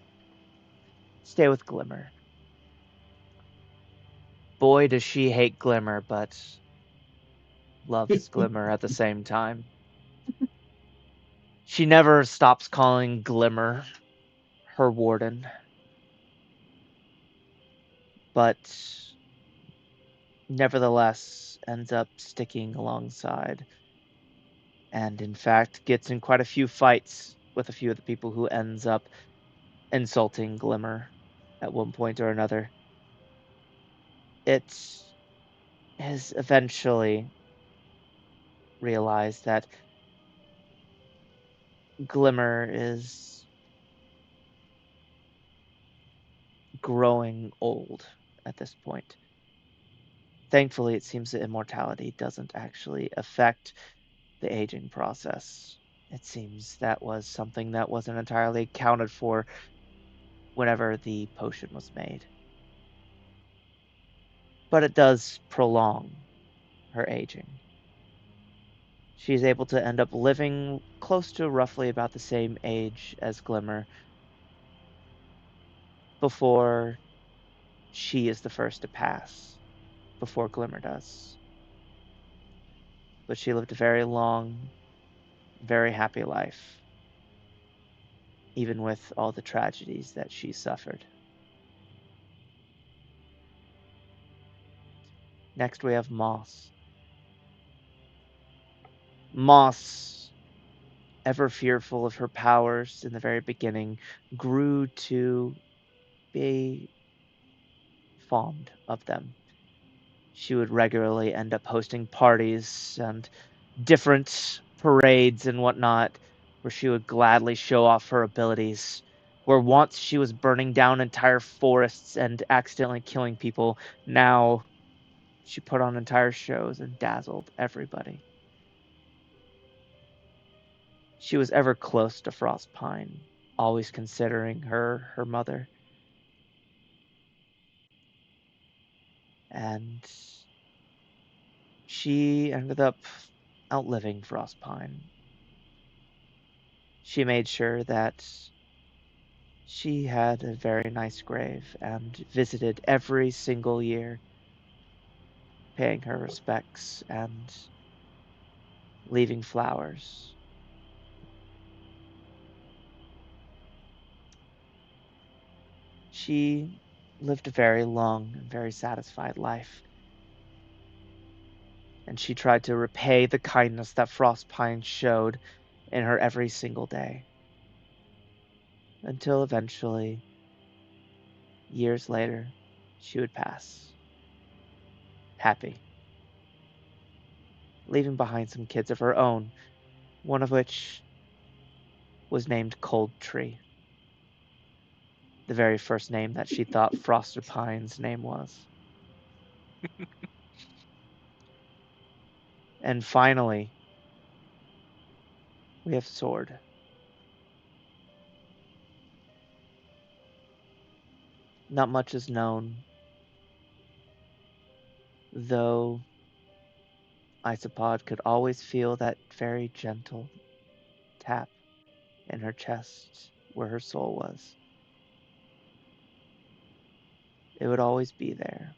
stay with Glimmer. Boy, does she hate Glimmer, but loves Glimmer at the same time. She never stops calling Glimmer her warden, but nevertheless ends up sticking alongside, and in fact gets in quite a few fights with a few of the people who ends up insulting Glimmer at one point or another. It is eventually realized that Glimmer is growing old at this point. Thankfully, it seems that immortality doesn't actually affect the aging process. It seems that was something that wasn't entirely accounted for whenever the potion was made. But it does prolong her aging. She's able to end up living close to roughly about the same age as Glimmer before she is the first to pass, before Glimmer does. But she lived a very long, very happy life, even with all the tragedies that she suffered. Next, we have Moss. Moss, ever fearful of her powers in the very beginning, grew to be fond of them. She would regularly end up hosting parties and different parades and whatnot, where she would gladly show off her abilities. Where once she was burning down entire forests and accidentally killing people, now she put on entire shows and dazzled everybody. She was ever close to Frostpine, always considering her mother. And she ended up outliving Frostpine. She made sure that she had a very nice grave and visited every single year, paying her respects and leaving flowers. She lived a very long and very satisfied life, and she tried to repay the kindness that Frostpine showed in her every single day. Until eventually, years later, she would pass. Happy. Leaving behind some kids of her own, one of which was named Cold Tree, the very first name that she thought Frostpine's name was. And finally, we have Sword. Not much is known, though Isopod could always feel that very gentle tap in her chest where her soul was. It would always be there,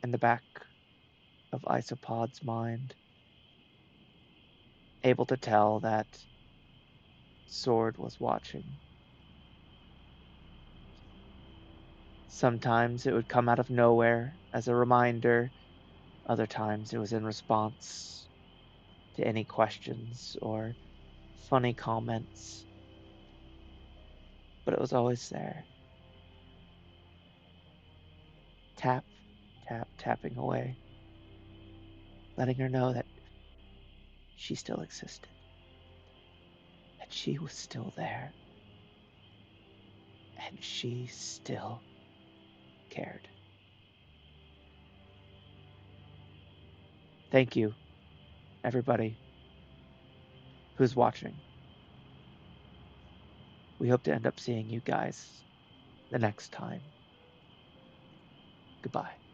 in the back of Isopod's mind, able to tell that Sword was watching. Sometimes it would come out of nowhere as a reminder. Other times it was in response to any questions or funny comments. But it was always there. Tap, tap, tapping away. Letting her know that she still existed. That she was still there. And she still cared. Thank you, everybody who's watching. We hope to end up seeing you guys the next time. Goodbye.